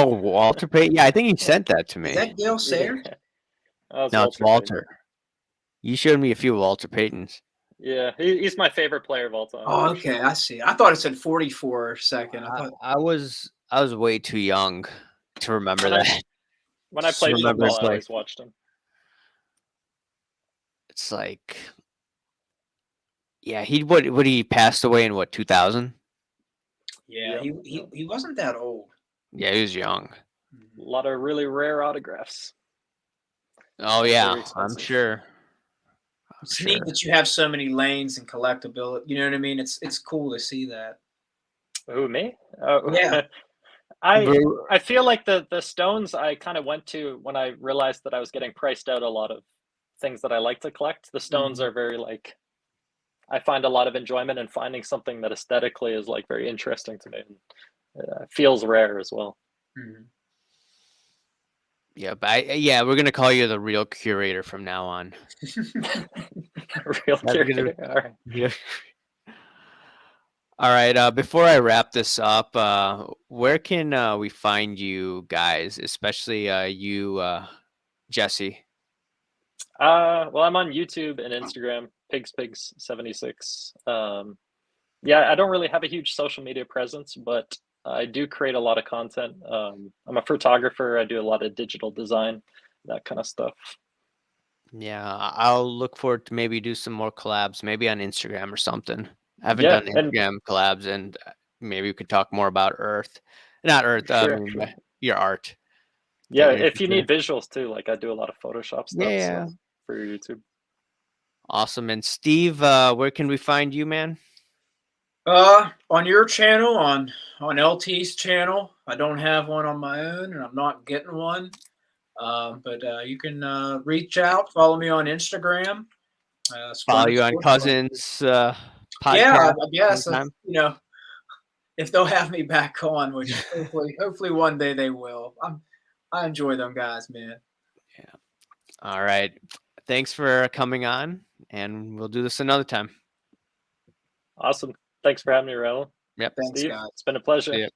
Walter Payton. Yeah, I think he sent that to me. Is that Gale Sayers? No, it's Walter. You showed me a few Walter Paytons. Yeah, he's my favorite player of all time. Oh, okay. I see. I thought it said 44 for a second. I was way too young to remember that. When I played football, I always watched him. It's like, yeah, he passed away in what, 2000? Yeah, he wasn't that old. Yeah, he was young. A lot of really rare autographs. Oh yeah, I'm sure. It's neat that you have so many lanes and collectability. You know what I mean? It's cool to see that. Who, me? Yeah. I feel like the stones I kind of went to when I realized that I was getting priced out a lot of things that I like to collect. The stones are very like I find a lot of enjoyment in finding something that aesthetically is like very interesting to me and feels rare as well. Mhm. Yeah, but yeah, we're gonna call you the real curator from now on. Real That's curator. gonna- All right. Yeah. All right. Before I wrap this up, where can we find you guys, especially you, Jesse? Well, I'm on YouTube and Instagram, PigsPigs76. Yeah, I don't really have a huge social media presence, but I do create a lot of content. I'm a photographer. I do a lot of digital design, that kind of stuff. Yeah, I'll look forward to maybe do some more collabs, maybe on Instagram or something. I haven't Yeah, done and Instagram collabs, and maybe we could talk more about Earth, not Earth. I sure. mean, your art that Yeah, you're if you into. need visuals too, like I do a lot of Photoshop stuff, Yeah, so for your YouTube. awesome. And Steve, where can we find you, man? On your channel, on LT's channel. I don't have one on my own, and I'm not getting one. But you can reach out, follow me on Instagram. Follow Splenda you on Sports Bar. Cousins Yeah, podcast I guess sometime. if they'll have me back on, which hopefully one day they will. I enjoy them guys, man. Yeah. All right. Thanks for coming on, and we'll do this another time. Awesome. Thanks for having me, Raul. Yep. Thanks, Steve, guys. it's been a pleasure. See ya.